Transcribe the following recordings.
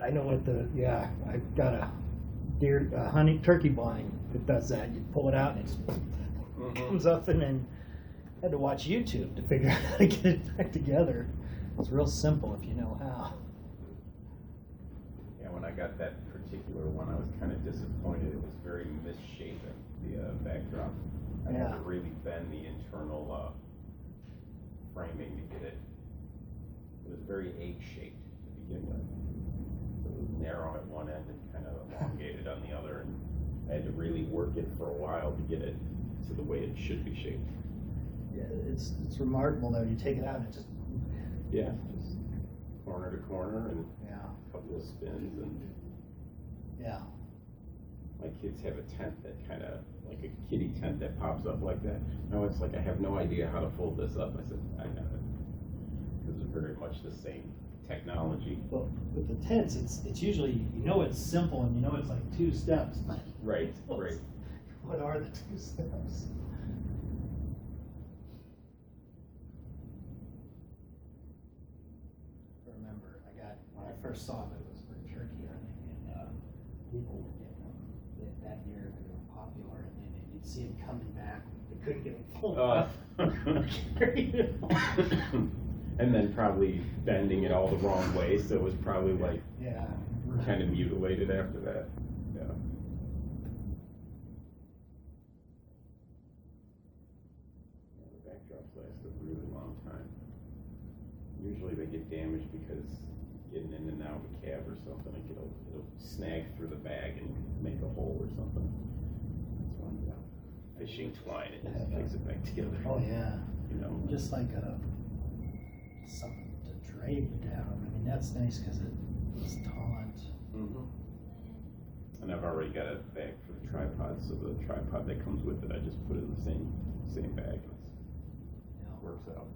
I know what I've got a turkey blind that does that. You pull it out and it comes up, and then I had to watch YouTube to figure out how to get it back together. It's real simple if you know how. Yeah, when I got that particular one, I was kind of disappointed. It was very misshapen, the backdrop. I had to really bend the internal framing to get it. It was very egg-shaped to begin with. It was narrow at one end and kind of elongated on the other, and I had to really work it for a while to get it to the way it should be shaped. Yeah, it's remarkable though. You take it out and it just just corner to corner and a couple of spins and my kids have a tent that kind of like a kitty tent that pops up like that. No, it's like I have no idea how to fold this up. I said I got it because it's very much the same technology. Well, with the tents, it's usually it's simple and it's like 2 steps. Right. What are the 2 steps? When I first saw them, it was for turkey hunting, and people were getting them that year. They were popular, and then you'd see them coming back. They couldn't get them full up. And then probably bending it all the wrong way, so it was probably like kind of mutilated after that. Yeah. The backdrops last a really long time. Usually they get damaged because getting in and out of a cab or something, like it'll snag through the bag and make a hole or something. That's one fishing twine, it just fix it back together. Oh yeah. Just like something to drape down. I mean, that's nice because it's taut. And I've already got a bag for the tripod, so the tripod that comes with it, I just put it in the same bag. It works out.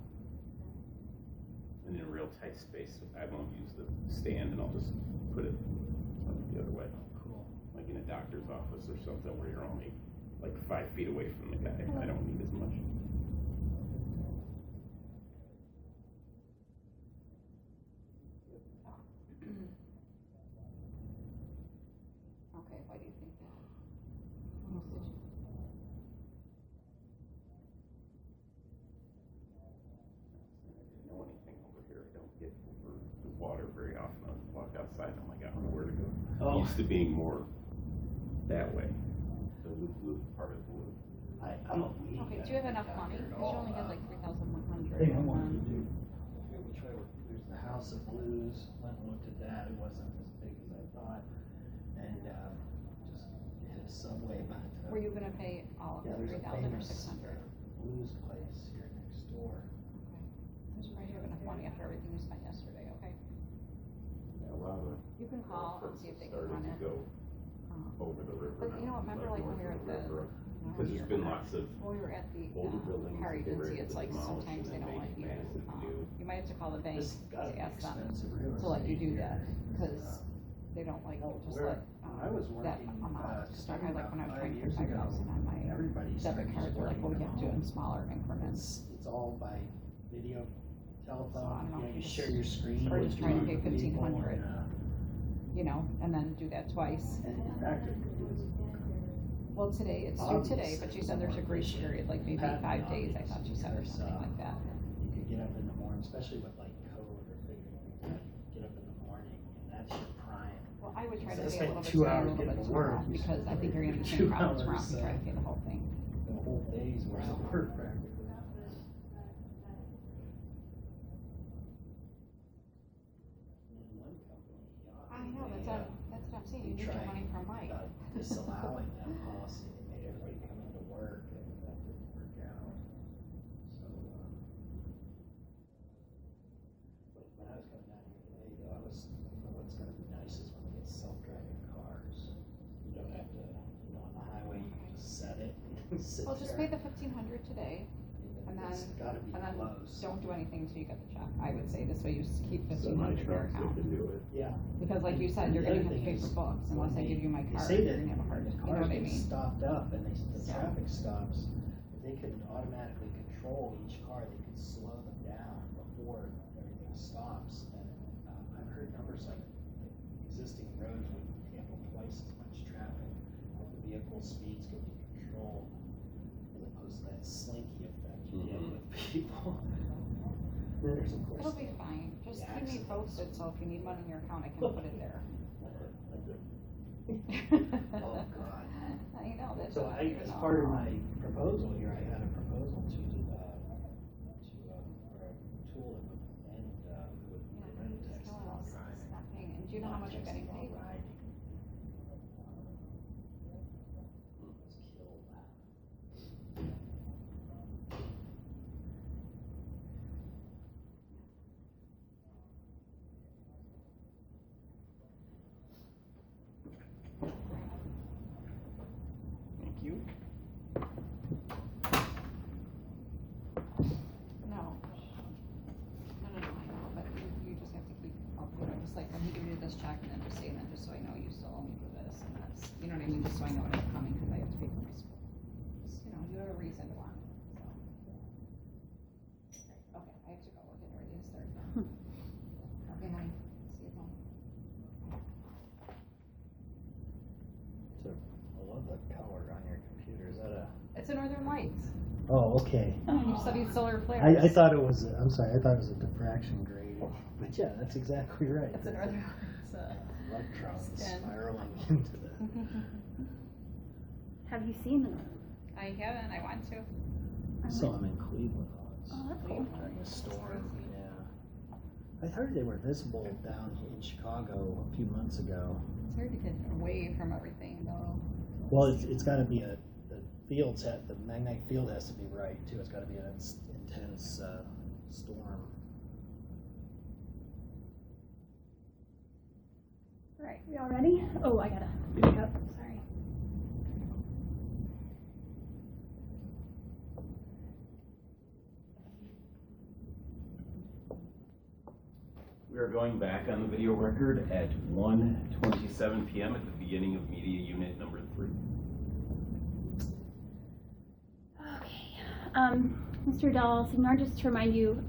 And in a real tight space, I won't use the stand, and I'll just put it the other way. Cool. Like in a doctor's office or something where you're only like 5 feet away from the guy. I don't need as much. Okay, why do you think that? Water very often. I walk outside and I'm like, I don't know where to go. Oh. I'm used to being more that way. The loop part of the loop. Okay, do you have enough money? Because you only had like 3,100. I wanted to do which way there's the House of Blues. Went and looked at that. It wasn't as big as I thought, and just hit a subway. But were you going to pay all of the 3,000 or 600? Blues place here next door. Okay. Just try to have enough money after everything you spent yesterday. Okay. You can call and see if they can run it. Go over the river. But you know what? Remember, like when we were at the because there's been lots of when we were at the older buildings. Harry Densey, it's like sometimes they don't let you. You might have to call the bank to ask them to let you do that because they don't like just let that amount start. Like when I was trying to get 5,000 on my debit card, they're like, well, we have to do it in smaller increments. It's all by video. Telephone, So you share your screen. Or just trying to pay 1,500, and then do that twice. And in fact, well, today, it's due today, but she said there's a grace period, like maybe 5 days, I thought she said, or something like that. You could get up in the morning, especially with like code or figuring things out, you get up in the morning, and that's your prime. Well, I would try to I pay a little spent bit 2 today, a hours little bit getting to tomorrow, work. because I think you're gonna have the 2 same problems tomorrow hours, if you try to pay the whole thing. The whole day's worth of work practically. I know, that's what I'm saying, you need your money from Mike. Disallowing that policy, they made everybody come into work, and that didn't work out. So, but when I was coming down here today, though, I was thinking what's going to be nice is when we get self-driving cars. You don't have to, on the highway, you can just set it. Sit Well, just there. pay the 1,500 today, and then, It's gotta be close. don't do anything until you get the check. I would say this way you just keep so 1,500 in your trucks account. can do it. Yeah. Because like you said, And you're the gonna other have to pay thing for is books unless I give you my they card, say you're that gonna have a hard the time, you know cars what I get mean? stopped up and the So- traffic stops, if they can automatically control each car, they can slow them down before everything stops. And I've heard numbers like existing roads would handle twice as much traffic. The vehicle speeds could be controlled as opposed to that slinky effect you get with people. There's of course. It'll be fine. Just keep me posted, so if you need money in your account, I can put it there. Oh God. I know that. So as part of my proposal here, I had a proposal to for a tool that would end with road text. And do you know how much you're getting paid? Thank you. No, I know, but you just have to keep up with it, just like when he gives you this check and then just saying that, just so I know you still owe me for this, and that's, you know what I mean, just so I know it's coming, because I have to pay for my school. Just, you know, you have a reason to want it, so. Okay, I have to go, we're getting ready to start. Okay, honey, see you then. So I love the color on your computer. Is that a? It's a Northern Lights. Oh, okay. You studied solar flares. I thought it was. I'm sorry. I thought it was a diffraction gradient. But yeah, that's exactly right. It's a Northern Lights. Electrons Skin. spiraling into the. Have you seen them? I haven't, I want to. I saw them in Cleveland once. Oh, that's cool. During the storm. Yeah. I heard they were visible down in Chicago a few months ago. It's hard to get away from everything, though. Well, it's got to be the magnetic field has to be right too. It's got to be an intense storm. All right, we all ready? Oh, I gotta pick up. Sorry. We are going back on the video record at 1:27 p.m. at the beginning of media unit number 3. Okay. Mr. delsignore, just to remind you,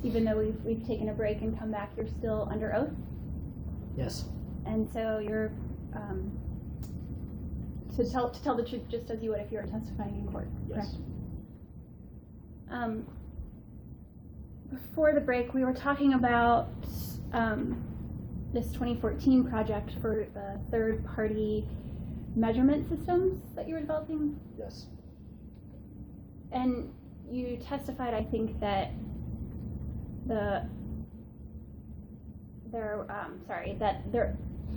even though we've taken a break and come back, you're still under oath. Yes. And so you're to tell the truth just as you would if you were testifying in court. Yes. Correct? Before the break, we were talking about this 2014 project for the third-party measurement systems that you were developing. Yes. And you testified, I think, that the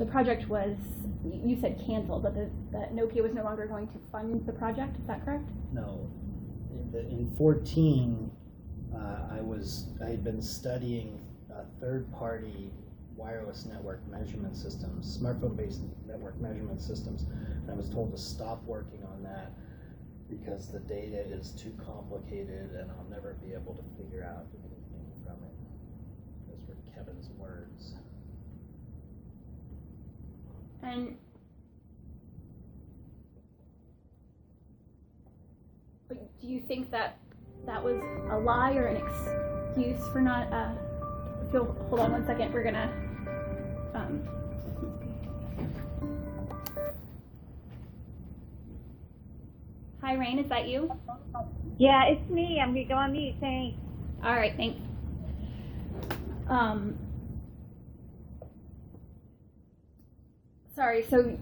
project was, you said canceled, but that Nokia was no longer going to fund the project. Is that correct? No. In 14, I had been studying third-party wireless network measurement systems, smartphone-based network measurement systems, and I was told to stop working on that because the data is too complicated and I'll never be able to figure out anything from it. Those were Kevin's words. And do you think that was a lie or an excuse for not, hold on one second, we're gonna, hi Rain, is that you? Yeah, it's me. I'm gonna go on mute. Thanks. All right, thanks. Sorry, so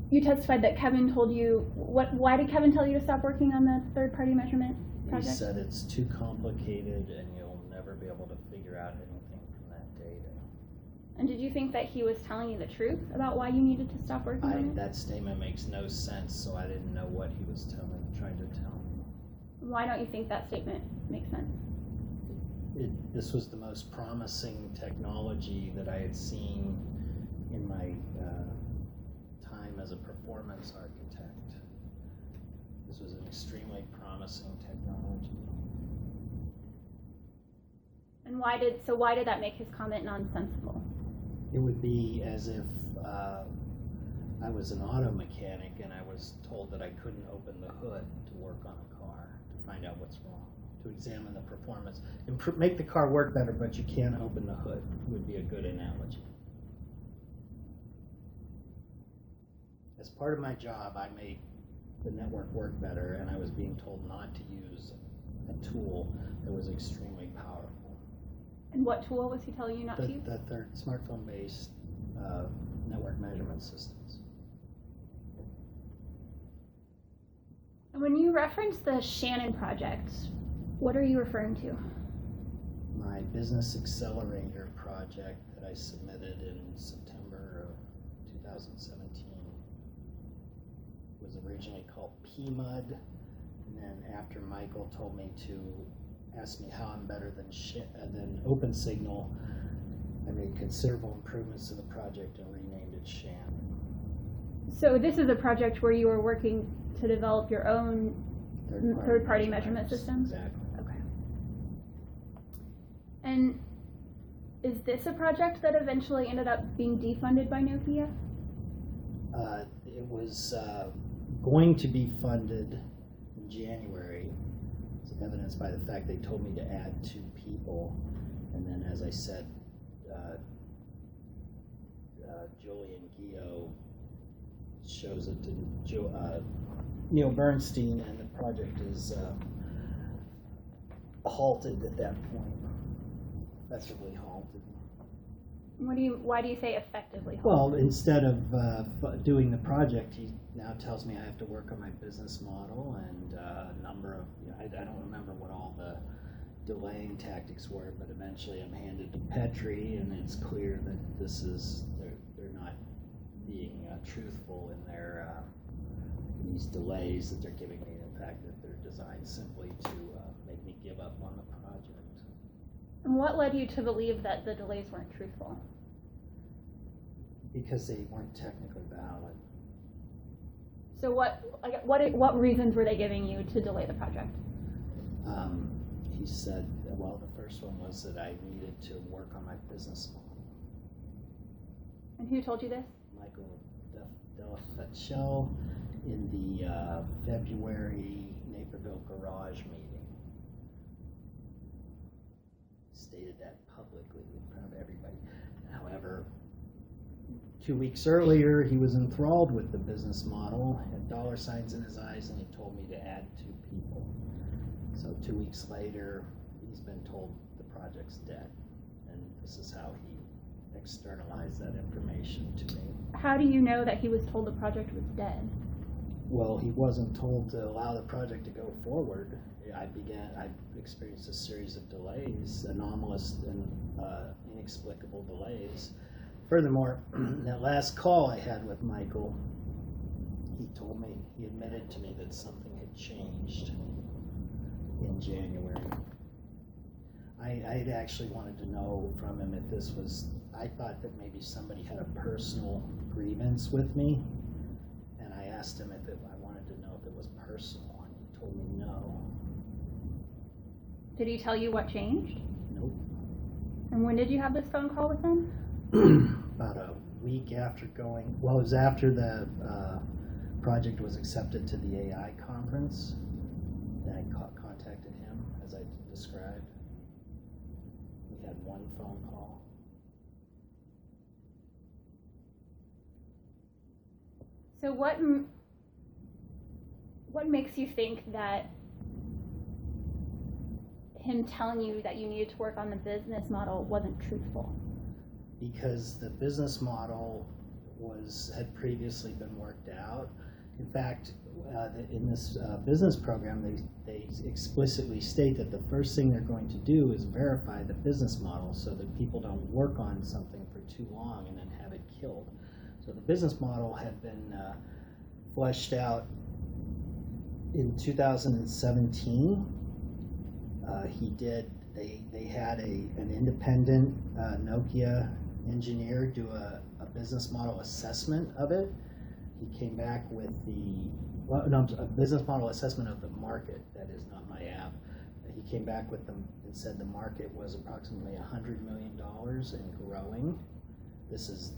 you testified that Kevin told you, why did Kevin tell you to stop working on the third-party measurement project? He said it's too complicated and you'll never be able to figure out anything from that data. And did you think that he was telling you the truth about why you needed to stop working on it? That statement makes no sense, so I didn't know what he was trying to tell me. Why don't you think that statement makes sense? This was the most promising technology that I had seen in my time as a performance architect. This was an extremely promising technology. And why did that make his comment nonsensical? It would be as if I was an auto mechanic and I was told that I couldn't open the hood to work on a car, to find out what's wrong, to examine the performance. Make the car work better, but you can't open the hood, would be a good analogy. as part of my job, I made the network work better, and I was being told not to use a tool that was extremely powerful. And what tool was he telling you not to use? The smartphone-based network measurement systems. And when you reference the Shannon project, what are you referring to? My business accelerator project that I submitted in September of 2017 was originally called PMUD, and then after Michael told me to ask me how I'm better than OpenSignal, I made considerable improvements to the project and renamed it Shannon. So this is a project where you were working to develop your own third-party measurement system? Exactly. Okay. And is this a project that eventually ended up being defunded by Nokia? It was going to be funded in January. It's evidenced by the fact they told me to add 2 people, and then, as I said, Julian Gio shows it to Neil Bernstein, and the project is halted at that point. Effectively halted. Why do you say effectively halted? Well, instead of doing the project, he now tells me I have to work on my business model and a number of, I don't remember what all the delaying tactics were, but eventually I'm handed to Petri, and it's clear that they're not being truthful in their these delays that they're giving me. In fact, that they're designed simply to make me give up on the project. And what led you to believe that the delays weren't truthful? Because they weren't technically valid. So what reasons were they giving you to delay the project? He said, well, the first one was that I needed to work on my business model. And who told you this? Michael Delsignore in the February Naperville Garage meeting. Stated that publicly in front of everybody. However, 2 weeks earlier, he was enthralled with the business model, had dollar signs in his eyes, and he told me to add 2 people. So 2 weeks later, he's been told the project's dead, and this is how he externalized that information to me. How do you know that he was told the project was dead? Well, he wasn't told to allow the project to go forward. I experienced a series of delays, anomalous and inexplicable delays. Furthermore, that last call I had with Michael, he admitted to me that something had changed in January. I actually wanted to know from him if this was, I thought that maybe somebody had a personal grievance with me, and I asked him I wanted to know if it was personal, and he told me no. Did he tell you what changed? Nope. And when did you have this phone call with him? About a week after it was after the project was accepted to the AI conference. Then I contacted him, as I described. We had one phone call. So what makes you think that him telling you that you needed to work on the business model wasn't truthful? Because the business model had previously been worked out. In fact, in this business program, they explicitly state that the first thing they're going to do is verify the business model so that people don't work on something for too long and then have it killed. So the business model had been fleshed out in 2017. They had an independent Nokia engineer do a business model assessment of it. He came back with a business model assessment of the market. That is not my app. He came back with them and said the market was approximately $100 million and growing. This is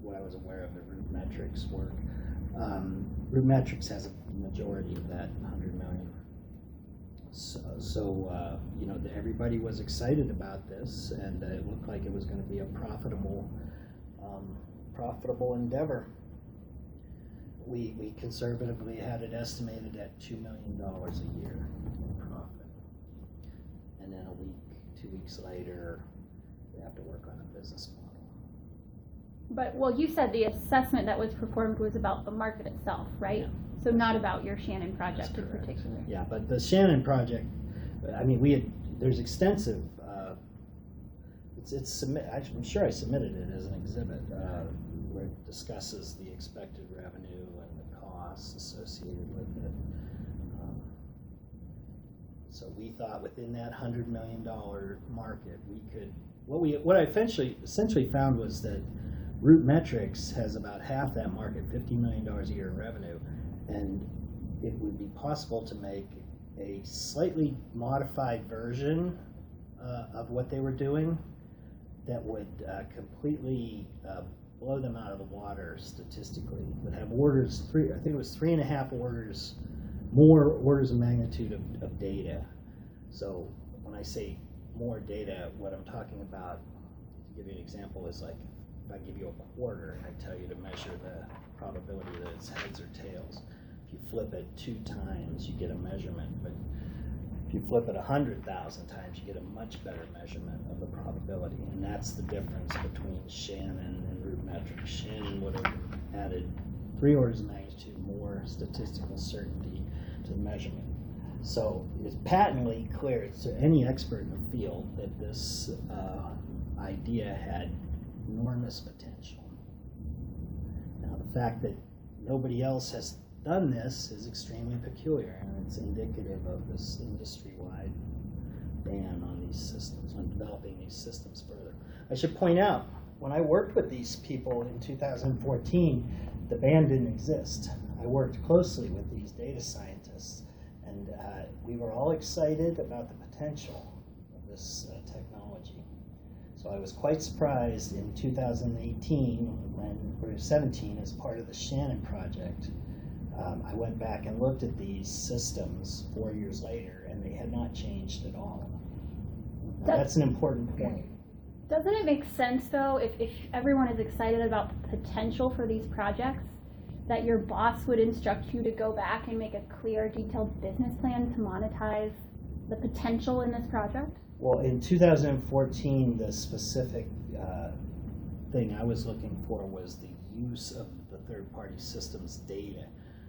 what I was aware of the RootMetrics work. RootMetrics has a majority of that 100 million. So everybody was excited about this, and it looked like it was going to be a profitable endeavor. we conservatively had it estimated at $2 million a year in profit. And then 2 weeks later, we have to work on a business model. But, well, you said the assessment that was performed was about the market itself, right? Yeah. So not about your Shannon project That's in correct. particular. Yeah, but the Shannon project, I mean, there's extensive, I'm sure I submitted it as an exhibit, where it discusses the expected revenue and the costs associated with it. So we thought within that $100 million market, we could, what I essentially found was that Root Metrics has about half that market, $50 million a year in revenue, and it would be possible to make a slightly modified version of what they were doing that would completely blow them out of the water statistically. Would have orders, I think it was 3.5 orders, more orders of magnitude of data. So when I say more data, what I'm talking about, to give you an example, is like if I give you a quarter and I tell you to measure the probability that it's heads or tails. If you flip it 2 times, you get a measurement, but if you flip it 100,000 times, you get a much better measurement of the probability, and that's the difference between Shannon and Root Metrics. Shannon would have added 3 orders of magnitude more statistical certainty to the measurement. So it's patently clear to any expert in the field that this idea had enormous potential. Now, the fact that nobody else has done this is extremely peculiar, and it's indicative of this industry-wide ban on these systems, on developing these systems further. I should point out, when I worked with these people in 2014, the ban didn't exist. I worked closely with these data scientists, and we were all excited about the potential of this technology. So I was quite surprised in 2018, or 17, as part of the Shannon project. I went back and looked at these systems 4 years later, and they had not changed at all. Now, that's an important point. Doesn't it make sense, though, if everyone is excited about the potential for these projects, that your boss would instruct you to go back and make a clear, detailed business plan to monetize the potential in this project? Well, in 2014, the specific thing I was looking for was the use of the third-party systems data.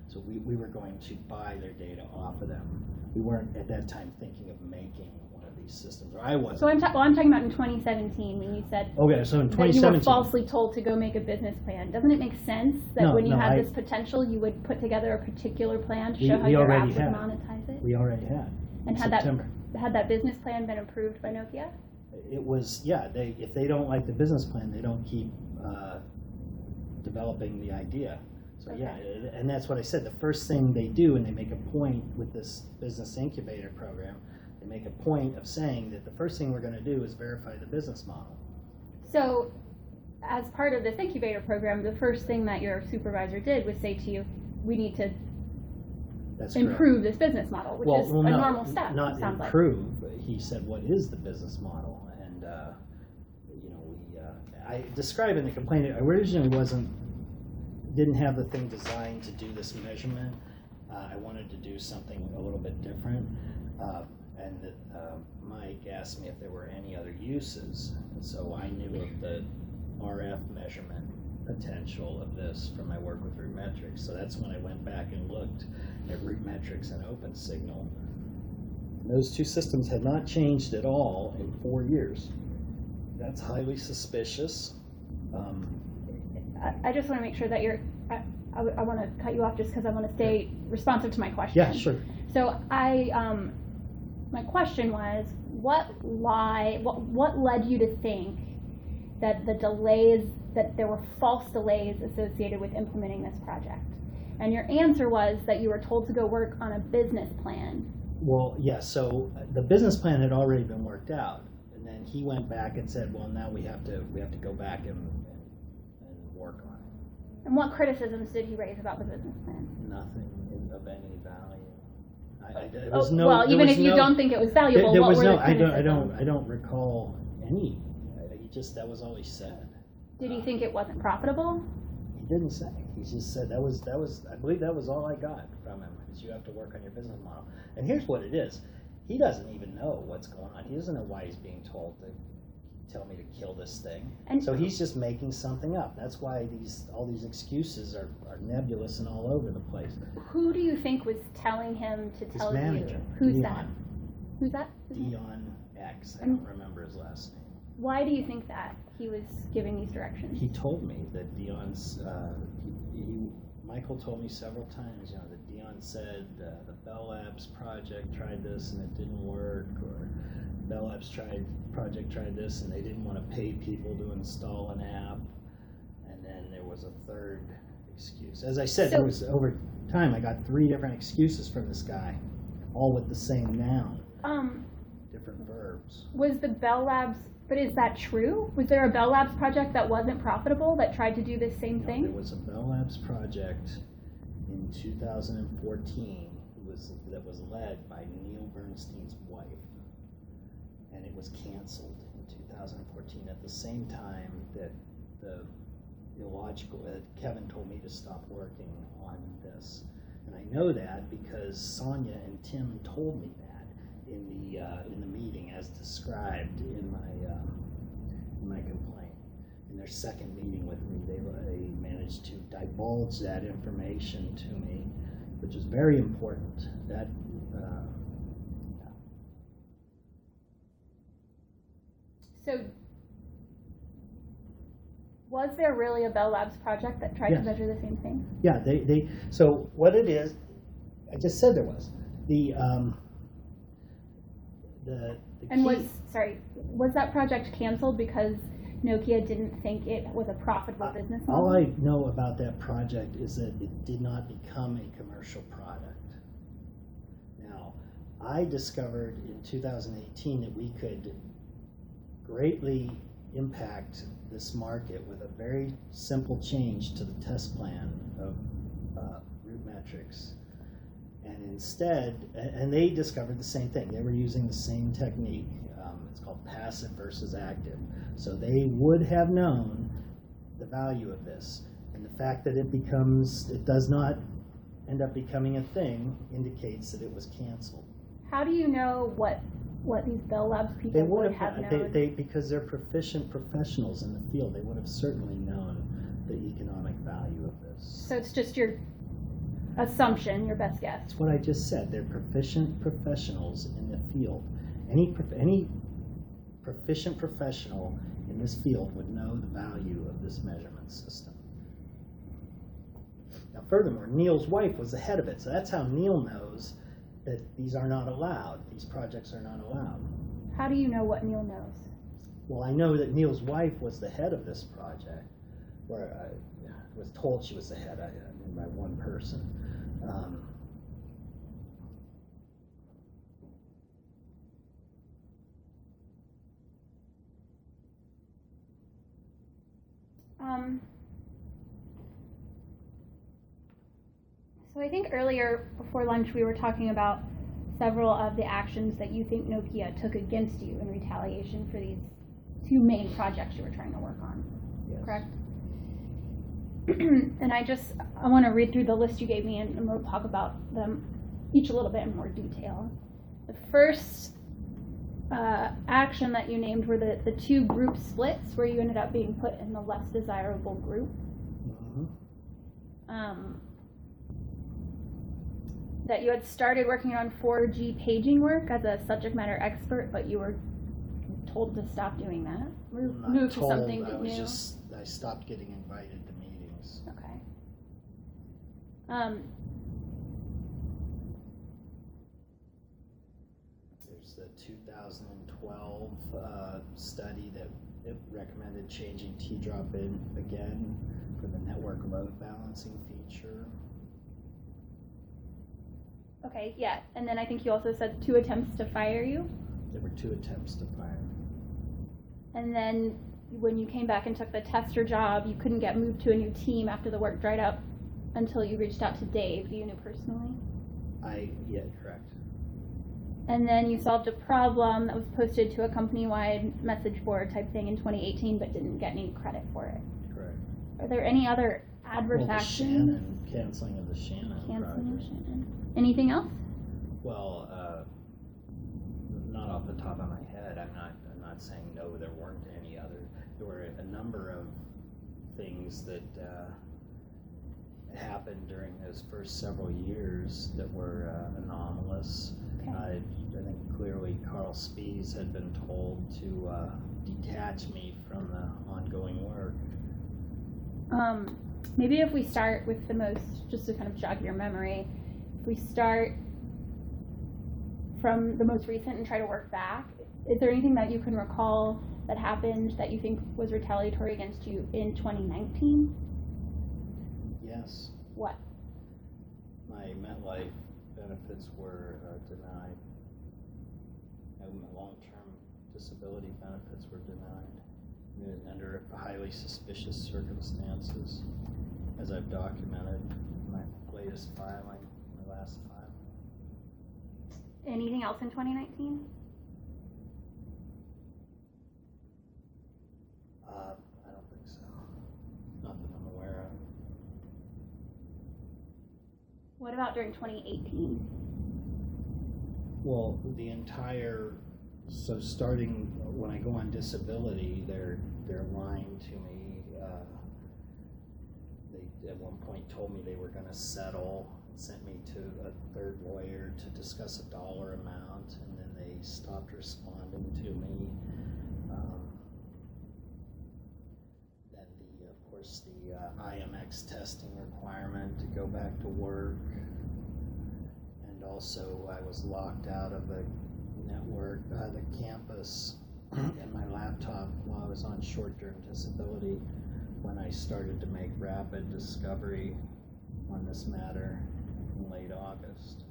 So we were going to buy their data off of them. We weren't at that time thinking of making one of these systems, or I wasn't. So I'm talking about in 2017 when you said okay, so in 2017, that you were falsely told to go make a business plan. Doesn't it make sense that when you had this potential, you would put together a particular plan to show how your app would monetize it? We already had. And had that business plan been approved by Nokia? It was, yeah. If they don't like the business plan, they don't keep developing the idea. So okay. Yeah, and that's what I said. The first thing they do, and they make a point with this business incubator program, they make a point of saying that the first thing we're going to do is verify the business model. So, as part of this incubator program, the first thing that your supervisor did was say to you, we need to improve this business model, which is a normal step. Not improve, but he said, what is the business model? And, I describe in the complaint, I originally didn't have the thing designed to do this measurement. I wanted to do something a little bit different. And Mike asked me if there were any other uses. And so I knew of the RF measurement potential of this from my work with Root Metrics. So that's when I went back and looked at Root Metrics and OpenSignal. Those two systems had not changed at all in 4 years. That's highly suspicious. I just want to make sure that I want to cut you off just because I want to stay responsive to my question. Yeah, sure. So my question was, what led you to think that that there were false delays associated with implementing this project? And your answer was that you were told to go work on a business plan. Well, yeah, so the business plan had already been worked out. And then he went back and said, well, now we have to go back and work on it. And what criticisms did he raise about the business plan? Nothing of any value. Even if you don't think it was valuable, what were the criticisms? I don't recall any. That was all he said. Did he think it wasn't profitable? He didn't say. He just said that was. I believe that was all I got from him. Is you have to work on your business model. And here's what it is. He doesn't even know what's going on. He doesn't know why he's being told to tell me to kill this thing. And so he's just making something up. That's why all these excuses are nebulous and all over the place. Who do you think was telling him to tell his manager, you? Who's Dion. that? Who's that? Dion X. I don't remember his last name. Why do you think that he was giving these directions? He told me that Dion's. Michael told me several times, that Dion said the Bell Labs project tried this and it didn't work, or Bell Labs project tried this and they didn't want to pay people to install an app, and then there was a third excuse. As I said, there was over time I got 3 different excuses from this guy, all with the same noun, different verbs. Was the Bell Labs? But is that true? Was there a Bell Labs project that wasn't profitable that tried to do this same thing? There was a Bell Labs project in 2014 that was led by Neil Bernstein's wife, and it was canceled in 2014 at the same time that the illogical. Kevin told me to stop working on this, and I know that because Sonia and Tim told me that in the meeting as described in my complaint. In their second meeting with me, they managed to divulge that information to me, which is very important. That So, was there really a Bell Labs project that tried to measure the same thing? Yeah, they. So what it is, I just said there was the and key, was that project canceled because Nokia didn't think it was a profitable business model? All I know about that project is that it did not become a commercial product. Now, I discovered in 2018 that we could greatly impact this market with a very simple change to the test plan of root metrics. And instead, and they discovered the same thing. They were using the same technique. It's called passive versus active. So they would have known the value of this. And the fact that it does not end up becoming a thing indicates that it was canceled. How do you know what these Bell Labs people would have known? Because they're proficient professionals in the field. They would have certainly known the economic value of this. So it's just your assumption, your best guess. That's what I just said. They're proficient professionals in the field. Any proficient professional in this field would know the value of this measurement system. Now, furthermore, Neil's wife was the head of it, so that's how Neil knows that these are not allowed. These projects are not allowed. How do you know what Neil knows? Well, I know that Neil's wife was the head of this project, where I was told she was the head by one person. So I think earlier before lunch we were talking about several of the actions that you think Nokia took against you in retaliation for these 2 main projects you were trying to work on. Yes. Correct? And I want to read through the list you gave me and we'll talk about them each a little bit in more detail. The first action that you named were the 2 group splits where you ended up being put in the less desirable group. Mm-hmm. That you had started working on 4G paging work as a subject matter expert, but you were told to stop doing that. Move to something new. I stopped getting invited to meetings. Okay. There's the 2012 study that it recommended changing T-drop in again for the network load balancing feature. Okay, yeah, and then I think you also said 2 attempts to fire you. There were 2 attempts to fire me. And then when you came back and took the tester job, you couldn't get moved to a new team after the work dried up until you reached out to Dave, who you knew personally. Yeah, correct. And then you solved a problem that was posted to a company-wide message board type thing in 2018, but didn't get any credit for it. Correct. Are there any other adverse Well, the actions. canceling of the Shannon Canceling of project. Shannon. Anything else? Well, not off the top of my head. I'm not saying no. There weren't any other. There were a number of things that happened during those first several years that were anomalous. Okay. I think clearly Carl Spies had been told to detach me from the ongoing work. Maybe if we start with the most, just to kind of jog your memory, if we start from the most recent and try to work back, is there anything that you can recall that happened that you think was retaliatory against you in 2019? Yes. What? My MetLife benefits were denied. My long-term disability benefits were denied under highly suspicious circumstances, as I've documented in my latest filing, my last filing. Anything else in 2019? I don't think so. Not that I'm aware of. What about during 2018? Well, the entire, so starting when I go on disability, they're lying to me. They at one point told me they were going to settle, sent me to a third lawyer to discuss a dollar amount, and then they stopped responding to me. Then of course the IMX testing requirement to go back to work. Also, I was locked out of the network, the campus, and my laptop while I was on short-term disability when I started to make rapid discovery on this matter in late August.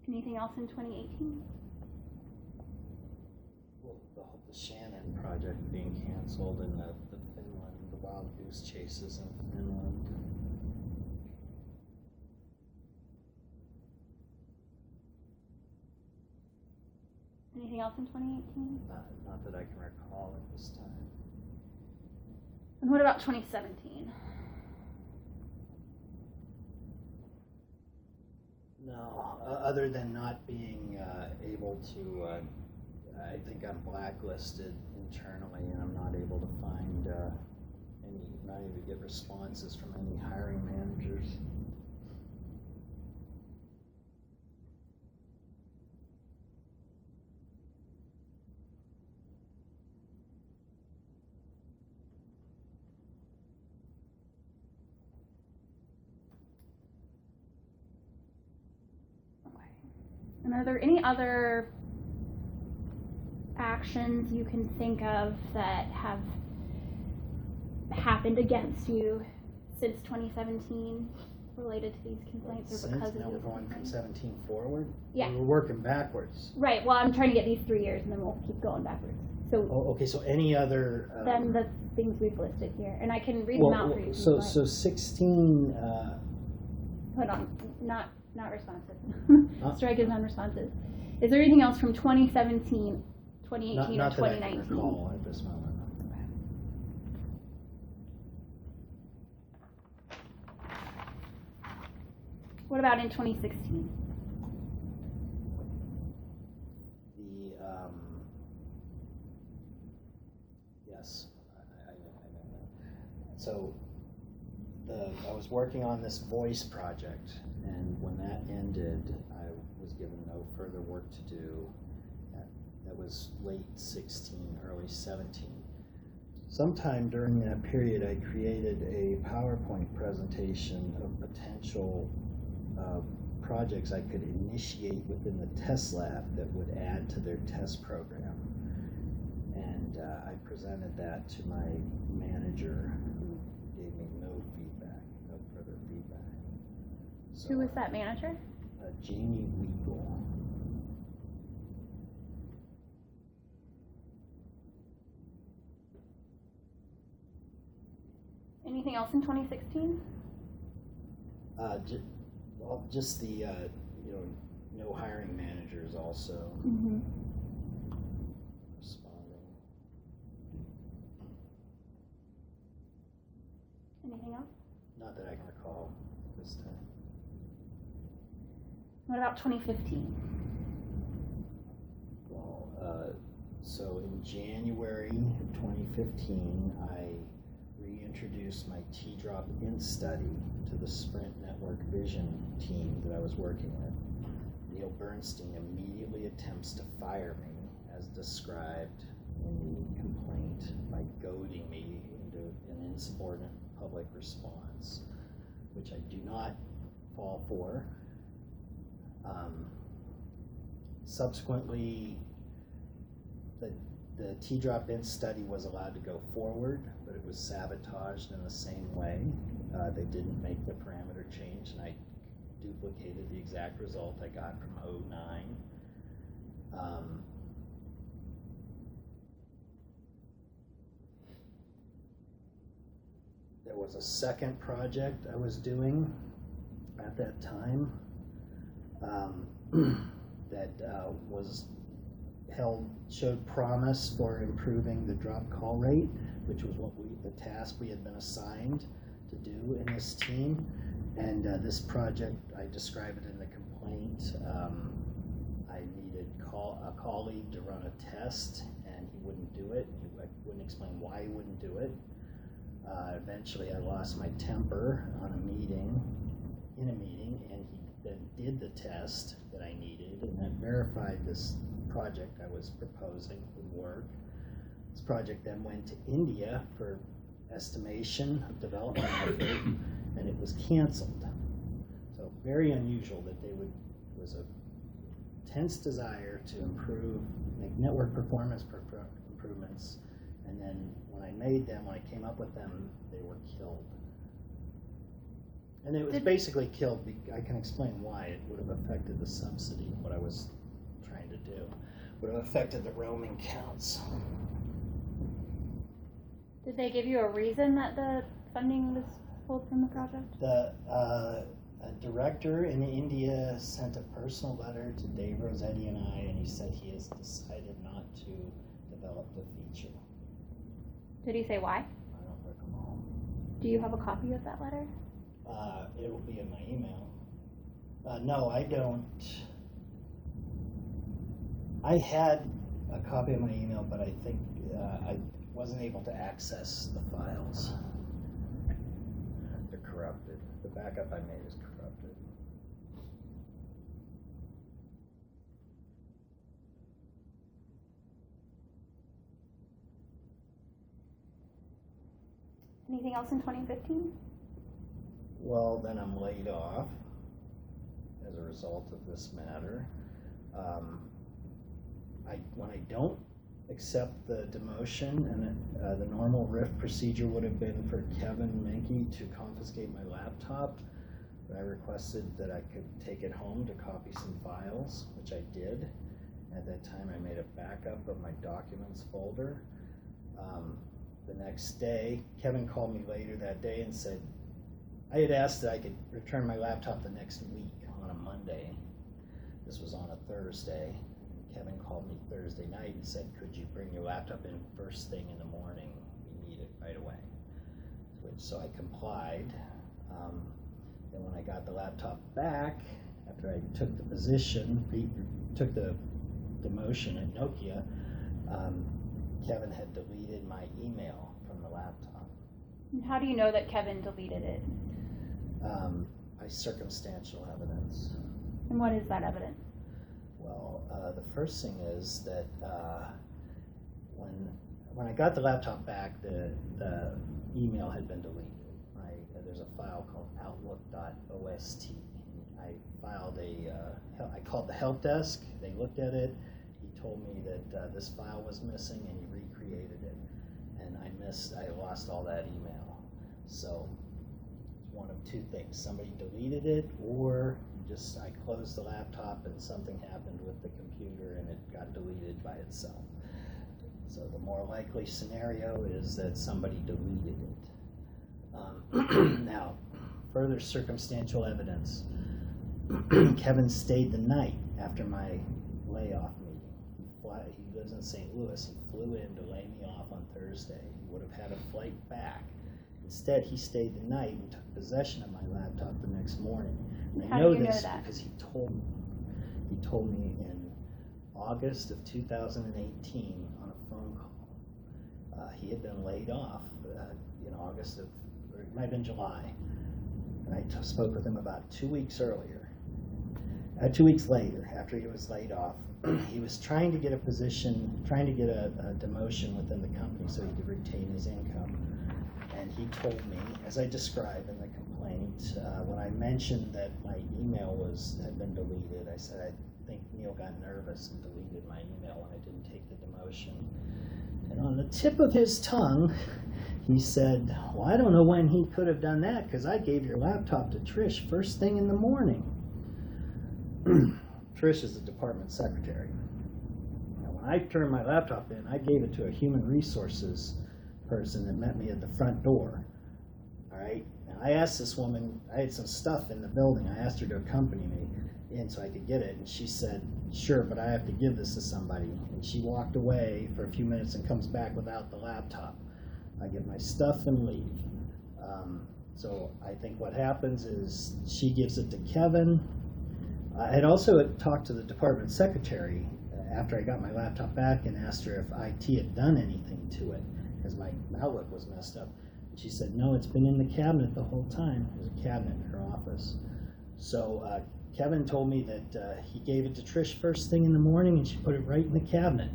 Anything else in 2018? Well, the Shannon project being canceled and the Finland, the wild goose chases in Finland. Anything else in 2018? Not that I can recall at this time. And what about 2017? No, other than not being able to, I think I'm blacklisted internally, and I'm not able to find not able to get responses from any hiring managers. And are there any other actions you can think of that have happened against you since 2017 related to these complaints or because of now we're these going from complaints? 17 forward? Yeah. We're working backwards. Right, well, I'm trying to get these 3 years and then we'll keep going backwards. So Okay, so any other... then the things we've listed here, and I can read them out for you. So 16... Hold on, not responsive. Strike is non-responsive. Is there anything else from 2017, 2018, not or 2019? that I can recall at this moment. What about in 2016? Yes, I know that. So I was working on this voice project, and when that ended, I was given no further work to do. That was late 16, early 17. Sometime during that period, I created a PowerPoint presentation of potential projects I could initiate within the test lab that would add to their test program. And I presented that to my manager, who gave me no further feedback. So, Who was that manager? Jamie Weigel. Anything else in 2016? Just the no hiring managers also Mm-hmm. responding. anything else? Not that I can recall this time. What about 2015? Well, so in January of 2015, I reintroduced my T-drop int study to the Sprint Network Vision team that I was working with. Neil Bernstein immediately attempts to fire me, as described in the complaint, by goading me into an insubordinate public response, which I do not fall for. Subsequently, the T-drop int study was allowed to go forward, but it was sabotaged in the same way. They didn't make the parameter change, and I duplicated the exact result I got from 09. There was a second project I was doing at that time that showed promise for improving the drop call rate, which was the task we had been assigned to do in this team. And this project, I describe it in the complaint. I needed a colleague to run a test, and he wouldn't do it. I wouldn't explain why he wouldn't do it. Eventually, I lost my temper in a meeting, and he then did the test that I needed, and that verified this project I was proposing would work. This project then went to India for estimation of development effort, and it was canceled. So very unusual that it was a tense desire to make network performance improvements, and then when I came up with them, they were killed. And it was basically killed. I can explain why. It would have affected the subsidy, what I was trying to do. Would have affected the roaming counts. Did they give you a reason that the funding was pulled from the project? A director in India sent a personal letter to Dave Rossetti and I, and he said he has decided not to develop the feature. Did he say why? I don't recall. Do you have a copy of that letter? It will be in my email. No, I don't. I had a copy of my email, but I think I wasn't able to access the files. They're corrupted. The backup I made is corrupted. Anything else in 2015? Well, then I'm laid off as a result of this matter. When I don't accept the demotion, and the normal RIF procedure would have been for Kevin Menke to confiscate my laptop, but I requested that I could take it home to copy some files, which I did. At that time, I made a backup of my documents folder. The next day, Kevin called me later that day and said, I had asked that I could return my laptop the next week on a Monday. This was on a Thursday. Kevin called me Thursday night and said, could you bring your laptop in first thing in the morning? We need it right away. So I complied. Then when I got the laptop back, after I took the took the demotion at Nokia, Kevin had deleted my email from the laptop. How do you know that Kevin deleted it? By circumstantial evidence. And what is that evidence? Well, the first thing is that when I got the laptop back, the email had been deleted. There's a file called outlook.ost. I called the help desk. They looked at it. He told me that this file was missing, and he recreated it. And I lost all that email. So it's one of two things. Somebody deleted it, or I closed the laptop and something happened with the computer and it got deleted by itself. So the more likely scenario is that somebody deleted it. Now, further circumstantial evidence. Kevin stayed the night after my layoff meeting. He lives in St. Louis. He flew in to lay me off on Thursday. He would have had a flight back. instead, he stayed the night and took possession of my laptop the next morning. And How I know do you know this that? because he told me. He told me in August of 2018 on a phone call. He had been laid off in August of, or it might have been July. And I spoke with him about 2 weeks earlier. 2 weeks later, after he was laid off, he was trying to get a position, trying to get a demotion within the company so he could retain his income. And he told me, as I described in the complaint, when I mentioned that my email had been deleted, I said, I think Neil got nervous and deleted my email when I didn't take the demotion. And on the tip of his tongue, he said, well, I don't know when he could have done that because I gave your laptop to Trish first thing in the morning. Trish is the department secretary. Now, when I turned my laptop in, I gave it to a human resources person that met me at the front door. All right. Now, I asked this woman, I had some stuff in the building. I asked her to accompany me in so I could get it. And she said, sure, but I have to give this to somebody. And she walked away for a few minutes and comes back without the laptop. I get my stuff and leave. So I think what happens is she gives it to Kevin. I had also talked to the department secretary after I got my laptop back and asked her if IT had done anything to it because my Outlook was messed up. And she said, no, it's been in the cabinet the whole time. There's a cabinet in her office. So Kevin told me that he gave it to Trish first thing in the morning and she put it right in the cabinet.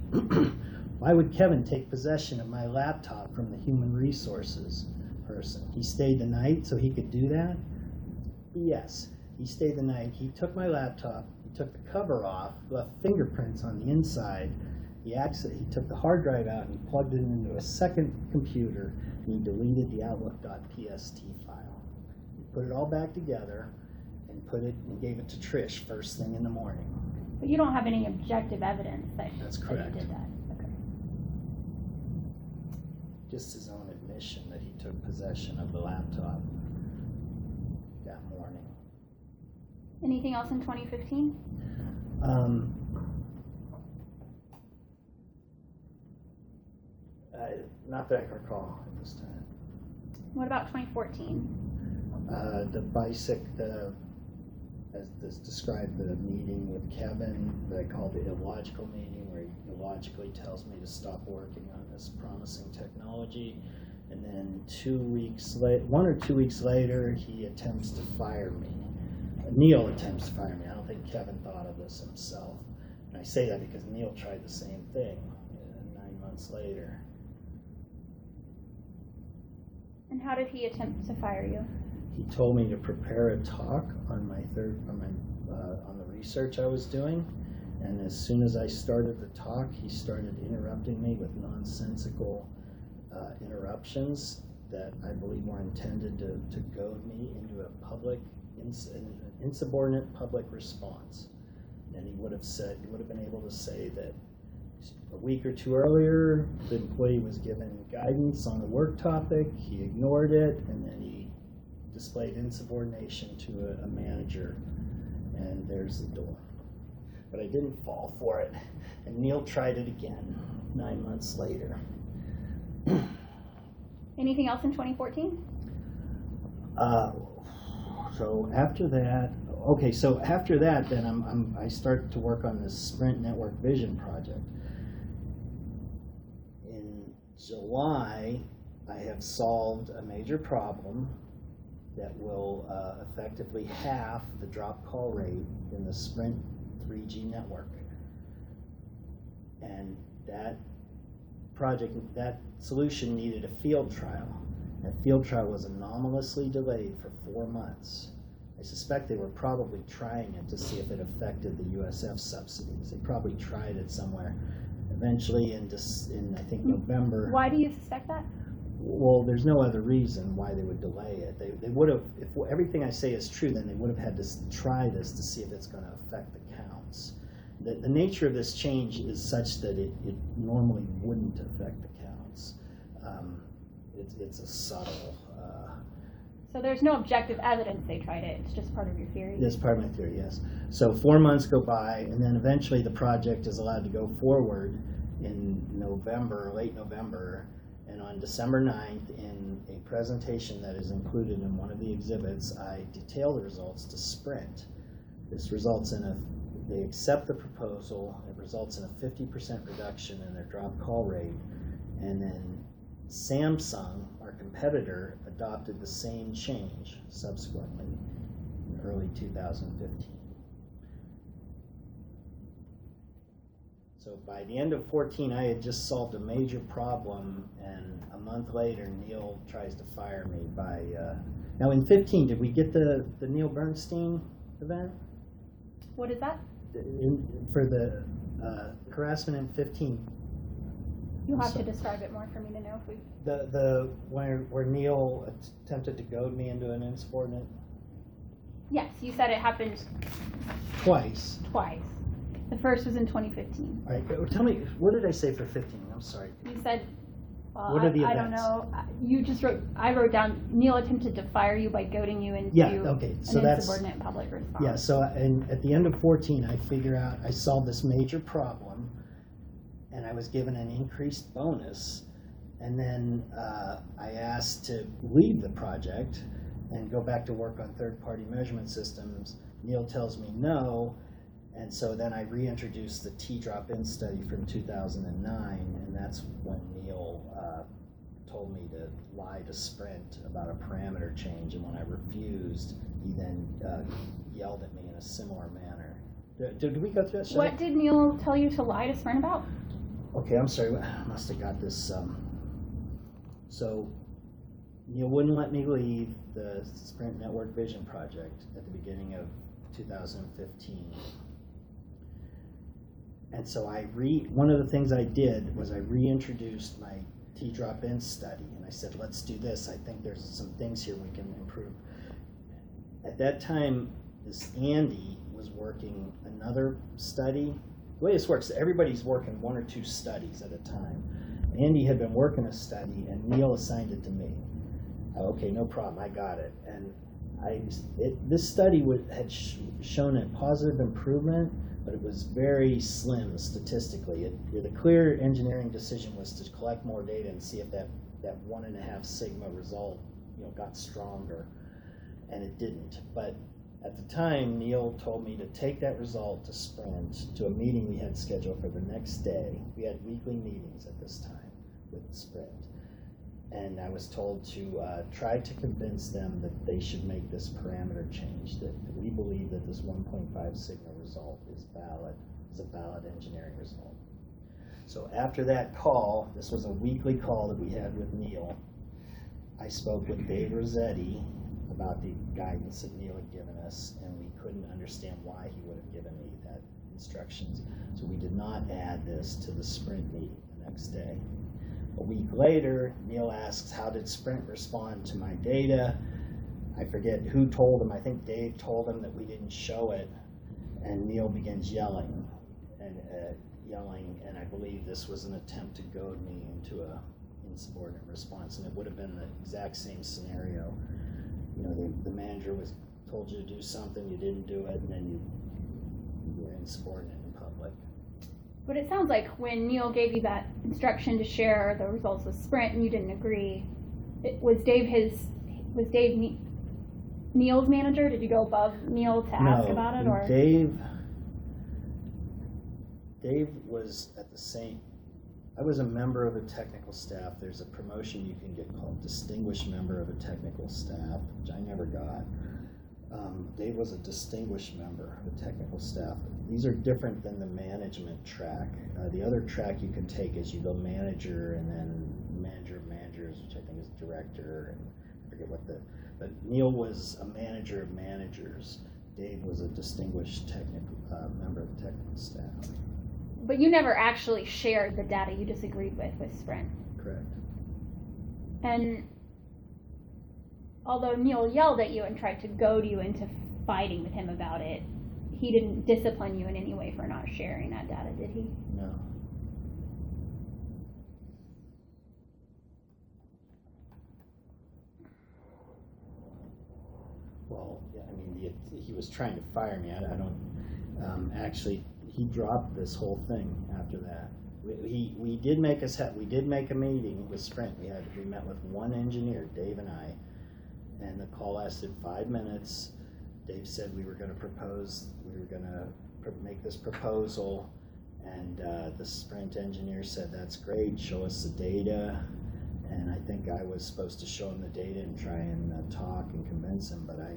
Why would Kevin take possession of my laptop from the human resources person? He stayed the night so he could do that? Yes, he stayed the night. He took my laptop, he took the cover off, left fingerprints on the inside. He took the hard drive out and he plugged it into a second computer and he deleted the outlook.pst file. He put it all back together and gave it to Trish first thing in the morning. But you don't have any objective evidence that That's that correct. you did that. Okay. Just his own admission that he took possession of the laptop that morning. Anything else in 2015? Not that I can recall at this time. What about 2014? The bicycle, as this described, the meeting with Kevin that I called the illogical meeting, where he illogically tells me to stop working on this promising technology, and then 1 or 2 weeks later, he attempts to fire me. Neil attempts to fire me. I don't think Kevin thought of this himself. And I say that because Neil tried the same thing 9 months later. And how did he attempt to fire you? He told me to prepare a talk on on the research I was doing, and as soon as I started the talk, he started interrupting me with nonsensical interruptions that I believe were intended to goad me into an insubordinate public response. And he would have been able to say that a week or two earlier, the employee was given guidance on a work topic, he ignored it, and then he displayed insubordination to a manager, and there's the door. But I didn't fall for it, and Neil tried it again 9 months later. Anything else in 2014? So after that, then I start to work on this Sprint Network Vision project. In July, I have solved a major problem that will effectively halve the drop call rate in the Sprint 3G network. And that solution needed a field trial. That field trial was anomalously delayed for 4 months. I suspect they were probably trying it to see if it affected the USF subsidies. They probably tried it somewhere. Eventually, in I think November. Why do you suspect that? Well, there's no other reason why they would delay it. They would have, if everything I say is true, then they would have had to try this to see if it's going to affect the counts. The nature of this change is such that it normally wouldn't affect the counts. It's a subtle. So there's no objective evidence they tried it. It's just part of your theory. It's part of my theory, yes. So 4 months go by, and then eventually the project is allowed to go forward in November, late November, and And on December 9th, in a presentation that is included in one of the exhibits, I detail the results to Sprint. This results in they accept the proposal. It results in a 50% reduction in their drop call rate. And then Samsung, our competitor, adopted the same change subsequently in early 2015. So by the end of 14, I had just solved a major problem, and a month later, Neil tries to fire me now in 15, did we get the Neil Bernstein event? What is that? For the harassment in 15. You'll have to describe it more for me to know if we... Where Neil attempted to goad me into an insubordinate? Yes, you said it happened Twice. The first was in 2015. All right, tell me, what did I say for 15? I'm sorry. You said, what are the I don't events? know. You just I wrote down, Neil attempted to fire you by goading you into an insubordinate public response. Yeah, so at the end of 14, I solved this major problem, and I was given an increased bonus, and then I asked to leave the project and go back to work on third-party measurement systems. Neil tells me no, and so then I reintroduced the T-drop-in study from 2009, and that's when Neil told me to lie to Sprint about a parameter change, and when I refused, he then yelled at me in a similar manner. Did we go through that? What did Neil tell you to lie to Sprint about? Okay, I'm sorry, I must have got this. So Neil wouldn't let me leave the Sprint Network Vision project at the beginning of 2015. And so one of the things I did was I reintroduced my T-drop-in study, and I said, let's do this. I think there's some things here we can improve. At that time, this Andy was working another study. The way this works, everybody's working one or two studies at a time. Andy had been working a study, and Neil assigned it to me. Okay, no problem, I got it. And this study had shown a positive improvement, but it was very slim statistically. The clear engineering decision was to collect more data and see if that 1.5 sigma result got stronger, and it didn't. But at the time, Neil told me to take that result to Sprint, to a meeting we had scheduled for the next day. We had weekly meetings at this time with Sprint. And I was told to try to convince them that they should make this parameter change, that we believe that this 1.5 sigma result is a valid engineering result. So after that call, this was a weekly call that we had with Neil, I spoke with Dave Rossetti about the guidance that Neil had given us, and we couldn't understand why he would have given me that instructions. So we did not add this to the Sprint meeting the next day. A week later, Neil asks, how did Sprint respond to my data? I forget who told him. I think Dave told him that we didn't show it, and Neil begins yelling, and I believe this was an attempt to goad me into an insubordinate response, and it would have been the exact same scenario. The manager told you to do something, you didn't do it, and then you were insubordinate in public. But it sounds like when Neil gave you that instruction to share the results with Sprint and you didn't agree, was Dave Neil's manager? Did you go above Neil to ask about it? Or Dave was at the same. I was a member of the technical staff. There's a promotion you can get called distinguished member of a technical staff, which I never got. Dave was a distinguished member of the technical staff. These are different than the management track. The other track you can take is you go manager and then manager of managers, which I think is director, and I forget but Neil was a manager of managers. Dave was a distinguished member of the technical staff. But you never actually shared the data you disagreed with Sprint. Correct. And although Neil yelled at you and tried to goad you into fighting with him about it, he didn't discipline you in any way for not sharing that data, did he? No. Well, yeah, I mean, he was trying to fire me. I don't actually. He dropped this whole thing after that. we did make a meeting with Sprint. We met with one engineer, Dave and I, and the call lasted 5 minutes. Dave said we were going to make this proposal, and the Sprint engineer said, that's great, show us the data. And I think I was supposed to show him the data and try and talk and convince him, but I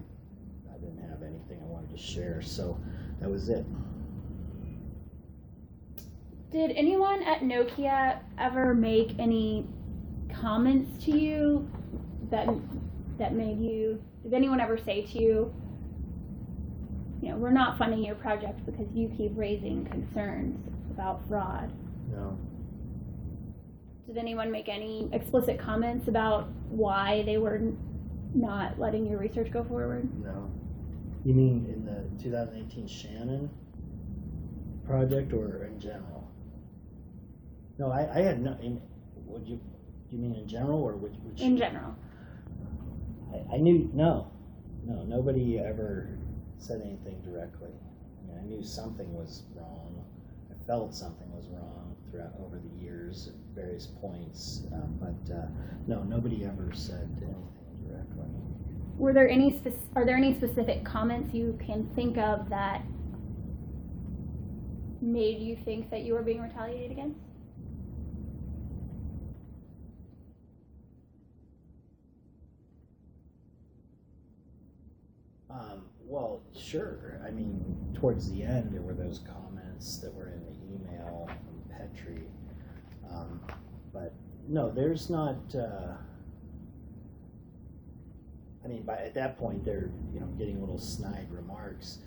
didn't have anything I wanted to share, so that was it. Did anyone at Nokia ever make any comments to you that made you, did anyone ever say to you, we're not funding your project because you keep raising concerns about fraud? No. Did anyone make any explicit comments about why they were not letting your research go forward? No. You mean in the 2018 Shannon project or in general? No, I had no. Do you mean in general or which? In general. I knew nobody ever said anything directly. I knew something was wrong. I felt something was wrong throughout over the years at various points, but no, nobody ever said anything directly. Are there any specific comments you can think of that made you think that you were being retaliated against? Well, sure. I mean, towards the end, there were those comments that were in the email from Petrie. But no, there's not. At that point, they're getting little snide remarks.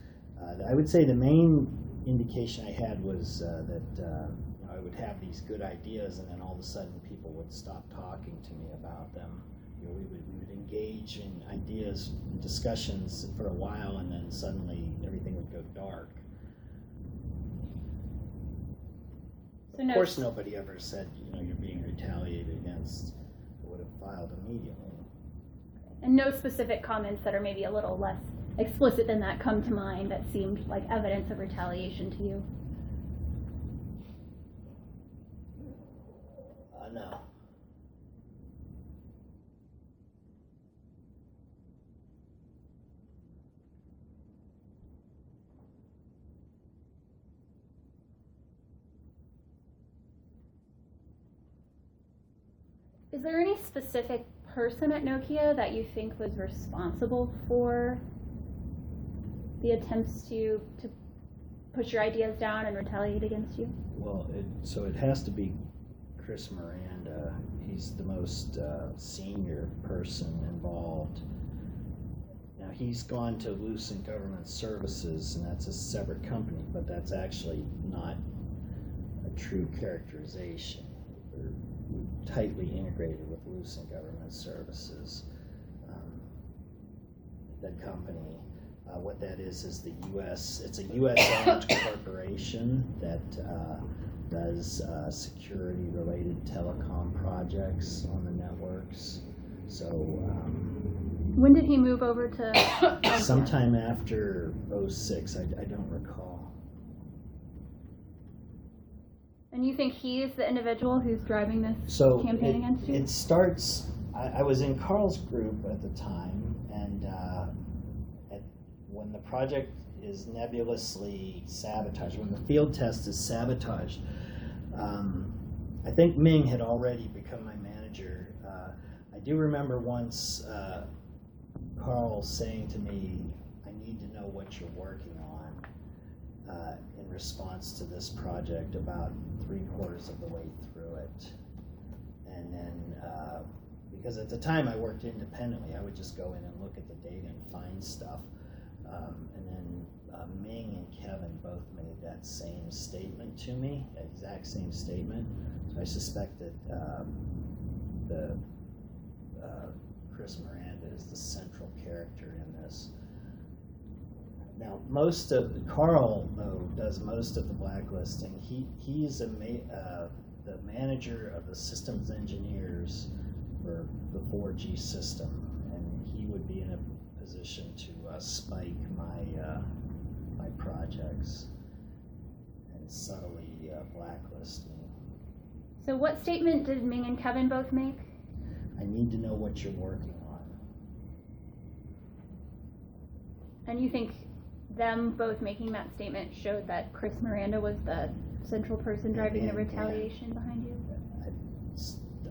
I would say the main indication I had was that I would have these good ideas, and then all of a sudden, people would stop talking to me about them. We would engage in ideas, discussions for a while, and then suddenly everything would go dark. So of course, nobody ever said, you're being retaliated against. I would have filed immediately. And no specific comments that are maybe a little less explicit than that come to mind that seemed like evidence of retaliation to you? No. Is there any specific person at Nokia that you think was responsible for the attempts to push your ideas down and retaliate against you? Well, it has to be Chris Miranda. He's the most senior person involved. Now, he's gone to Lucent Government Services, and that's a separate company, but that's actually not a true characterization. We're tightly integrated with Lucent Government Services. That company, what that is the U.S., it's a U.S.-owned corporation that does security-related telecom projects on the networks. So when did he move over to? Sometime after 2006, I don't recall. And you think he is the individual who's driving this campaign against you? It starts, I was in Carl's group at the time, and when the project is nebulously sabotaged, when the field test is sabotaged, I think Ming had already become my manager. I do remember once Carl saying to me, I need to know what you're working on in response to this project about 3/4 of the way through it. And then, because at the time I worked independently, I would just go in and look at the data and find stuff. And then Ming and Kevin both made that same statement to me, that exact same statement. So I suspect that Chris Miranda is the central character in this. Now, Carl, though, does most of the blacklisting. He's the manager of the systems engineers for the 4G system, and he would be in a position to spike my projects and subtly blacklist me. So what statement did Ming and Kevin both make? I need to know what you're working on. And you think them both making that statement showed that Chris Miranda was the central person driving the retaliation behind you?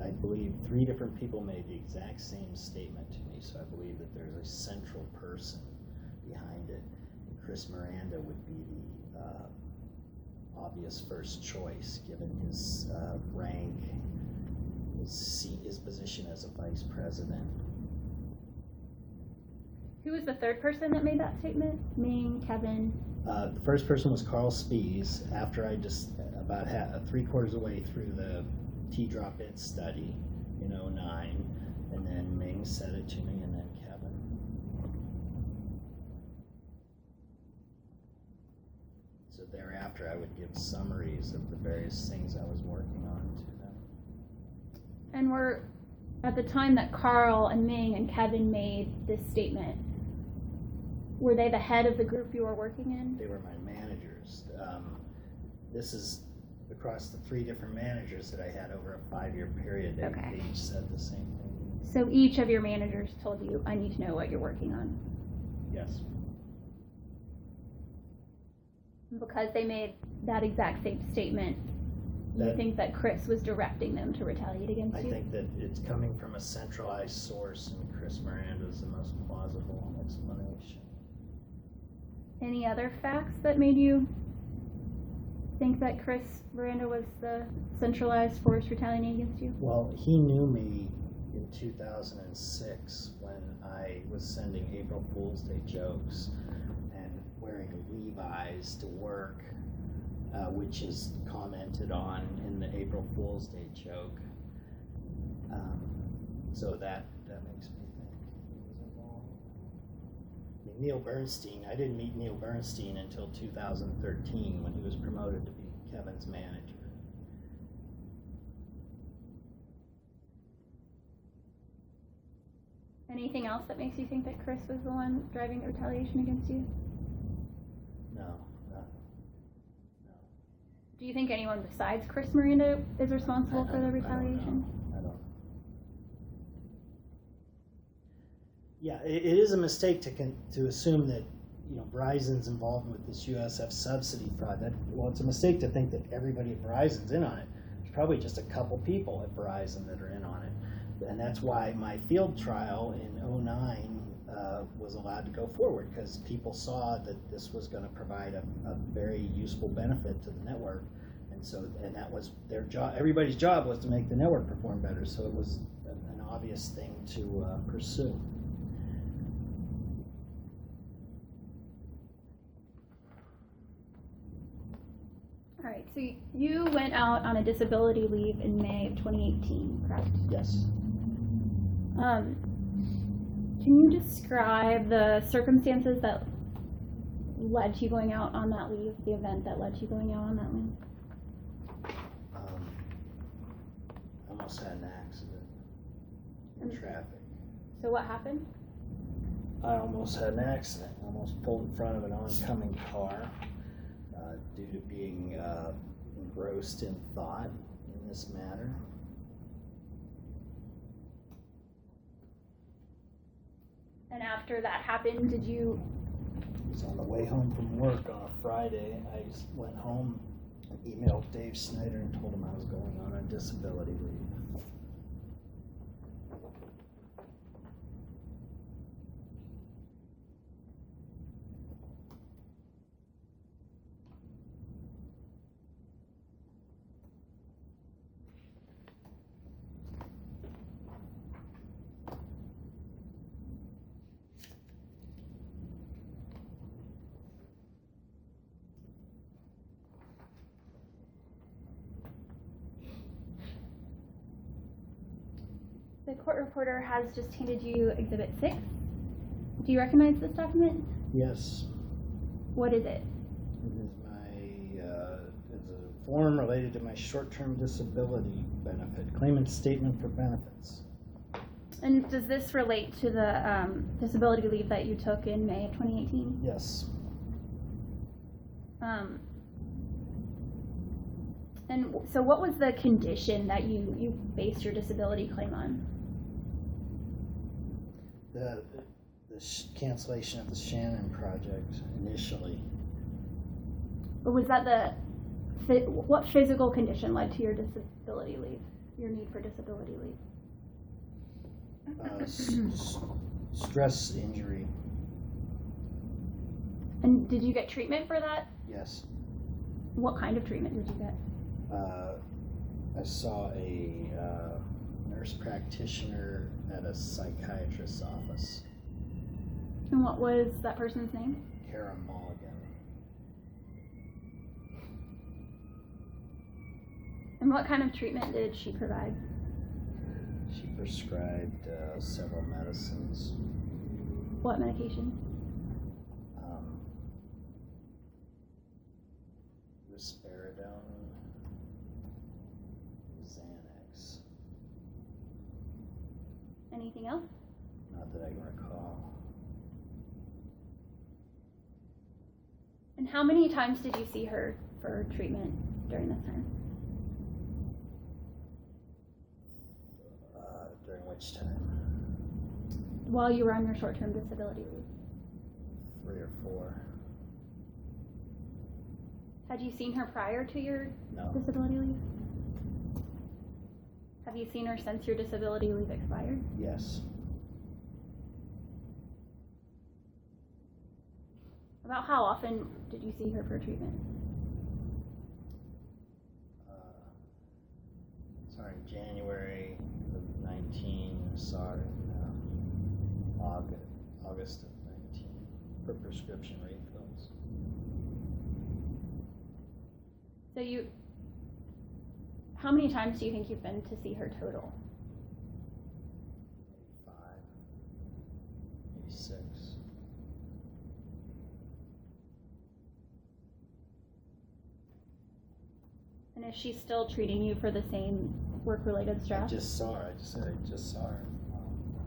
I believe 3 different people made the exact same statement to me, so I believe that there's a central person behind it. And Chris Miranda would be the obvious first choice, given his rank, his position as a vice president. Who was the third person that made that statement? Ming, Kevin? The first person was Carl Spies, after I just about 3/4 of the way through the T-drop-it study in 2009, and then Ming said it to me, and then Kevin. So thereafter, I would give summaries of the various things I was working on to them. And at the time that Carl and Ming and Kevin made this statement, were they the head of the group you were working in? They were my managers. This is across the 3 different managers that I had over a 5-year period. They each said the same thing. So each of your managers told you, I need to know what you're working on. Yes. Because they made that exact same statement, you think that Chris was directing them to retaliate against you? I think that it's coming from a centralized source, and Chris Miranda is the most plausible explanation. Any other facts that made you think that Chris Miranda was the centralized force retaliating against you? Well, he knew me in 2006 when I was sending April Fool's Day jokes and wearing Levi's to work, which is commented on in the April Fool's Day joke. So that makes me think he was involved. Neil Bernstein, I didn't meet Neil Bernstein until 2013 when he was promoted to be Kevin's manager. Anything else that makes you think that Chris was the one driving the retaliation against you? No. Do you think anyone besides Chris Miranda is responsible for the retaliation? I don't know. Yeah, it is a mistake to assume that Verizon's involved with this USF subsidy fraud. It's a mistake to think that everybody at Verizon's in on it. There's probably just a couple people at Verizon that are in on it. And that's why my field trial in 2009 was allowed to go forward, because people saw that this was going to provide a very useful benefit to the network. And that was their job. Everybody's job was to make the network perform better. So it was an obvious thing to pursue. All right, so you went out on a disability leave in May of 2018, correct? Yes. Can you describe the circumstances that led to you going out on that leave, the event that led to you going out on that leave? I almost had an accident in traffic. So what happened? I almost had an accident. I almost pulled in front of an oncoming car due to being engrossed in thought in this matter. And after that happened, did you... I was on the way home from work on a Friday. I went home and emailed Dave Snyder and told him I was going on a disability leave. The court reporter has just handed you Exhibit 6. Do you recognize this document? Yes. What is it? It is it's a form related to my short-term disability benefit, claimant statement for benefits. And does this relate to the disability leave that you took in May of 2018? And so what was the condition that you based your disability claim on? The cancellation of the Shannon project initially. Or was that what physical condition led to your disability leave, your need for disability leave? Stress injury. And did you get treatment for that? Yes. What kind of treatment did you get? I saw a nurse practitioner at a psychiatrist's office. And what was that person's name? Kara Mulligan. And what kind of treatment did she provide? She prescribed several medicines. What medication? Risperidone, Xanax. Anything else? Not that I can recall. And how many times did you see her for treatment during this time? During which time? While you were on your short-term disability leave? 3 or 4. Had you seen her prior to your No. disability leave? Have you seen her since your disability leave expired? Yes. About how often did you see her for treatment? Sorry, January of 19, saw her in August of 19 for prescription refills. So how many times do you think you've been to see her total? Maybe 5, maybe 6. And is she still treating you for the same work-related stress? I just saw her. I just said I just saw her in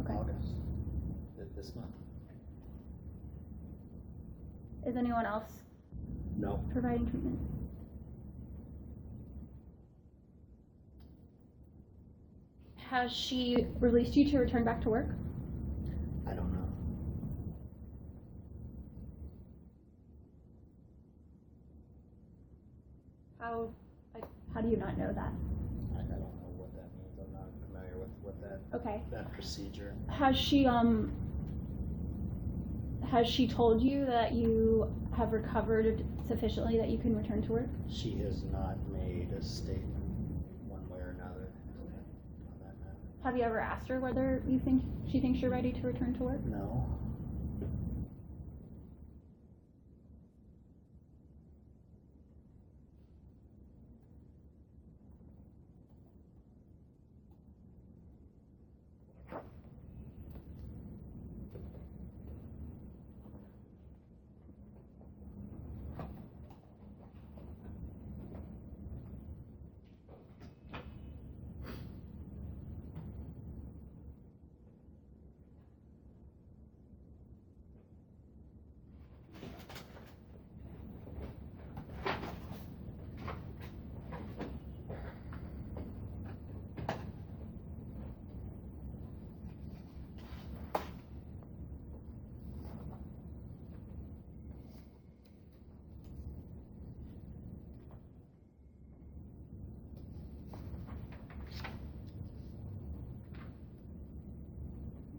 Okay. August this month. Is anyone else No. providing treatment? Has she released you to return back to work? I don't know. How do you not know that? I don't know what that means. I'm not familiar with that procedure. Has she told you that you have recovered sufficiently that you can return to work? She has not made a statement one way or another on that matter. Have you ever asked her whether she thinks you're ready to return to work? No.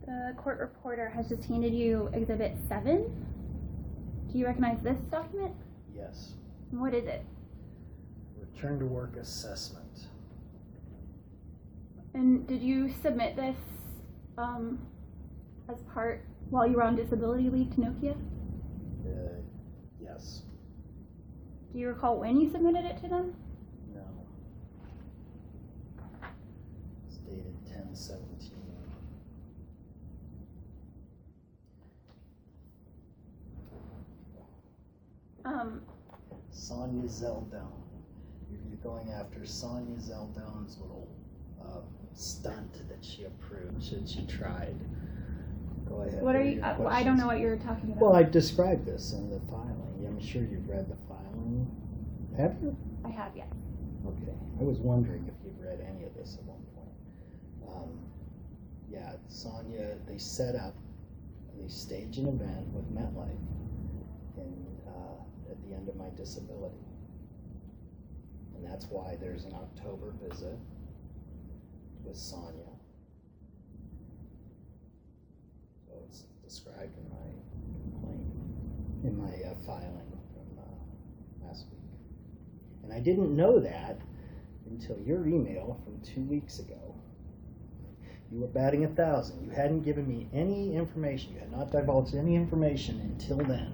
The court reporter has just handed you Exhibit 7. Do you recognize this document? Yes. And what is it? Return to work assessment. And did you submit this as part while you were on disability leave to Nokia? Yes. Do you recall when you submitted it to them? No. It's dated 10/17. Sonia Zeldone. You're going after Sonia Zeldone's little stunt that she approved, she tried. Go ahead. What are you? I don't know what you're talking about. Well, I described this in the filing. I'm sure you've read the filing. Have you? I have, yes. Okay, I was wondering if you'd read any of this at one point. Yeah, Sonia, they stage an event with MetLife at the end of my disability. And that's why there's an October visit with Sonia. So it's described in my complaint, in my filing from last week. And I didn't know that until your email from 2 weeks ago. You were batting 1,000. You hadn't given me any information. You had not divulged any information until then.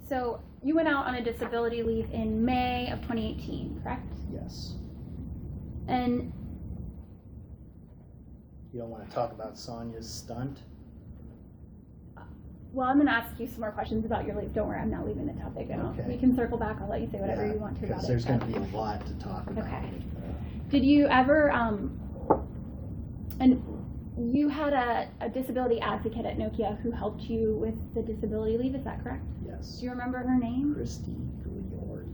So you went out on a disability leave in May of 2018, correct? Yes. And you don't want to talk about Sonia's stunt? well, I'm going to ask you some more questions about your leave. Don't worry, I'm not leaving the topic. And Okay. we can circle back. I'll let you say whatever you want to about it. Because there's going to be a lot to talk about. Okay. Did you ever, and you had a disability advocate at Nokia who helped you with the disability leave, is that correct? Yes. Do you remember her name? Christy Gliori.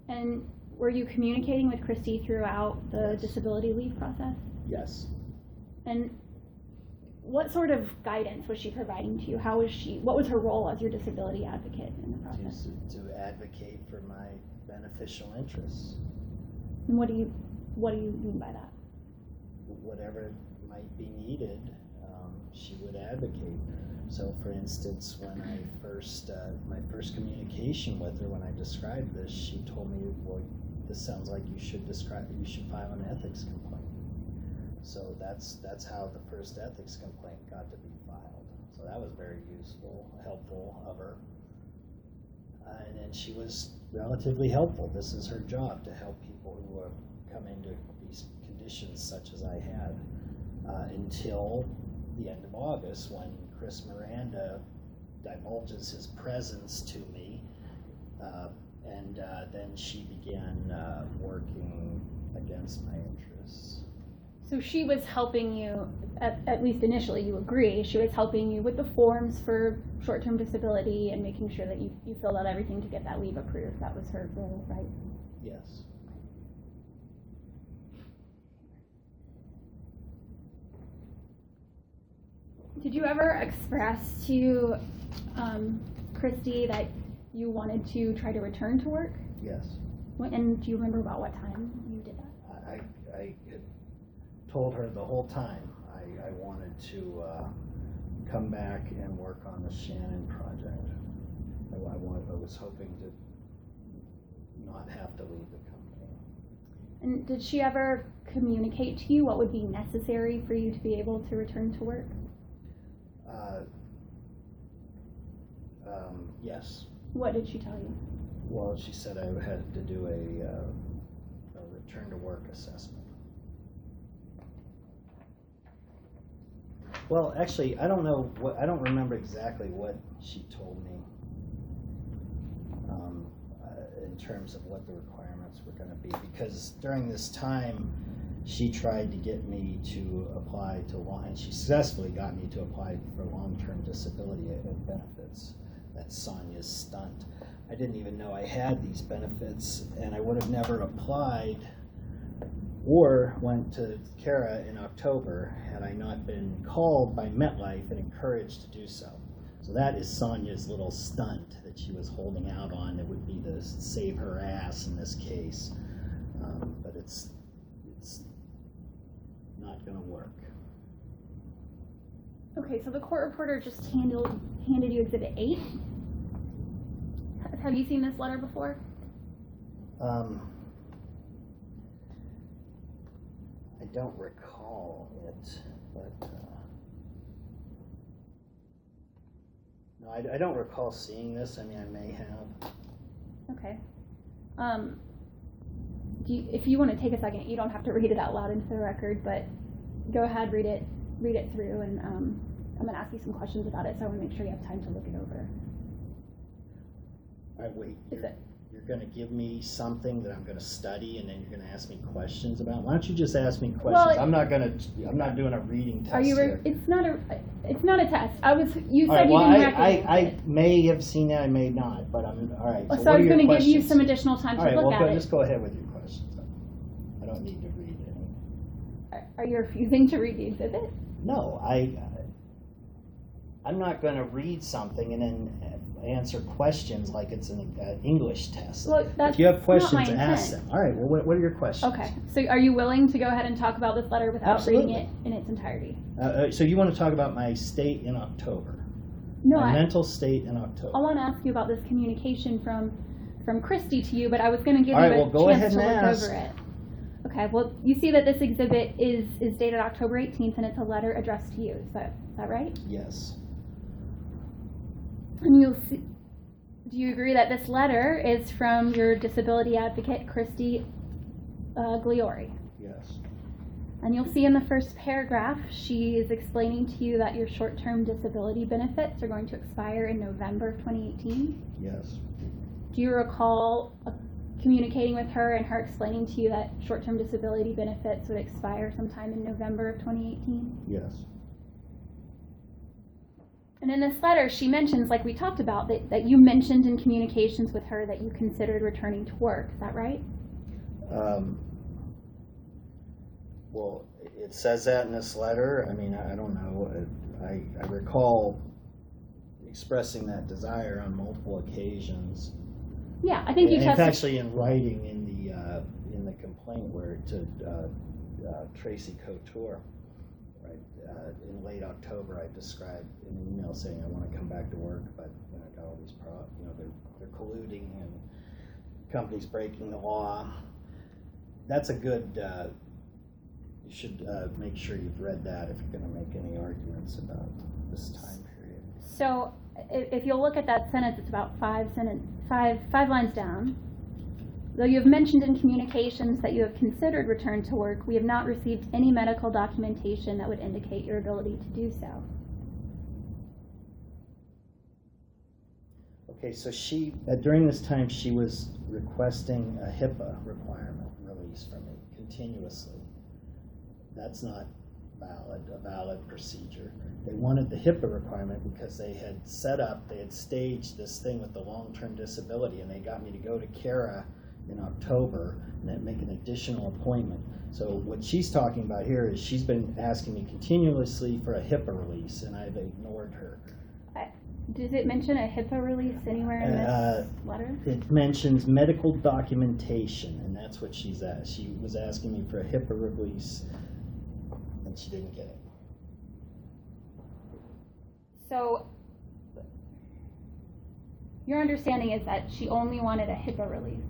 And were you communicating with Christy throughout the Yes. disability leave process? Yes. And what sort of guidance was she providing to you? What was her role as your disability advocate in the process? To advocate for my beneficial interests. And what do you mean by that? Whatever might be needed, she would advocate. So, for instance, when I my first communication with her, when I described this, she told me, "Well, this sounds like you should file an ethics complaint." So that's how the first ethics complaint got to be filed. So that was very useful, helpful of her. And then she was relatively helpful. This is her job, to help people who have come into these conditions such as I had, until the end of August, when Chris Miranda divulges his presence to me, and then she began working against my interests. So she was helping you, at least initially, you agree, she was helping you with the forms for short-term disability and making sure that you filled out everything to get that leave approved. That was her role, right? Yes. Did you ever express to Christy that you wanted to try to return to work? Yes. And do you remember about what time you did that? I had told her the whole time I wanted to come back and work on the Shannon project. I was hoping to not have to leave the company. And did she ever communicate to you what would be necessary for you to be able to return to work? Yes. What did she tell you? Well, she said I had to do a return to work assessment. Well, actually, I don't remember exactly what she told me in terms of what the requirements were going to be, because during this time she tried to get me to apply and she successfully got me to apply for long-term disability benefits. That's Sonia's stunt. I didn't even know I had these benefits, and I would have never applied or went to Kara in October had I not been called by MetLife and encouraged to do so. So that is Sonia's little stunt that she was holding out on. It would be to save her ass in this case, but it's not going to work. Okay, so the court reporter just handed you Exhibit 8. Have you seen this letter before? I don't recall it, but no, I don't recall seeing this. I mean, I may have. Okay. If you want to take a second, you don't have to read it out loud into the record, but go ahead, read it through, and I'm going to ask you some questions about it, so I want to make sure you have time to look it over. All right, wait. You're gonna give me something that I'm gonna study, and then you're gonna ask me questions about? Why don't you just ask me questions? I'm not doing a reading test Are you? here. It's not a test. You All said right, you well, didn't recognize I it. may have seen that, I may not, but I'm all right. So what I are was your going to give you questions? some additional time All to right, look well, at just it. go ahead with your questions. I don't need to read any. Are you refusing to read the exhibit? No, I'm not going to read something and then answer questions like it's an English test. Well, that's if you have not questions, my ask intent. them. All right, well, what are your questions? Okay, so are you willing to go ahead and talk about this letter without Absolutely. reading it in its entirety? So you want to talk about my state in October? No, my mental state in October. I want to ask you about this communication from Christy to you, but I was going to give All right, you well, a go ahead chance to and look ask. over it. Okay, well, you see that this exhibit is dated October 18th, and it's a letter addressed to you. Is that right? Yes. And you'll see. Do you agree that this letter is from your disability advocate, Christy Gliori? Yes. And you'll see in the first paragraph, she is explaining to you that your short-term disability benefits are going to expire in November of 2018. Yes. Do you recall communicating with her and her explaining to you that short-term disability benefits would expire sometime in November of 2018? Yes. And in this letter, she mentions, like we talked about, that you mentioned in communications with her that you considered returning to work. Is that right? Well, it says that in this letter. I mean, I don't know. I recall expressing that desire on multiple occasions. Yeah, I think you It's tested. actually in writing in the complaint where to Tracy Couture. Right, in late October, I described in an email saying I want to come back to work, but I got all these they're colluding and companies breaking the law. That's a good. You should make sure you've read that if you're going to make any arguments about this time period. So, if you'll look at that sentence, it's about five lines down. Though you have mentioned in communications that you have considered return to work, we have not received any medical documentation that would indicate your ability to do so. Okay, so she during this time she was requesting a HIPAA requirement release from me continuously. That's not a valid procedure. They wanted the HIPAA requirement because they had staged this thing with the long-term disability, and they got me to go to CARA in October and then make an additional appointment. So what she's talking about here is she's been asking me continuously for a HIPAA release, and I've ignored her. Does it mention a HIPAA release anywhere in this letter? It mentions medical documentation, and that's what she's at. She was asking me for a HIPAA release, and she didn't get it. So, your understanding is that she only wanted a HIPAA release?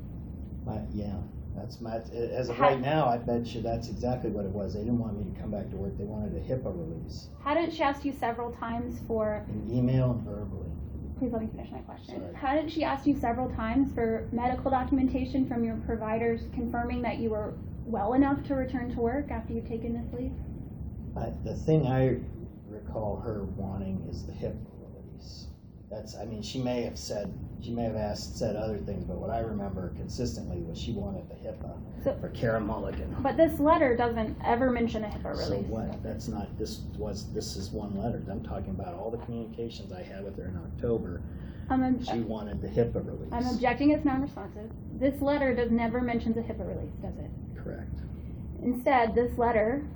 Yeah, that's as of right now, I bet you that's exactly what it was. They didn't want me to come back to work. They wanted a HIPAA release. Hadn't she asked you several times for... An email and verbally. Please let me finish my question. Sorry. Hadn't she asked you several times for medical documentation from your providers confirming that you were well enough to return to work after you've taken this leave? The thing I recall her wanting is the HIPAA release. She may have said other things, but what I remember consistently was she wanted the HIPAA for Kara Mulligan. But this letter doesn't ever mention a HIPAA release. So what? That's not, this is one letter. I'm talking about all the communications I had with her in October. She wanted the HIPAA release. I'm objecting it's non-responsive. This letter never mentions a HIPAA release, does it? Correct. Instead, this letter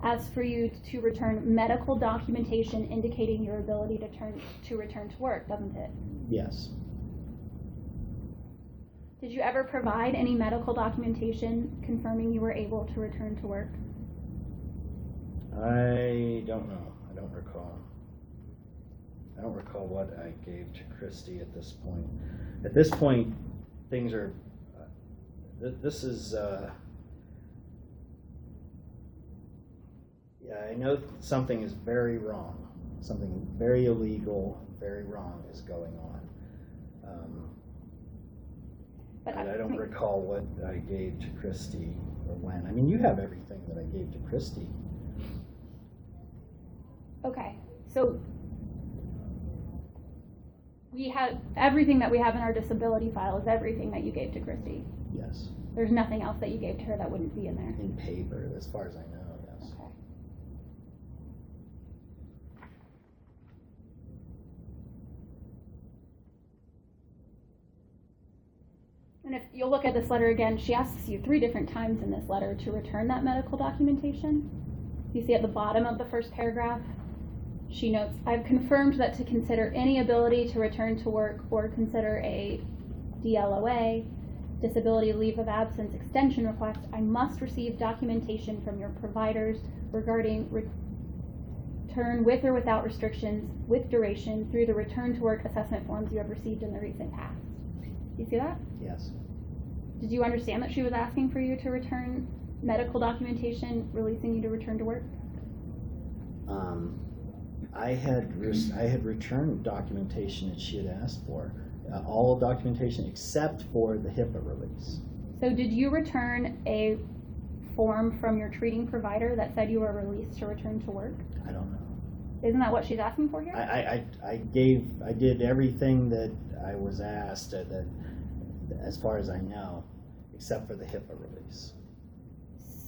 asks for you to return medical documentation indicating your ability to return to work, doesn't it? Yes. Did you ever provide any medical documentation confirming you were able to return to work? I don't know. I don't recall. I don't recall what I gave to Christy at this point. At this point, things are, this is, I know something is very wrong. Something very illegal, very wrong is going on. But I don't recall what I gave to Christy or when. I mean, you have everything that I gave to Christy. Okay, so We have, everything that we have in our disability file is everything that you gave to Christy. Yes. There's nothing else that you gave to her that wouldn't be in there. In paper, as far as I know, yes. Okay. And if you'll look at this letter again, she asks you 3 different times in this letter to return that medical documentation. You see at the bottom of the first paragraph, she notes, I've confirmed that to consider any ability to return to work or consider a DLOA, disability leave of absence extension request, I must receive documentation from your providers regarding return with or without restrictions, with duration, through the return to work assessment forms you have received in the recent past. You see that? Yes. Did you understand that she was asking for you to return medical documentation releasing you to return to work? I had returned documentation that she had asked for, all documentation except for the HIPAA release. So did you return a form from your treating provider that said you were released to return to work? I don't know. Isn't that what she's asking for here? I did everything that I was asked, that as far as I know, except for the HIPAA release.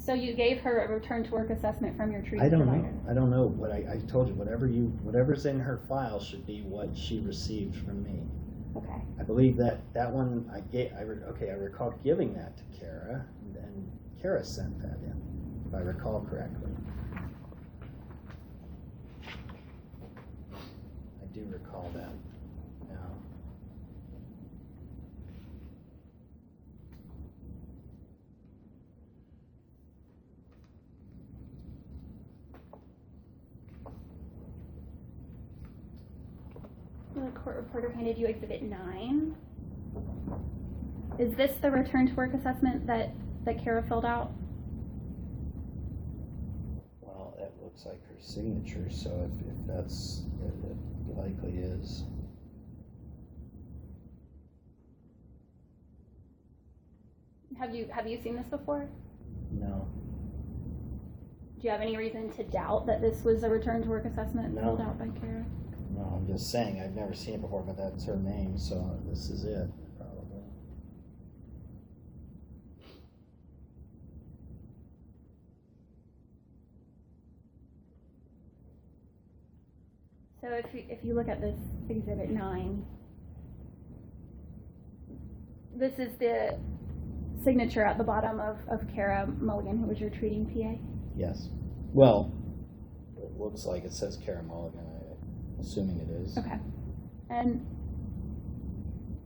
So you gave her a return to work assessment from your treating I don't provider? know. I don't know. What I told you, whatever's in her file should be what she received from me. Okay. I believe that one I recall giving that to Kara, and Kara sent that in, if I recall correctly. I do recall that now. The court reporter handed you Exhibit 9. Is this the return to work assessment that Kara filled out? Well, that looks like her signature, so if that's, it likely is. Have you seen this before? No. Do you have any reason to doubt that this was a return to work assessment No. filled out by Kara? No, I'm just saying, I've never seen it before, but that's her name, so this is it, probably. So if you look at this Exhibit 9, this is the signature at the bottom of Kara Mulligan, who was your treating PA? Yes. Well, it looks like it says Kara Mulligan, assuming it is. Okay. And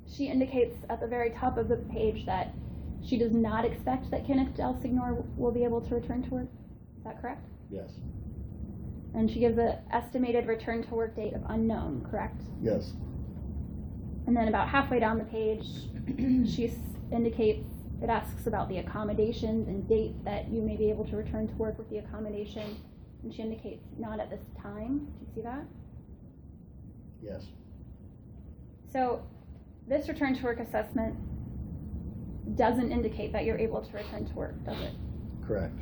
she indicates at the very top of the page that she does not expect that Kenneth Delsignore will be able to return to work. Is that correct? Yes. And she gives an estimated return to work date of unknown, correct? Yes. And then about halfway down the page, she indicates, it asks about the accommodations and date that you may be able to return to work with the accommodation. And she indicates not at this time. Do you see that? Yes. So this return to work assessment doesn't indicate that you're able to return to work, does it? Correct.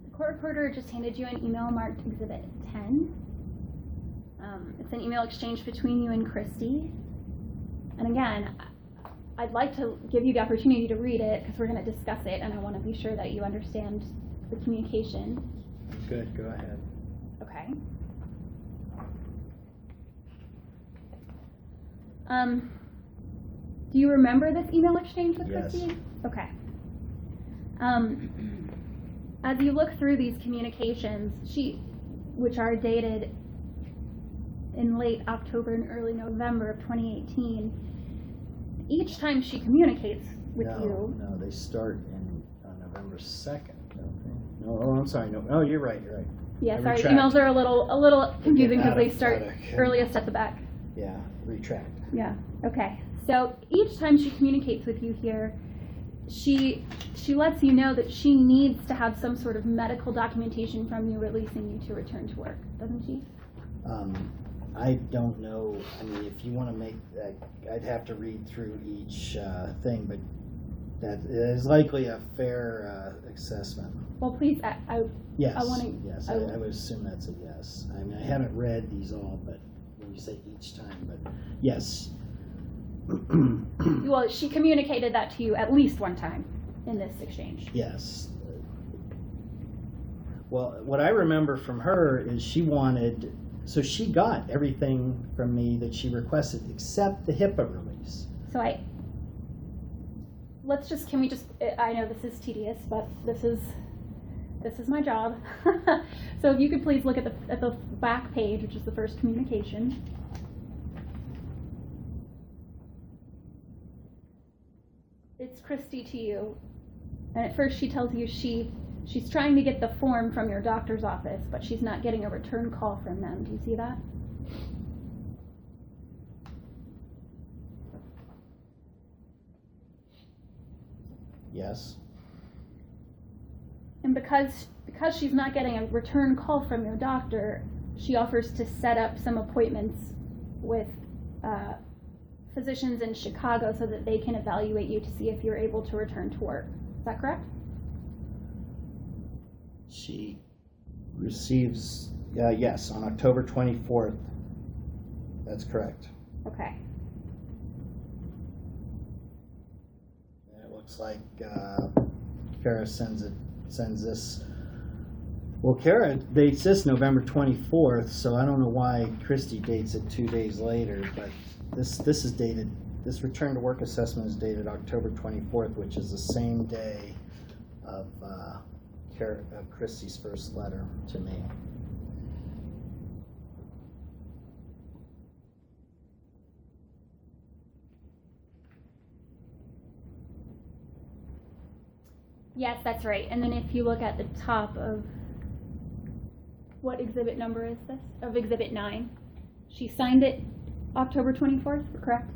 The court reporter just handed you an email marked Exhibit 10. It's an email exchange between you and Christy. And again, I'd like to give you the opportunity to read it because we're going to discuss it, and I want to be sure that you understand the communication. Good, go ahead. Okay. Do you remember this email exchange with Yes. Christy? Okay. As you look through these communications, which are dated in late October and early November of 2018, each time she communicates with you. No, they start on November 2nd, don't they? No, oh, I'm sorry. No, you're right. Yeah, I sorry, retract. emails are a little confusing because they Out start of- earliest at the back. Yeah, retract. Yeah, okay. So each time she communicates with you here, she lets you know that she needs to have some sort of medical documentation from you releasing you to return to work, doesn't she? I don't know. I mean, if you want to make that, I'd have to read through each thing, but that is likely a fair assessment. Well, please, Yes. I wanna- Yes, I- I would assume that's a yes. I mean, I haven't read these all, but when you say each time, but yes. well, she communicated that to you at least one time in this exchange. Yes. Well, what I remember from her is she got everything from me that she requested except the HIPAA release. So I know this is tedious, but this is my job. So if you could please look at the back page, which is the first communication. It's Christy to you, and at first she tells you she's trying to get the form from your doctor's office, but she's not getting a return call from them. Do you see that? Yes. And because she's not getting a return call from your doctor, she offers to set up some appointments with physicians in Chicago so that they can evaluate you to see if you're able to return to work. Is that correct? She receives, yes, on October 24th. That's correct. Okay. And it looks like Kara sends this. Well, Kara dates this November 24th, so I don't know why Christy dates it 2 days later, but this is dated, this return to work assessment is dated October 24th, which is the same day of Christy's first letter to me. Yes, that's right. And then if you look at the top of what exhibit number is this? Of exhibit 9. She signed it October 24th, correct?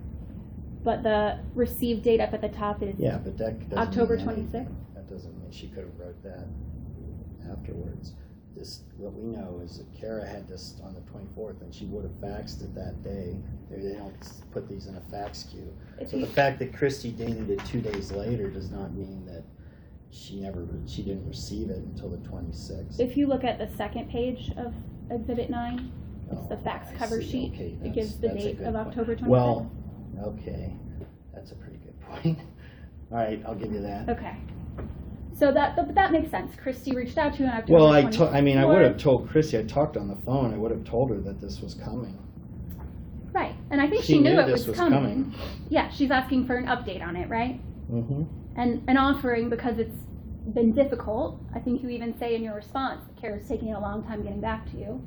But the received date up at the top is But that doesn't October mean anything. 26th. That doesn't mean she could have wrote that afterwards. What we know is that Kara had this on the 24th, and she would have faxed it that day. They don't put these in a fax queue. So the fact that Christy dated it 2 days later does not mean that she didn't receive it until the 26th. If you look at the second page of exhibit 9, it's the fax cover sheet. Okay, it gives the that's a date good of point. October 26th. Well, okay, that's a pretty good point. All right, I'll give you that. Okay. So that makes sense. Christy reached out to you on October Well, 24th. I would have told Christy. I talked on the phone. I would have told her that this was coming. Right, and I think She she knew knew it this was was coming. coming. Yeah, she's asking for an update on it, right? Mm-hmm. And offering, because it's been difficult, I think you even say in your response that Kara's taking a long time getting back to you.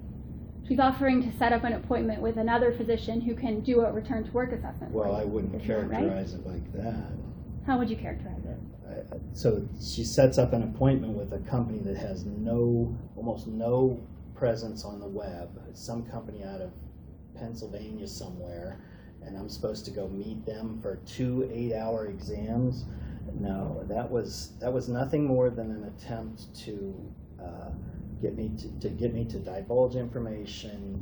She's offering to set up an appointment with another physician who can do a return to work assessment. Well, for you. I wouldn't Isn't that right? characterize it like that. How would you characterize it? So she sets up an appointment with a company that has almost no presence on the web. It's some company out of Pennsylvania somewhere, and I'm supposed to go meet them for 2 8-hour exams. No, that was nothing more than an attempt to get me to divulge information.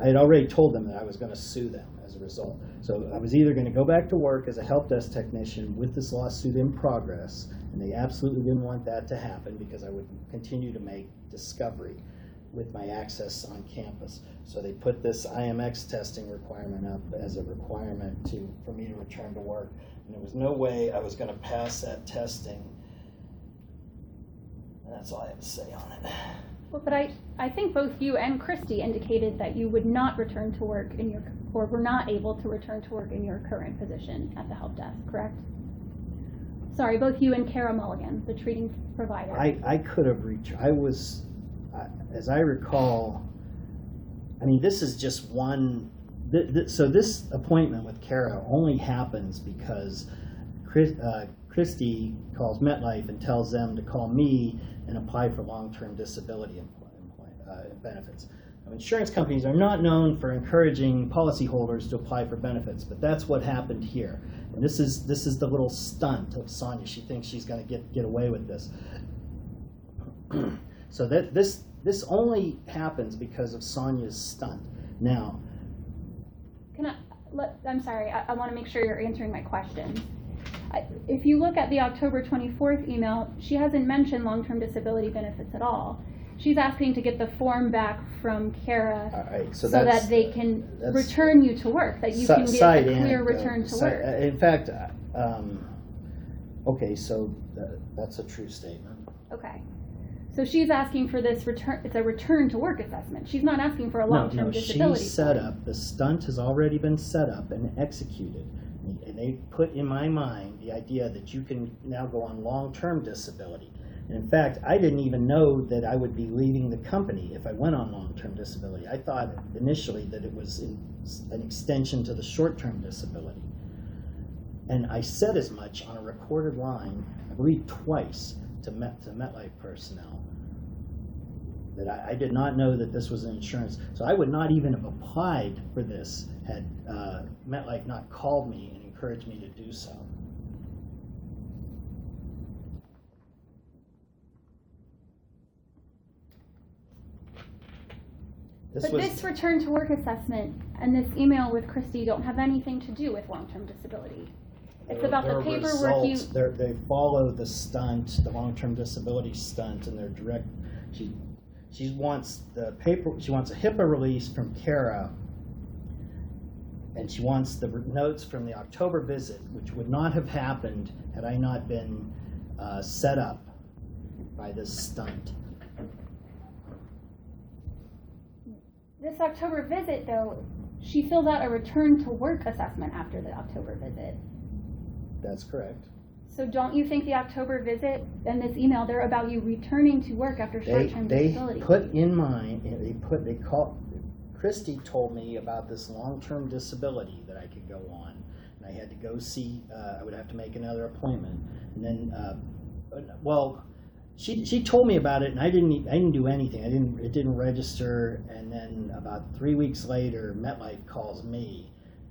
I had already told them that I was going to sue them as a result. So I was either going to go back to work as a help desk technician with this lawsuit in progress, and they absolutely didn't want that to happen because I would continue to make discovery with my access on campus. So they put this IMX testing requirement up as a requirement for me to return to work. And there was no way I was going to pass that testing. And that's all I have to say on it. Well, but I think both you and Christy indicated that you would not return to work in your or were not able to return to work in your current position at the help desk, correct? Sorry, both you and Kara Mulligan, the treating provider. I could have reached, as I recall, I mean, this is just one, so this appointment with Kara only happens because Christy calls MetLife and tells them to call me and apply for long-term disability benefits. Now, insurance companies are not known for encouraging policyholders to apply for benefits, but that's what happened here. And this is the little stunt of Sonia. She thinks she's going to get away with this. So that this only happens because of Sonia's stunt. Now, I'm sorry, I want to make sure you're answering my questions. If you look at the October 24th email, she hasn't mentioned long-term disability benefits at all. She's asking to get the form back from Kara right, so that they can return you to work, that you can get a clear return to work. In fact, okay, so that's a true statement. Okay. So she's asking for this return, it's a return to work assessment. She's not asking for a long-term disability. She's set up, the stunt has already been set up and executed. And they put in my mind the idea that you can now go on long-term disability. And in fact, I didn't even know that I would be leaving the company if I went on long-term disability. I thought initially that it was an extension to the short-term disability. And I said as much on a recorded line, I believe twice, to MetLife personnel, that I did not know that this was an insurance. So I would not even have applied for this had MetLife not called me and encouraged me to do so. This return to work assessment and this email with Christy don't have anything to do with long-term disability. It's about the paperwork they follow the stunt, the long-term disability stunt, and they're direct. She wants the paper. She wants a HIPAA release from Kara, and she wants the notes from the October visit, which would not have happened had I not been set up by this stunt. This October visit, though, she fills out a return to work assessment after the October visit. That's correct. So don't you think the October visit and this email, they're about you returning to work after short-term disability? They put in mind, Christy told me about this long-term disability that I could go on. And I had to go see, I would have to make another appointment. And then, she told me about it and I didn't do anything. It didn't register. And then about 3 weeks later, MetLife calls me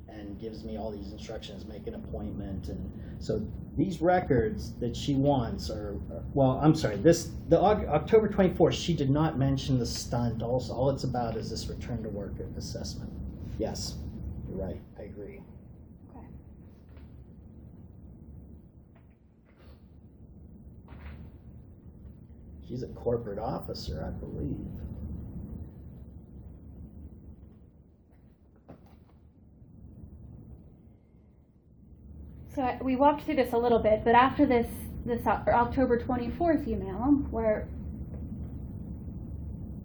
and gives me all these instructions, make an appointment. And so these records that she wants are, the October 24th, she did not mention the stunt. Also, all it's about is this return to work assessment. Yes, you're right, I agree. Okay. She's a corporate officer, I believe. So we walked through this a little bit, but after this October 24th email, where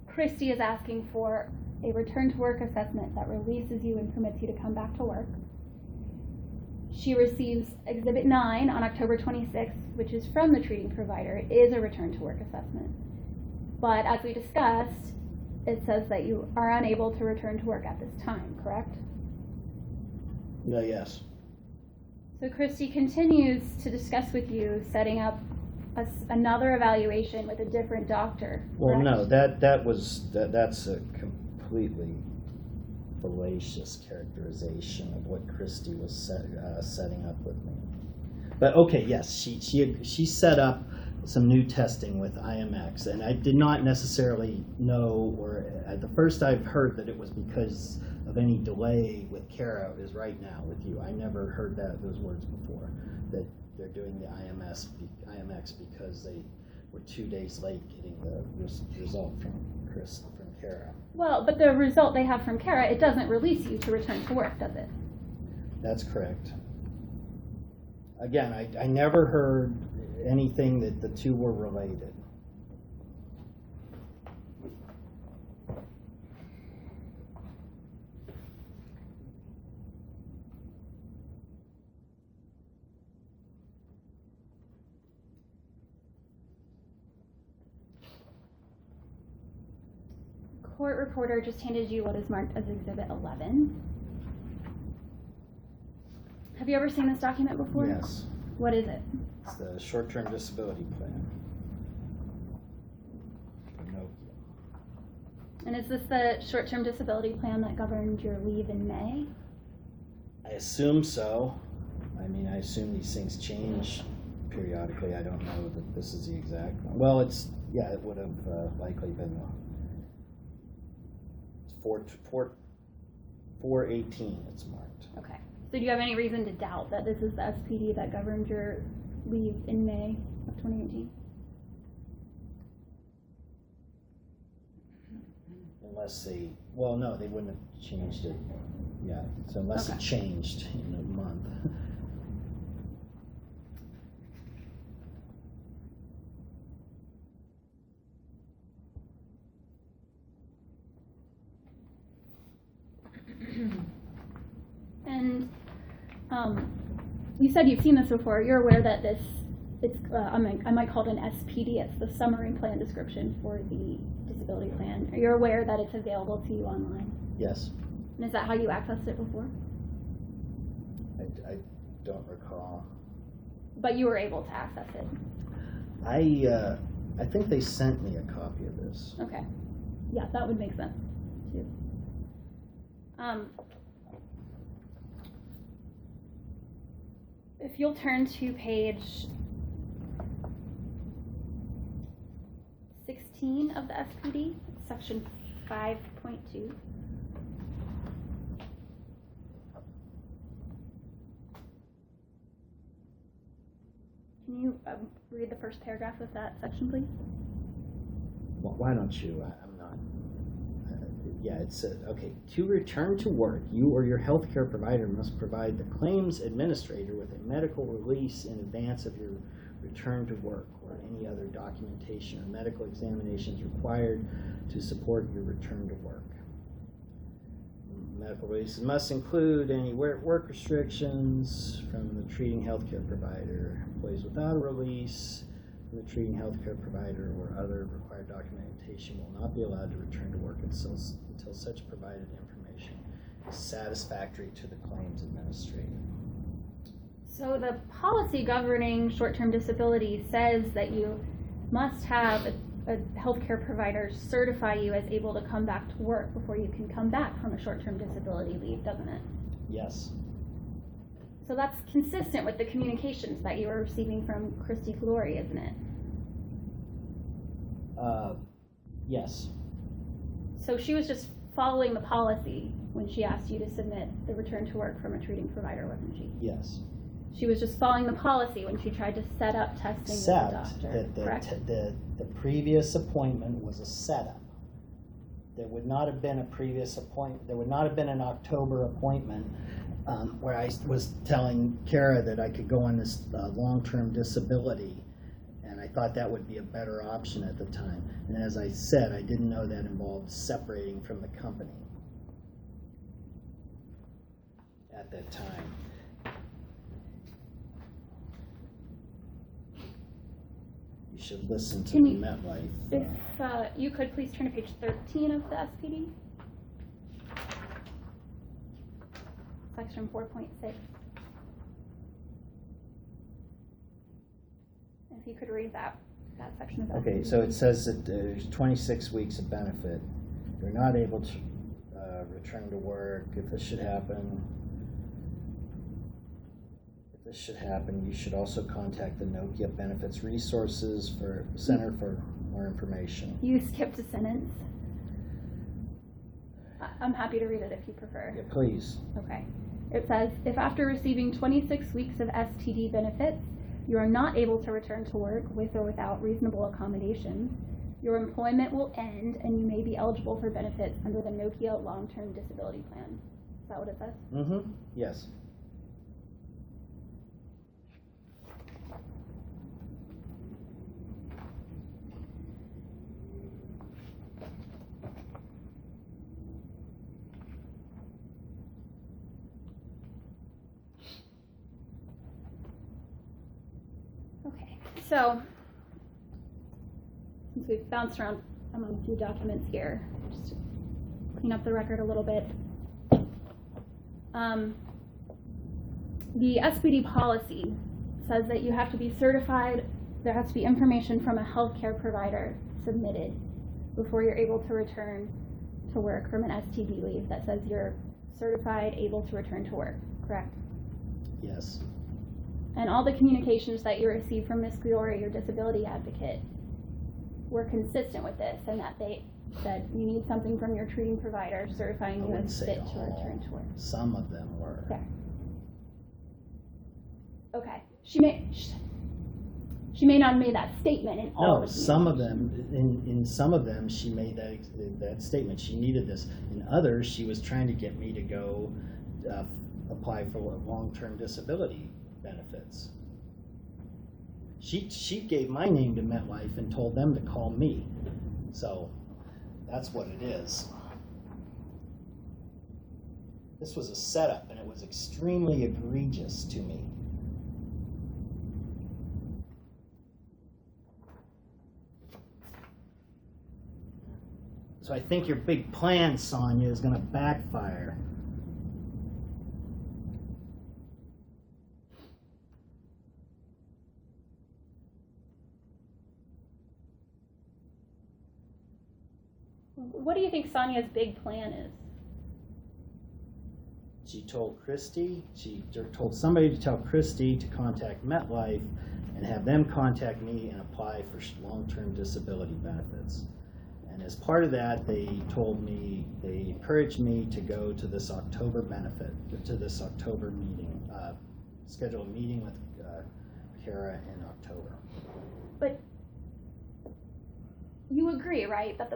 Christy is asking for a return to work assessment that releases you and permits you to come back to work, she receives Exhibit 9 on October 26th, which is from the treating provider. It is a return to work assessment. But as we discussed, it says that you are unable to return to work at this time, correct? Yes. So Christy continues to discuss with you setting up another evaluation with a different doctor. Well, correct? no, that's a completely fallacious characterization of what Christy was setting up with me. But okay, yes, she set up some new testing with IMX, and I did not necessarily know, or at the first I've heard that it was because of any delay with Kara is right now with you. I never heard those words before, that they're doing the IMX because they were 2 days late getting the result from Kara. Well, but the result they have from Kara, it doesn't release you to return to work, does it? That's correct. Again, I never heard anything that the two were related. court reporter just handed you what is marked as Exhibit 11. Have you ever seen this document before? Yes. What is it? It's the short-term disability plan. For Nokia. And is this the short-term disability plan that governed your leave in May? I assume so. I mean, I assume these things change periodically. I don't know that this is the exact one. Well, it would have likely been 4/18 it's marked. Okay. So do you have any reason to doubt that this is the SPD that governed your leave in May of 2018? Unless they wouldn't have changed it. Yeah, so unless it changed in a month. And you said you've seen this before. You're aware that I might call it an SPD. It's the summary plan description for the disability plan. Are you aware that it's available to you online? Yes. And is that how you accessed it before? I don't recall. But you were able to access it? I think they sent me a copy of this. Okay. Yeah, that would make sense, too. If you'll turn to page 16 of the SPD, section 5.2. Can you read the first paragraph of that section, please? Well, why don't you? I'm not. Yeah, it said, okay, to return to work, you or your healthcare provider must provide the claims administrator with a medical release in advance of your return to work, or any other documentation or medical examinations required to support your return to work. Medical releases must include any work restrictions from the treating healthcare provider. Employees without a release from the treating healthcare provider or other required documentation will not be allowed to return to work until such provided information is satisfactory to the claims administrator. So the policy governing short-term disability says that you must have a healthcare provider certify you as able to come back to work before you can come back from a short-term disability leave, doesn't it? Yes. So that's consistent with the communications that you were receiving from Christy Glory, isn't it? Yes. So she was just following the policy when she asked you to submit the return to work from a treating provider, wasn't she? Yes. She was just following the policy when she tried to set up testing with the doctor, correct? The previous appointment was a setup. There would not have been a previous appointment. There would not have been an October appointment where I was telling Kara that I could go on this long-term disability, and I thought that would be a better option at the time. And as I said, I didn't know that involved separating from the company at that time. You should listen to the MetLife. If you could please turn to page 13 of the SPD. Section 4.6. If you could read that section of the Okay, SPD. so it says that there's 26 weeks of benefit. You're not able to return to work. If this should happen, you should also contact the Nokia Benefits Resources Center for more information. You skipped a sentence. I'm happy to read it if you prefer. Yeah, please. Okay. It says, if after receiving 26 weeks of STD benefits, you are not able to return to work with or without reasonable accommodation, your employment will end and you may be eligible for benefits under the Nokia long-term disability plan. Is that what it says? Mm-hmm. Yes. So, since we've bounced around among a few documents here, just clean up the record a little bit. The SPD policy says that you have to be certified, there has to be information from a healthcare provider submitted before you're able to return to work from an STD leave that says you're certified, able to return to work, correct? Yes. And all the communications that you received from Ms. Gliori, your disability advocate, were consistent with this, and that they said you need something from your treating provider certifying you as fit to return to work. Some of them were. There. Okay. She may not have made that statement in all. No, some of them. In some of them, she made that statement. She needed this. In others, she was trying to get me to go apply for long-term disability benefits. She gave my name to MetLife and told them to call me. So that's what it is. This was a setup, and it was extremely egregious to me. So I think your big plan, Sonia, is going to backfire. What do you think Sonia's big plan is? She told Christy, she told somebody to tell Christy to contact MetLife and have them contact me and apply for long-term disability benefits. And as part of that, they encouraged me to go to this October meeting, schedule a meeting with Kara in October. But you agree, right, that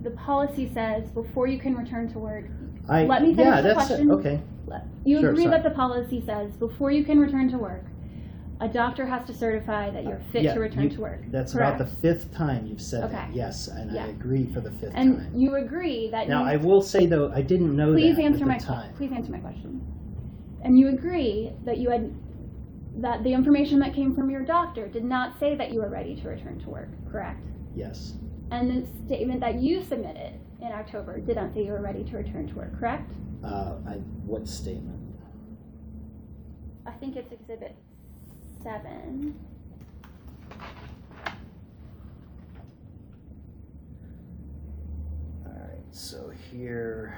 the policy says before you can return to work. Let me finish the question. Okay. You Sure, agree sorry. that the policy says before you can return to work, a doctor has to certify that you're fit to return to work. That's correct? about the fifth time you've said Okay. that. Yes, and Yeah. I agree for the fifth And time. you agree that Now, I will say, though, I didn't know please that answer at my the time. please answer my question. And you agree that that the information that came from your doctor did not say that you were ready to return to work, correct? Yes. And the statement that you submitted in October did not say you were ready to return to work, correct? What statement? I think it's Exhibit 7. All right, so here,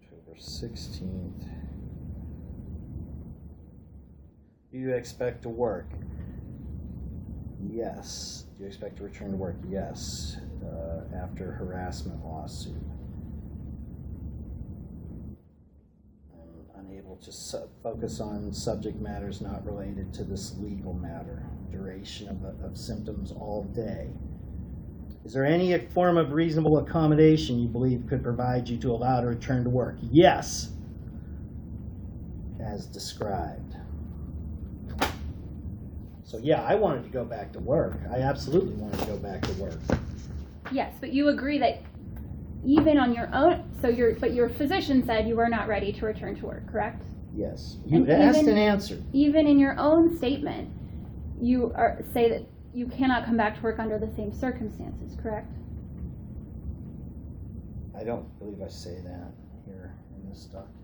October 16th. Do you expect to work? Yes. Do you expect to return to work? Yes. After harassment lawsuit. I'm unable to focus on subject matters not related to this legal matter. Duration of symptoms all day. Is there any form of reasonable accommodation you believe could provide you to allow to return to work? Yes. As described. So yeah, I wanted to go back to work. I absolutely wanted to go back to work. Yes, but you agree that even on your own, but your physician said you were not ready to return to work, correct? Yes. You asked and answered. Even in your own statement, you say that you cannot come back to work under the same circumstances, correct? I don't believe I say that here in this document.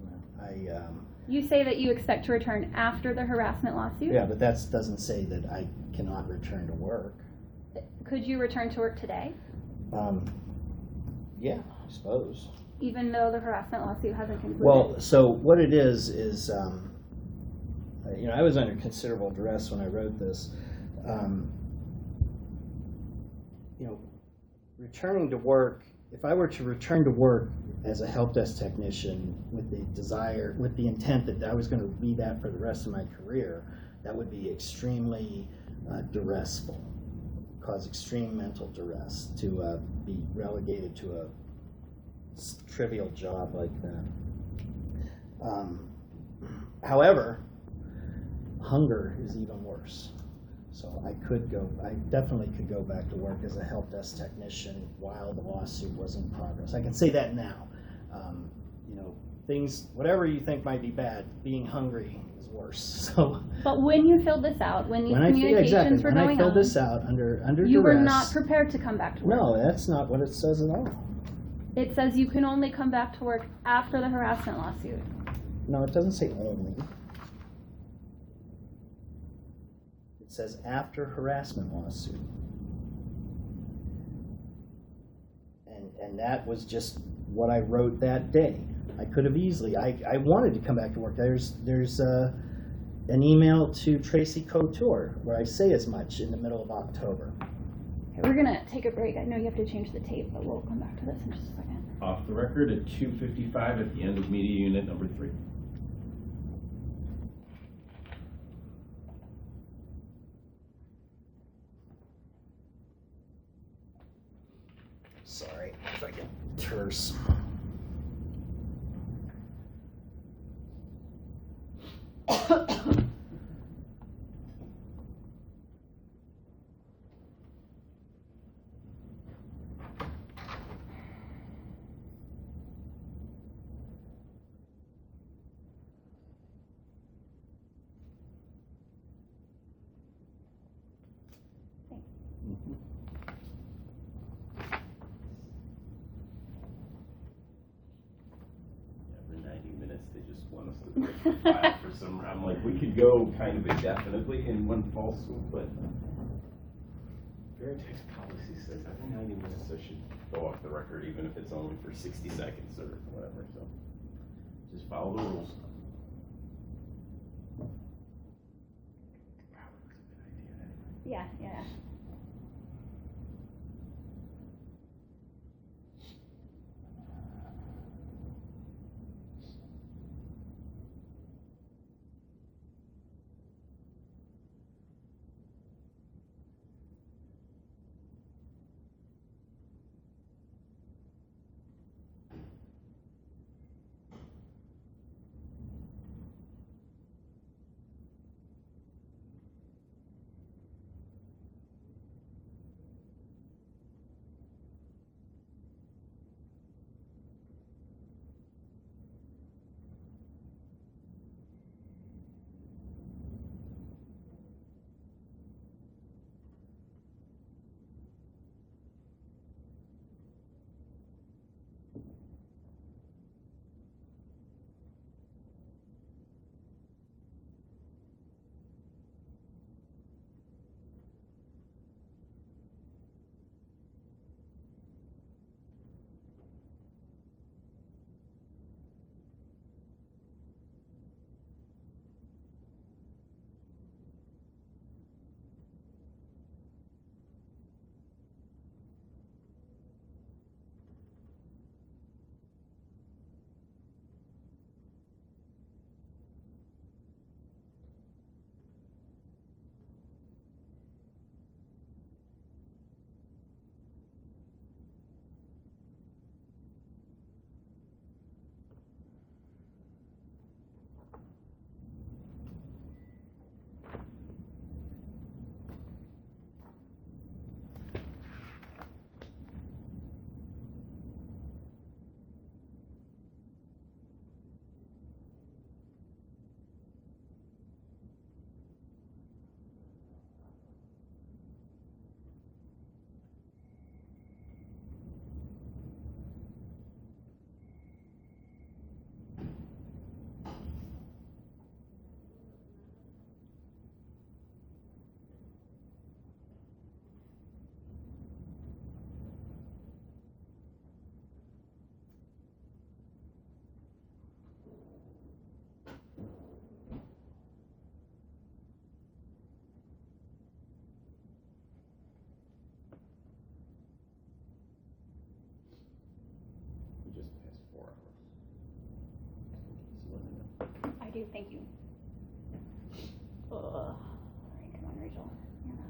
You say that you expect to return after the harassment lawsuit? Yeah, but that doesn't say that I cannot return to work. Could you return to work today? Yeah, I suppose. Even though the harassment lawsuit hasn't concluded? Well, so what it is, I was under considerable duress when I wrote this. Returning to work, if I were to return to work as a help desk technician with the intent that I was going to be that for the rest of my career, that would be extremely duressful, cause extreme mental duress to be relegated to a trivial job like that. However, hunger is even worse. So I definitely could go back to work as a help desk technician while the lawsuit was in progress. I can say that now. things, whatever you think might be bad, being hungry is worse. So. But when you filled this out, when these communications exactly. were when going I filled on, this out under you were duress, not prepared to come back to work. No, that's not what it says at all. It says you can only come back to work after the harassment lawsuit. No, it doesn't say only. It says after harassment lawsuit. And that was just what I wrote that day. I could have easily, I wanted to come back to work. There's an email to Tracy Couture where I say as much in the middle of October. Okay, we're gonna take a break. I know you have to change the tape, but we'll come back to this in just a second. Off the record at 2:55 at the end of media unit number 3. Sorry if I get terse. Every 90 minutes they just want us to break the file for some. I'm like, we could go kind of indefinitely in one fall swoop, but Veritex policy says every 90 minutes I should go off the record, even if it's only for 60 seconds or whatever. So just follow the rules. Yeah, yeah. I do, thank you. All right, come on, Rachel. Yeah.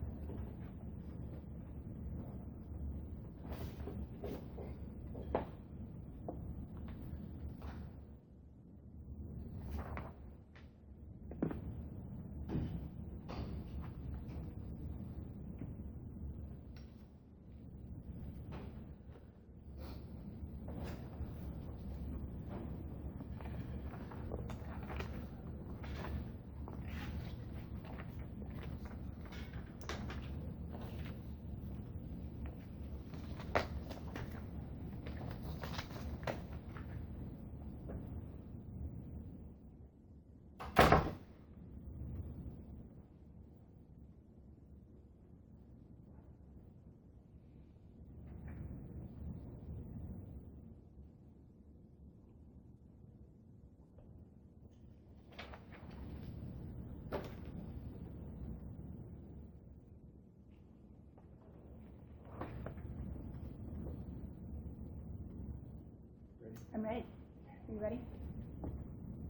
I'm ready. Are you ready?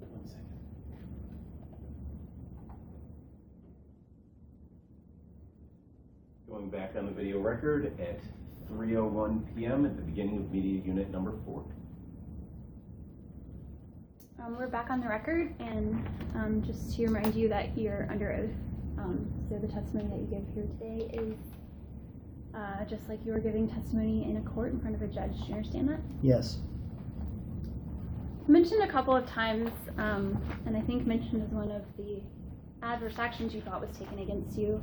1 second. Going back on the video record at 3:01 p.m. at the beginning of media unit number 4. We're back on the record, and just to remind you that you're under oath. So the testimony that you give here today is just like you were giving testimony in a court in front of a judge. Do you understand that? Yes. You mentioned a couple of times, and I think mentioned as one of the adverse actions you thought was taken against you,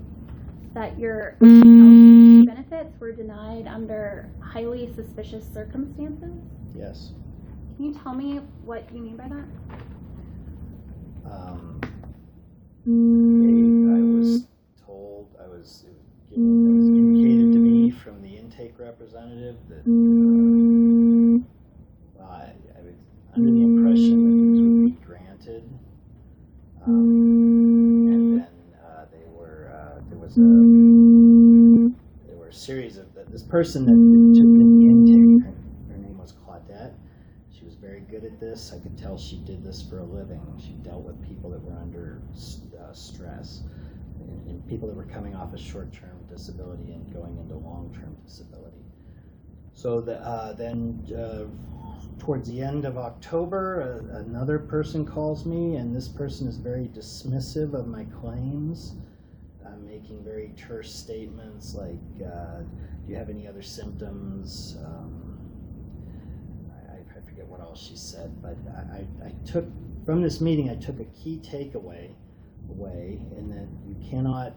that your benefits were denied under highly suspicious circumstances. Yes. Can you tell me what you mean by that? I was told, it was indicated to me from the intake representative that I was under the impression that these would be granted, and then there were a series of this person that took the intake. Her name was Claudette. She was very good at this. I could tell she did this for a living. She dealt with people that were under stress, and people that were coming off a short-term disability and going into long-term disability. So then towards the end of October, another person calls me, and this person is very dismissive of my claims, making very terse statements like, do you have any other symptoms? I forget what else she said, but I took, from this meeting, I took a key takeaway away in that you cannot,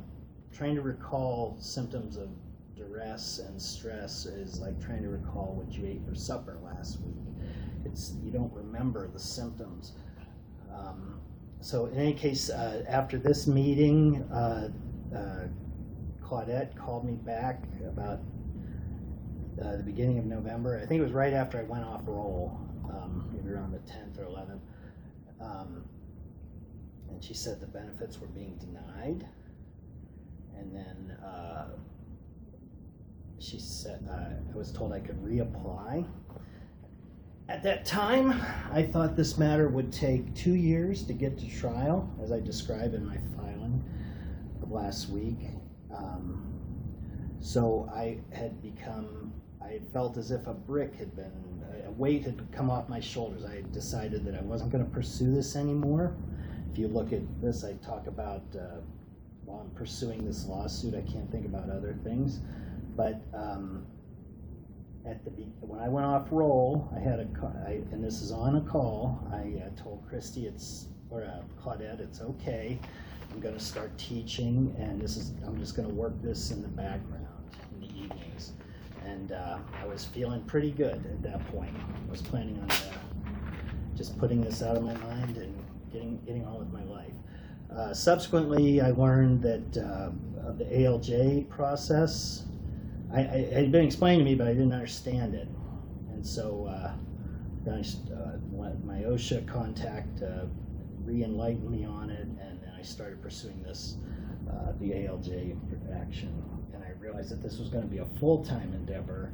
trying to recall symptoms of duress and stress is like trying to recall what you ate for supper last week. You don't remember the symptoms. So in any case, after this meeting, Claudette called me back about the beginning of November. I think it was right after I went off roll, maybe around the 10th or 11th. And she said the benefits were being denied. And then she said, I was told I could reapply. At that time, I thought this matter would take 2 years to get to trial, as I described in my filing of last week. So I felt as if a weight had come off my shoulders. I had decided that I wasn't going to pursue this anymore. If you look at this, I talk about, while I'm pursuing this lawsuit, I can't think about other things. But when I went off roll, and this is on a call, I told Christy Claudette, it's okay. I'm going to start teaching, and I'm just going to work this in the background in the evenings. And I was feeling pretty good at that point. I was planning on just putting this out of my mind and getting on with my life. Subsequently, I learned that of the ALJ process, it had been explained to me, but I didn't understand it. And so my OSHA contact re-enlightened me on it, and then I started pursuing the ALJ action. And I realized that this was going to be a full-time endeavor.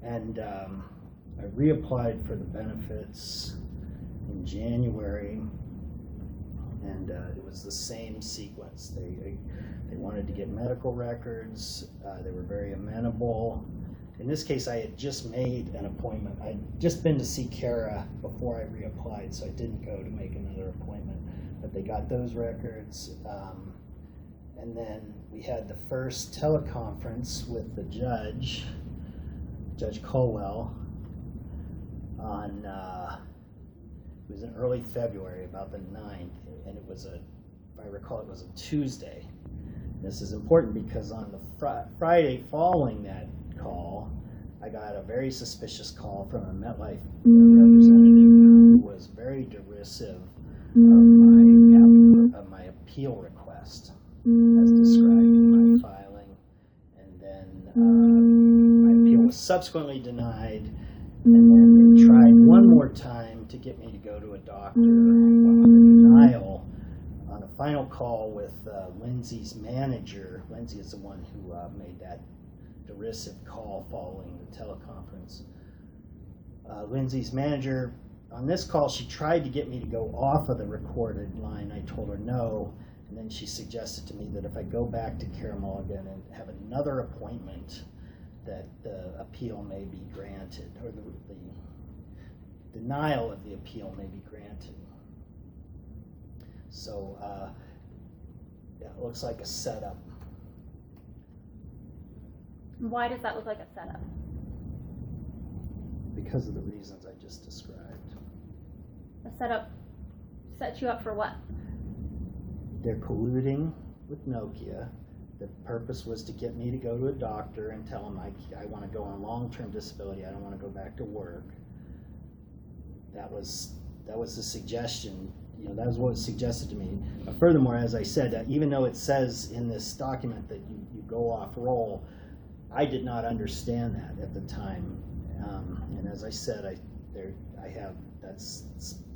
And I reapplied for the benefits in January, and it was the same sequence. They wanted to get medical records. They were very amenable. In this case, I had just made an appointment. I'd just been to see Kara before I reapplied, so I didn't go to make another appointment. But they got those records. And then we had the first teleconference with the judge, Judge Colwell, on, it was in early February, about the 9th, and it was if I recall, it was a Tuesday. This is important because on the Friday following that call, I got a very suspicious call from a MetLife representative who was very derisive of my appeal request, as described in my filing. And then my appeal was subsequently denied, and then they tried one more time to get me to go to a doctor. On the denial, on a final call with Lindsay's manager, Lindsay is the one who made that derisive call following the teleconference. Lindsay's manager, on this call, she tried to get me to go off of the recorded line. I told her no, and then she suggested to me that if I go back to Kara Mulligan and have another appointment, that the appeal may be granted, or the denial of the appeal may be granted. So yeah, it looks like a setup. Why does that look like a setup? Because of the reasons I just described. A setup sets you up for what? They're colluding with Nokia. The purpose was to get me to go to a doctor and tell him I want to go on long-term disability. I don't want to go back to work. That was the suggestion. You know, that was what was suggested to me. Furthermore, as I said, even though it says in this document that you go off roll, I did not understand that at the time. And as I said, I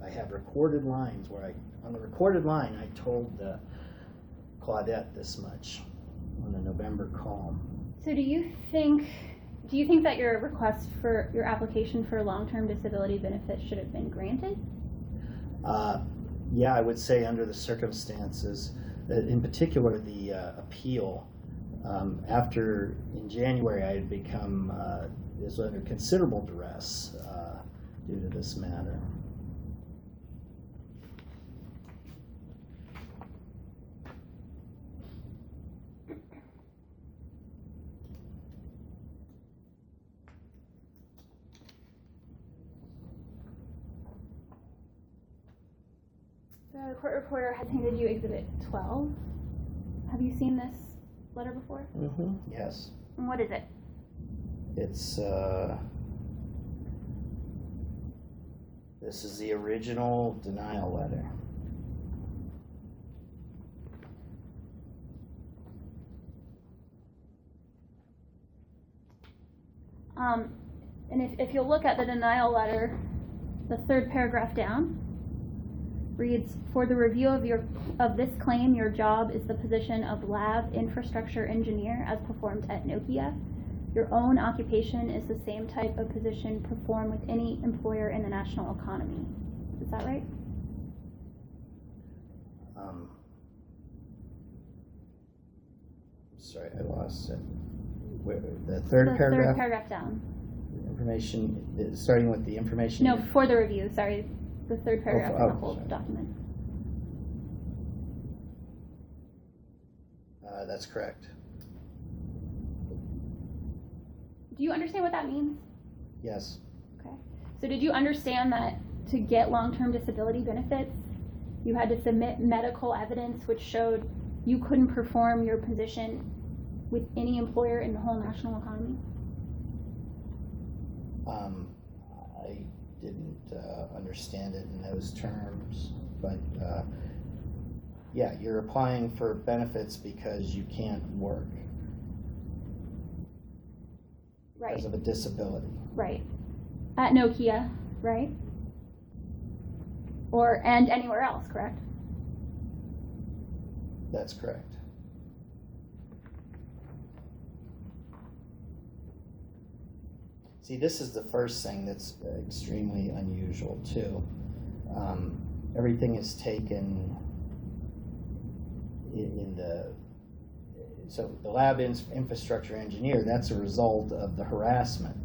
have recorded lines where on the recorded line I told Claudette this much on the November call. So do you think that your request for your application for long-term disability benefits should have been granted? Yeah, I would say under the circumstances, in particular the appeal. After in January I had become is under considerable duress due to this matter. The court reporter has handed you Exhibit 12. Have you seen this letter before? Mm-hmm. Yes. And what is it? It's this is the original denial letter. And if you'll look at the denial letter, the third paragraph down reads, for the review of this claim, your job is the position of lab infrastructure engineer as performed at Nokia. Your own occupation is the same type of position performed with any employer in the national economy. Is that right? Sorry, I lost it. The third paragraph? Third paragraph down. Information, starting with the information. No, for the review, sorry. The third paragraph of the whole sorry. document. That's correct. Do you understand what that means? Yes. Okay. So did you understand that to get long-term disability benefits, you had to submit medical evidence which showed you couldn't perform your position with any employer in the whole national economy? I didn't understand it in those terms, but yeah, you're applying for benefits because you can't work. Right. Because of a disability. Right. At Nokia, right? And anywhere else, correct? That's correct. See, this is the first thing that's extremely unusual too. Everything is taken in the lab infrastructure engineer, that's a result of the harassment.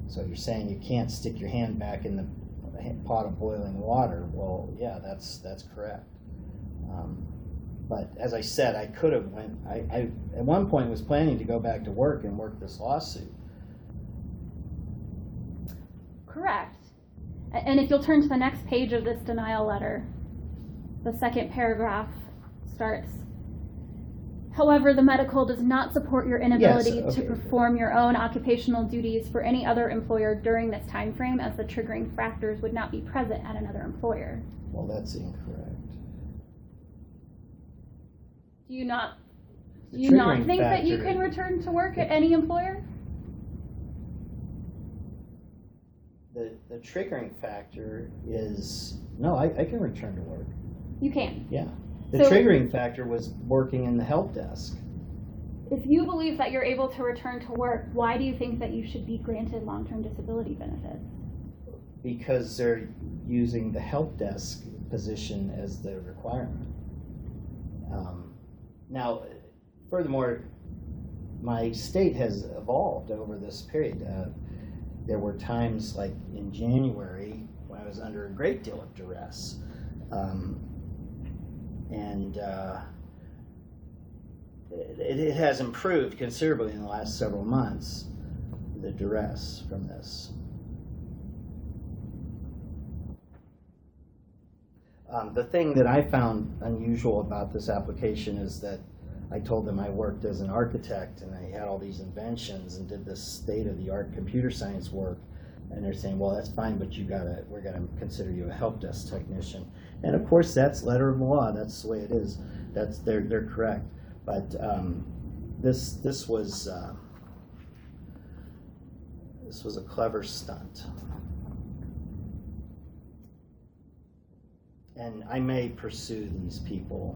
So you're saying you can't stick your hand back in the pot of boiling water. Well, yeah, that's correct. But as I said, I could have I at one point was planning to go back to work and work this lawsuit. Correct. And if you'll turn to the next page of this denial letter, the second paragraph starts, however, the medical does not support your inability to perform your own occupational duties for any other employer during this time frame, as the triggering factors would not be present at another employer. Well, that's incorrect. Do you not think that you can return to work at any employer? The triggering factor is, no, I can return to work. You can. Yeah. The triggering factor was working in the help desk. If you believe that you're able to return to work, why do you think that you should be granted long-term disability benefits? because they're using the help desk position as the requirement. Now, furthermore, my state has evolved over this period. There were times like in January when I was under a great deal of duress. It has improved considerably in the last several months, the duress from this. The thing that I found unusual about this application is that I told them I worked as an architect and I had all these inventions and did this state-of-the-art computer science work, and they're saying, well, that's fine, but we're gonna consider you a help desk technician. And of course, that's letter of the law. That's the way it is. They're correct. But this was a clever stunt. And I may pursue these people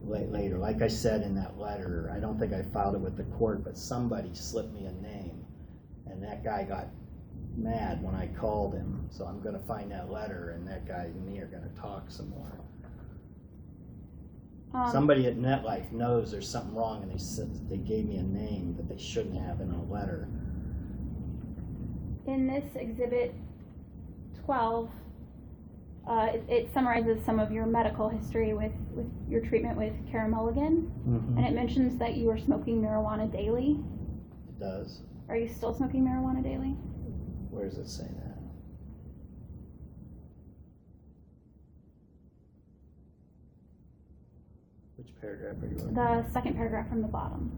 later. Like I said in that letter, I don't think I filed it with the court, but somebody slipped me a name, and that guy got mad when I called him. So I'm going to find that letter, and that guy and me are going to talk some more. Somebody at NetLife knows there's something wrong, and they gave me a name that they shouldn't have in a letter. In this Exhibit 12, it summarizes some of your medical history with your treatment with Kara Mulligan, Mm-hmm. and it mentions that you were smoking marijuana daily. It does. Are you still smoking marijuana daily? Where does it say that? Which paragraph are you on? The second paragraph from the bottom.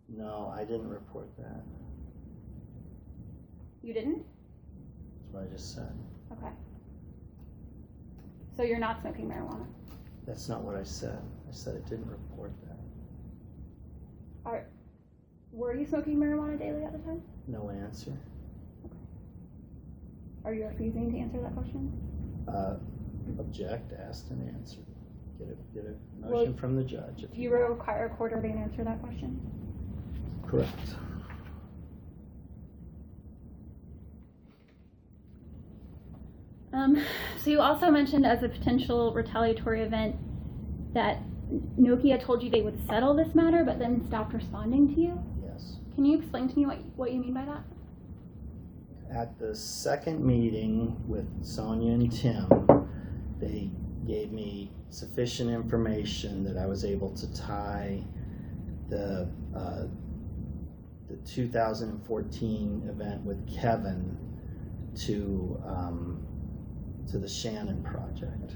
No, I didn't report that. You didn't? That's what I just said. Okay. So you're not smoking marijuana? That's not what I said. I said I didn't report that. Were you smoking marijuana daily at the time? No answer. Are you refusing to answer that question? Object, asked, and answered. Get a motion from the judge. If Do you require a court order to answer that question? Correct. So you also mentioned as a potential retaliatory event that Nokia told you they would settle this matter, but then stopped responding to you? Yes. Can you explain to me what you mean by that? At the second meeting with Sonia and Tim, they gave me sufficient information that I was able to tie the 2014 event with Kevin to the Shannon project.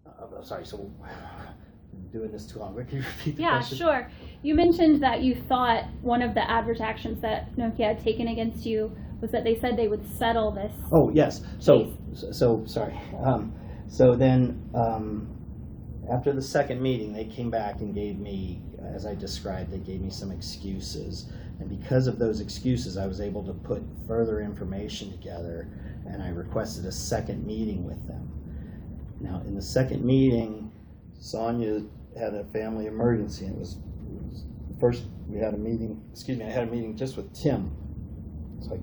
I'm sorry, so I'm doing this too long. Can you repeat the question? Yeah, sure. You mentioned that you thought one of the adverse actions that Nokia had taken against you was that they said they would settle this. Oh, yes. So sorry. So then after the second meeting, they came back and gave me, as I described, they gave me some excuses. And because of those excuses, I was able to put further information together, and I requested a second meeting with them. Now, in the second meeting, Sonia had a family emergency, and it was first we had a meeting, I had a meeting just with Tim. So I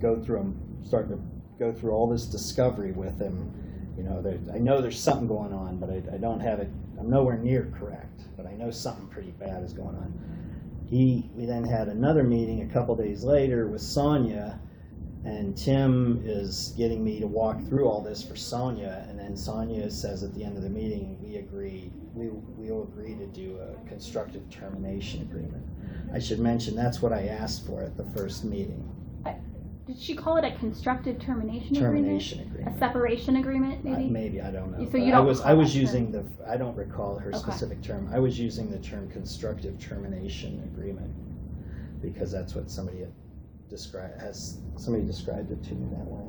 starting to go through all this discovery with him. You know, I know there's something going on, but I don't have it, I'm nowhere near correct, but I know something pretty bad is going on. We then had another meeting a couple days later with Sonia, and Tim is getting me to walk through all this for Sonia, and then Sonia says at the end of the meeting, we'll agree to do a constructive termination agreement. I should mention that's what I asked for at the first meeting. Did she call it a constructive termination agreement? A separation agreement, maybe? Maybe, I don't know. So you don't I was using I don't recall her specific term. I was using the term constructive termination agreement because that's what somebody had somebody described it to me that way.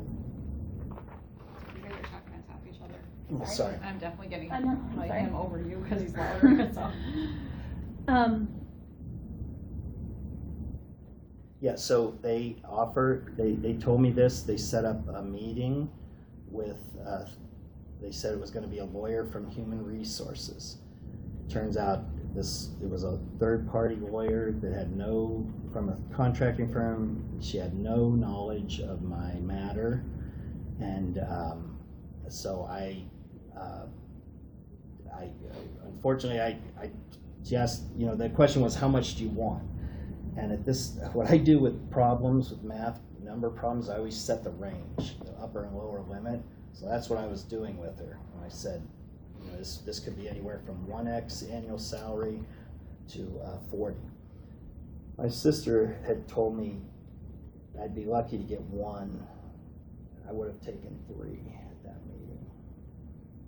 You guys are talking on top of each other. Sorry. I'm definitely getting sorry. him over you because he's louder. So. Yeah, so they told me this, they set up a meeting with they said it was going to be a lawyer from Human Resources. Turns out it was a third-party lawyer that had from a contracting firm. She had no knowledge of my matter, and so unfortunately, I just, the question was, how much do you want? And what I do with problems, with math, number problems, I always set the range, the upper and lower limit. So that's what I was doing with her. And I said, this could be anywhere from 1x annual salary to 40. My sister had told me I'd be lucky to get 1. I would have taken 3 at that meeting.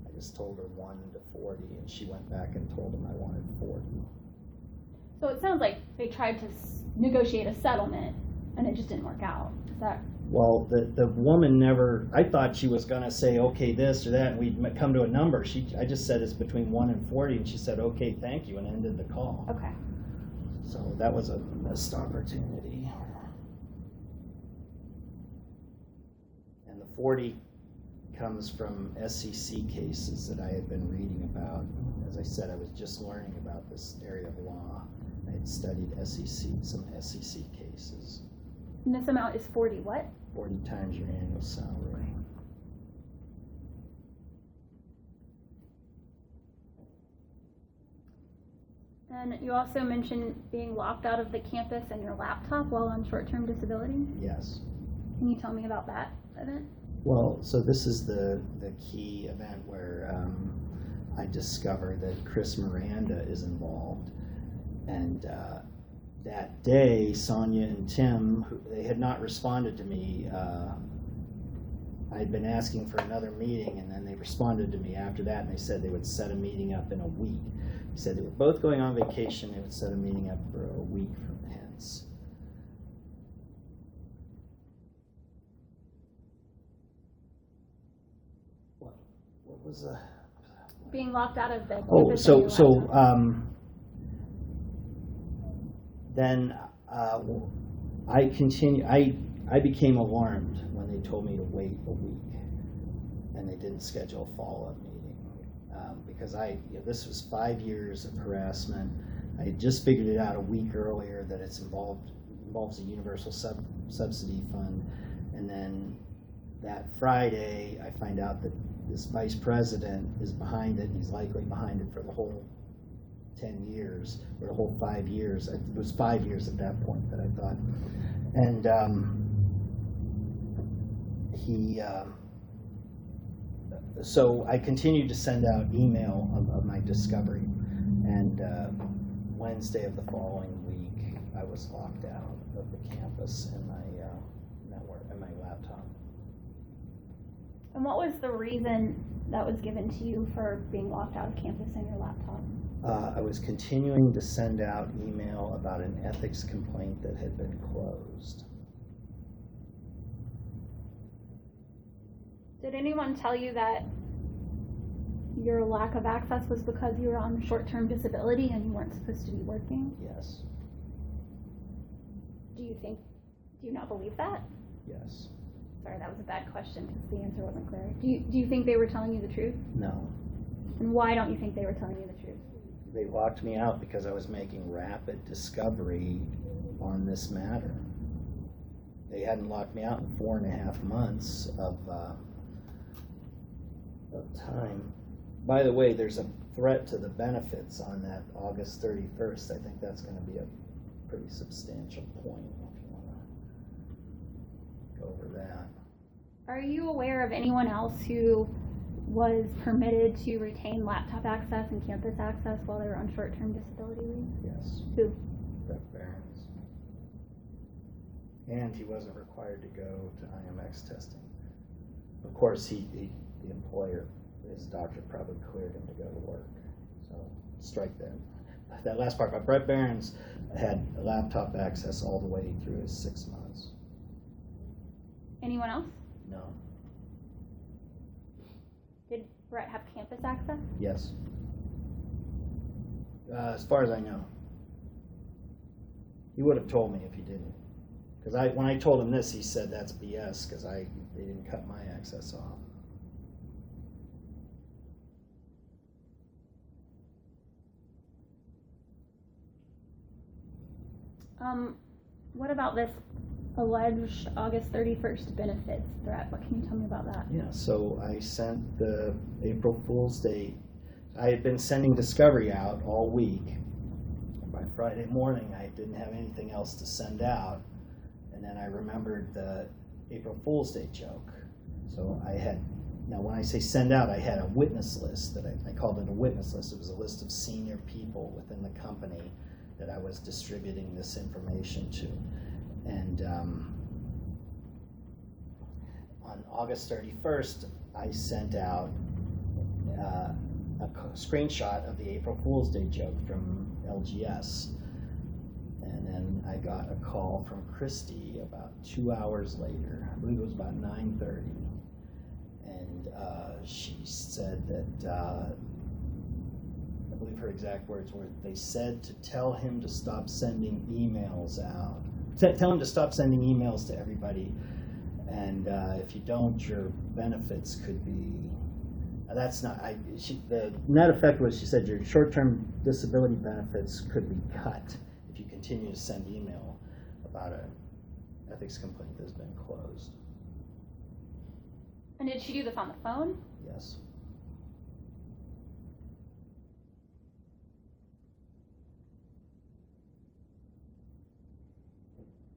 I just told her 1 to 40, and she went back and told him I wanted 40. So it sounds like they tried to negotiate a settlement, and it just didn't work out. Is that? Well, the woman never, I thought she was going to say, okay, this or that, and we'd come to a number. I just said it's between 1 and 40, and she said, okay, thank you, and ended the call. Okay. So that was a missed opportunity. And the 40 comes from SEC cases that I had been reading about. As I said, I was just learning about this area of law. I had studied some SEC cases. And this amount is 40 what? 40 times your annual salary. And you also mentioned being locked out of the campus and your laptop while on short-term disability? Yes. Can you tell me about that event? Well, so this is the key event where I discover that Chris Miranda is involved. And that day, Sonia and Tim, they had not responded to me. I had been asking for another meeting, and then they responded to me after that, and they said they would set a meeting up in a week. They said they were both going on vacation. They would set a meeting up for a week from hence. What was the... Being locked out of the campus. Oh, and your laptop. Then I became alarmed when they told me to wait a week, and they didn't schedule a follow-up meeting, because this was 5 years of harassment. I had just figured it out a week earlier that involves a universal subsidy fund, and then that Friday I find out that this vice president is behind it. He's likely behind it for the whole 10 years, or the whole 5 years. It was 5 years at that point that I thought. And so I continued to send out email of my discovery. And Wednesday of the following week, I was locked out of the campus and my network and my laptop. And what was the reason that was given to you for being locked out of campus and your laptop? I was continuing to send out email about an ethics complaint that had been closed. Did anyone tell you that your lack of access was because you were on short-term disability and you weren't supposed to be working? Yes. Do you not believe that? Yes. Sorry, that was a bad question because the answer wasn't clear. Do you think they were telling you the truth? No. And why don't you think they were telling you the truth? They locked me out because I was making rapid discovery on this matter. They hadn't locked me out in 4.5 months of time. By the way, there's a threat to the benefits on that August 31st. I think that's going to be a pretty substantial point if you want to go over that. Are you aware of anyone else who was permitted to retain laptop access and campus access while they were on short-term disability leave? Yes. Who? Brett Behrens. And he wasn't required to go to IMX testing. Of course, the employer, his doctor probably cleared him to go to work. So strike that last part. But Brett Behrens had laptop access all the way through his 6 months. Anyone else? No. Did Brett have campus access? Yes. As far as I know. He would have told me if he didn't. Because when I told him this, he said that's BS because they didn't cut my access off. What about this alleged August 31st benefits threat? What can you tell me about that? Yeah, so I sent the April Fool's Day. I had been sending Discovery out all week. By Friday morning, I didn't have anything else to send out. And then I remembered the April Fool's Day joke. So now when I say send out, I had a witness list that I called it a witness list. It was a list of senior people within the company that I was distributing this information to. And on August 31st, I sent out a screenshot of the April Fool's Day joke from LGS. And then I got a call from Christy about 2 hours later. I believe it was about 9:30. And she said that, I believe her exact words were, they said to tell him to stop sending emails out. Tell him to stop sending emails to everybody. And if you don't, your benefits could be, that's not, the net effect was, she said your short-term disability benefits could be cut if you continue to send email about an ethics complaint that's been closed. And did she do this on the phone? Yes.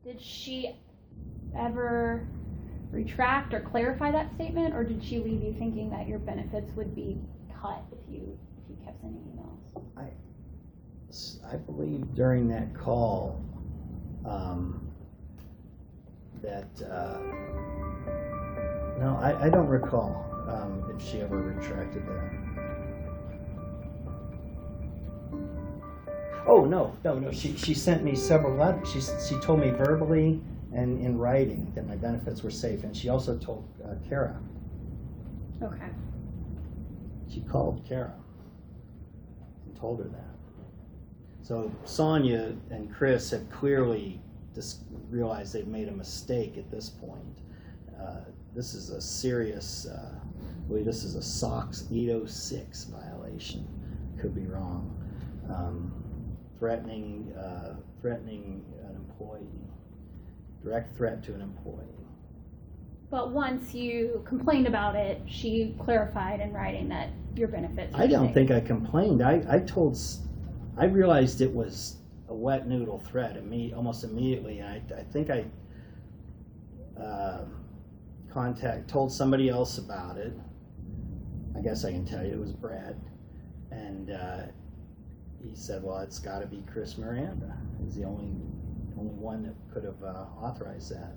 Did she ever retract or clarify that statement, or did she leave you thinking that your benefits would be cut if you kept sending emails? I believe during that call no, I don't recall if she ever retracted that. Oh, no, she sent me several letters. She told me verbally and in writing that my benefits were safe, and she also told Kara. Okay. She called Kara and told her that. So Sonia and Chris have clearly realized they've made a mistake at this point. This is a serious, I believe this is a SOX 806 violation. Could be wrong. Threatening an employee, direct threat to an employee. But once you complained about it, she clarified in writing that your benefits were I don't safe. think I complained. I realized it was a wet noodle threat almost immediately, and I think I told somebody else about it. I guess I can tell you it was Brad, and he said, "Well, it's got to be Chris Miranda. He's the only one that could have authorized that."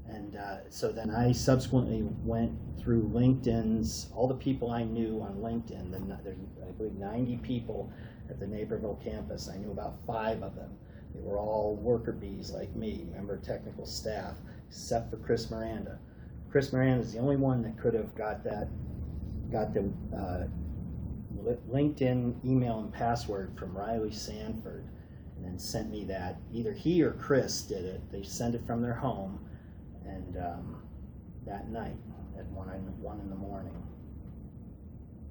And so then I subsequently went through LinkedIn's, all the people I knew on LinkedIn. There's, I believe, 90 people at the Naperville campus. I knew about 5 of them. They were all worker bees like me, member of technical staff, except for Chris Miranda. Chris Miranda is the only one that could have got the LinkedIn email and password from Riley Sanford, and then sent me that. Either he or Chris did it. They sent it from their home, and that night at 1 in the morning.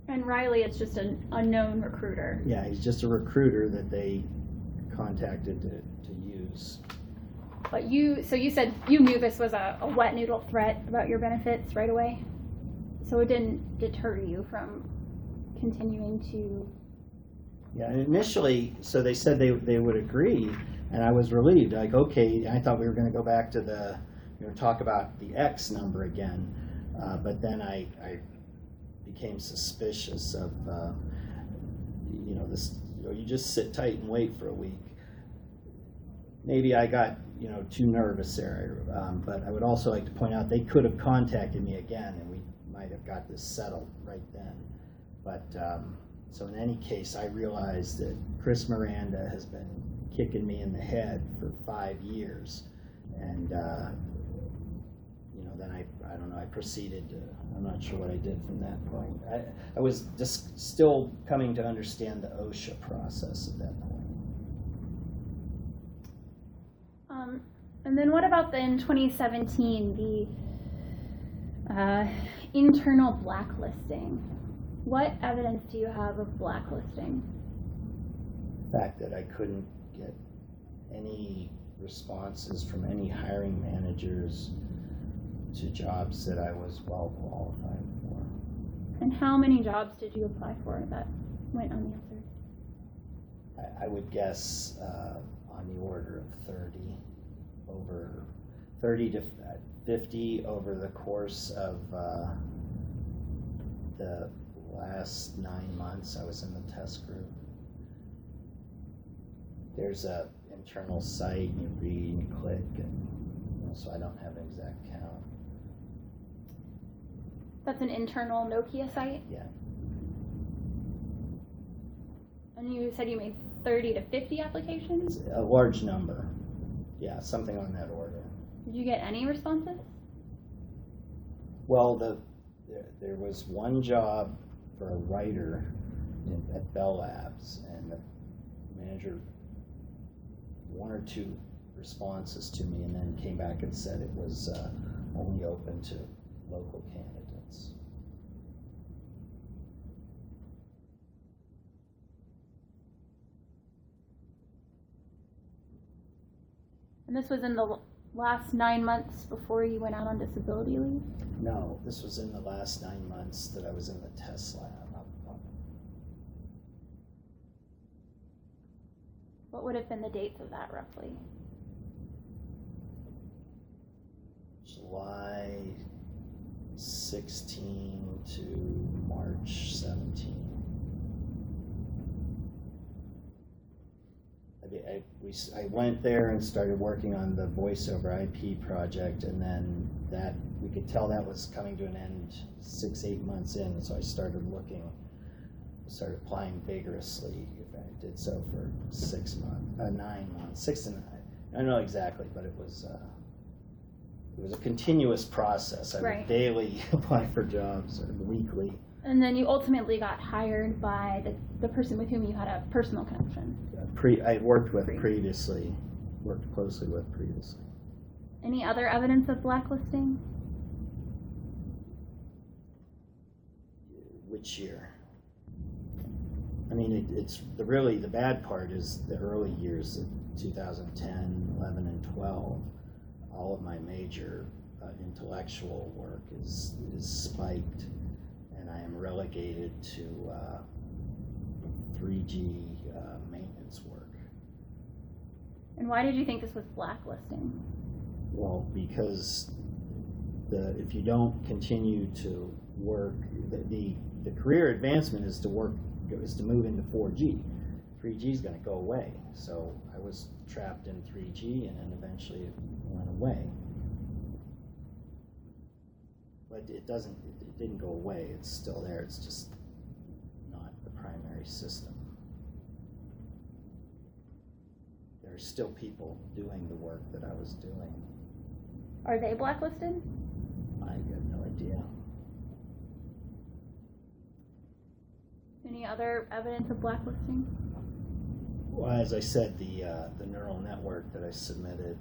And Riley is just an unknown recruiter. Yeah, he's just a recruiter that they contacted to use. But you said you knew this was a wet noodle threat about your benefits right away? So it didn't deter you from continuing to... Yeah, and initially, so they said they would agree, and I was relieved. Like, okay, I thought we were going to go back to talk about the X number again, but then I became suspicious of, this, you just sit tight and wait for a week. Maybe I got, too nervous there, but I would also like to point out they could have contacted me again, and we might have got this settled right then. But, so in any case, I realized that Chris Miranda has been kicking me in the head for 5 years, and then I don't know, I proceeded to, I'm not sure what I did from that point. I was just still coming to understand the OSHA process at that point. And then what about in 2017, the internal blacklisting? What evidence do you have of blacklisting? The fact that I couldn't get any responses from any hiring managers to jobs that I was well qualified for. And how many jobs did you apply for that went unanswered? I would guess on the order of 30 to 50 over the course of the last 9 months I was in the test group. There's a internal site, you read and you click, and so I don't have an exact count. That's an internal Nokia site? Yeah. And you said you made 30 to 50 applications? A large number. Yeah, something on that order. Did you get any responses? Well, there was one job for a writer at Bell Labs, and the manager, one or two responses to me, and then came back and said it was only open to local candidates. And this was in the last 9 months before you went out on disability leave? No, this was in the last 9 months that I was in the test lab. What would have been the dates of that, roughly? July 16 to March 17. I went there and started working on the voice over IP project, and then that we could tell that was coming to an end 6-8 months in, so I started applying vigorously. I did so for 9 months, 6 to 9. I don't know exactly, but it was a continuous process. I would daily apply for jobs or weekly. And then you ultimately got hired by the person with whom you had a personal connection. I worked with previously, worked closely with previously. Any other evidence of blacklisting? Which year? I mean, it's really the bad part is the early years, 2010, 11, and 12. All of my major intellectual work is spiked, and I am relegated to 3G maintenance work. And why did you think this was blacklisting? Well, because if you don't continue to work, the career advancement is to move into 4G. 3G is going to go away. So I was trapped in 3G, and then eventually it went away. But it didn't go away. It's still there. It's just not the primary system. There are still people doing the work that I was doing. Are they blacklisted? I have no idea. Any other evidence of blacklisting? Well, as I said, the neural network that I submitted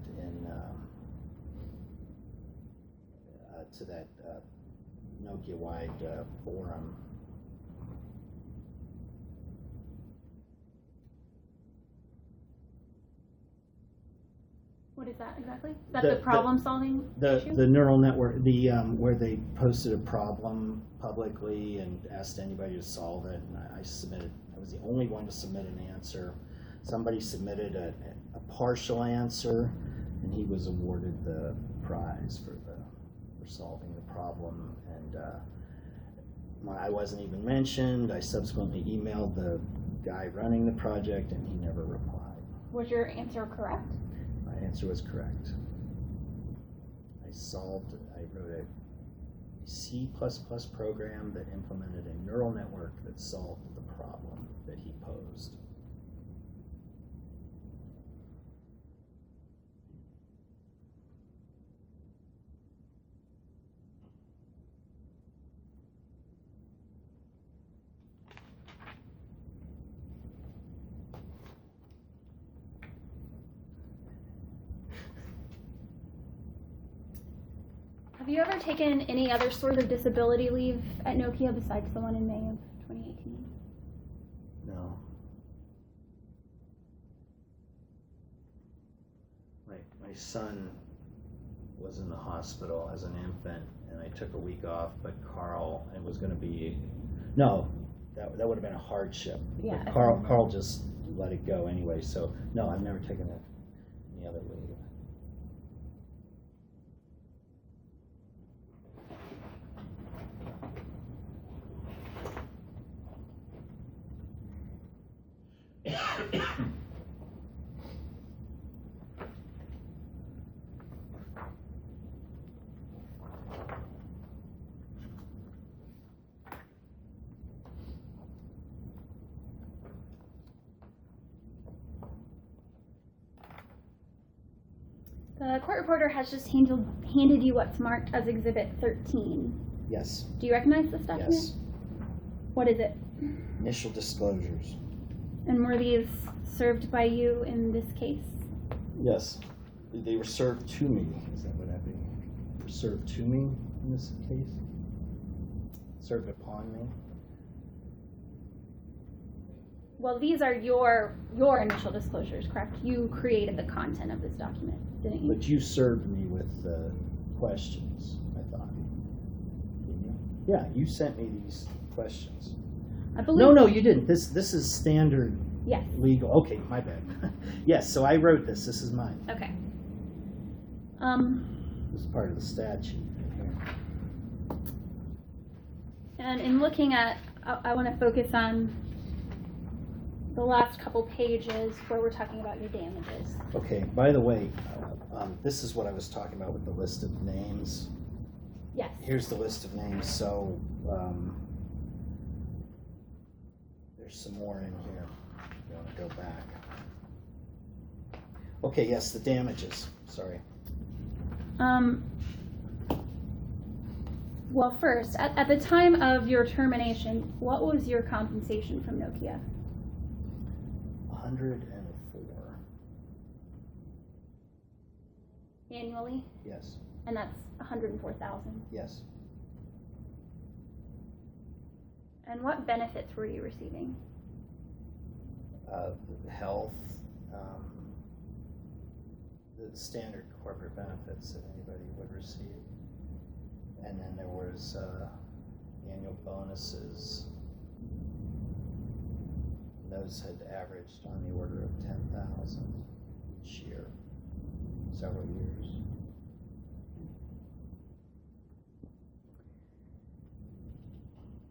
to that Nokia-wide forum. What is that exactly? Is that the problem-solving issue? The neural network, where they posted a problem publicly and asked anybody to solve it, and I was the only one to submit an answer. Somebody submitted a partial answer, and he was awarded the prize for solving the problem. And I wasn't even mentioned. I subsequently emailed the guy running the project, and he never replied. Was your answer correct? My answer was correct. I wrote a C++ program that implemented a neural network that solved the problem that he posed. Have you ever taken any other sort of disability leave at Nokia besides the one in May of 2018? No. son was in the hospital as an infant, and I took a week off, but Carl, it was gonna be, no, that would have been a hardship. Yeah. But Carl just let it go anyway, so, no, I've never taken any other leave. The court reporter has just handed you what's marked as Exhibit 13. Yes. Do you recognize this document? Yes. What is it? Initial disclosures. And were these served by you in this case? Yes. They were served to me. Is that what happened? They were served to me in this case? Served upon me? Well, these are your initial disclosures, correct? You created the content of this document, didn't you? But you served me with questions, I thought. Didn't you? Yeah, you sent me these questions. I believe. No, you didn't. This is standard Yes. legal. Okay, my bad. Yes, so I wrote this. This is mine. Okay. This is part of the statute. And in looking at, I want to focus on the last couple pages where we're talking about your damages. Okay, by the way, this is what I was talking about with the list of names. Yes. Here's the list of names, so there's some more in here. You want to go back. Okay, yes, the damages. Sorry. Well, first, at the time of your termination, what was your compensation from Nokia? 104. Annually? Yes. And that's 104,000. Yes. And what benefits were you receiving? Health, the standard corporate benefits that anybody would receive. And then there was annual bonuses. Those had averaged on the order of 10,000 each year, several years.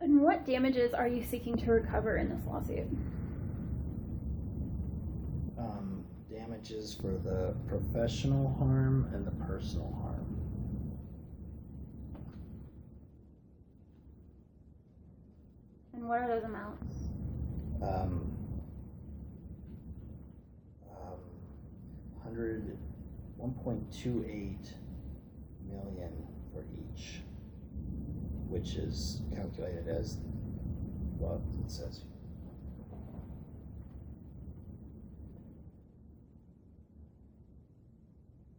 And what damages are you seeking to recover in this lawsuit? Damages for the professional harm and the personal harm. And what are those amounts? 1.28 million for each, which is calculated as, well, it says.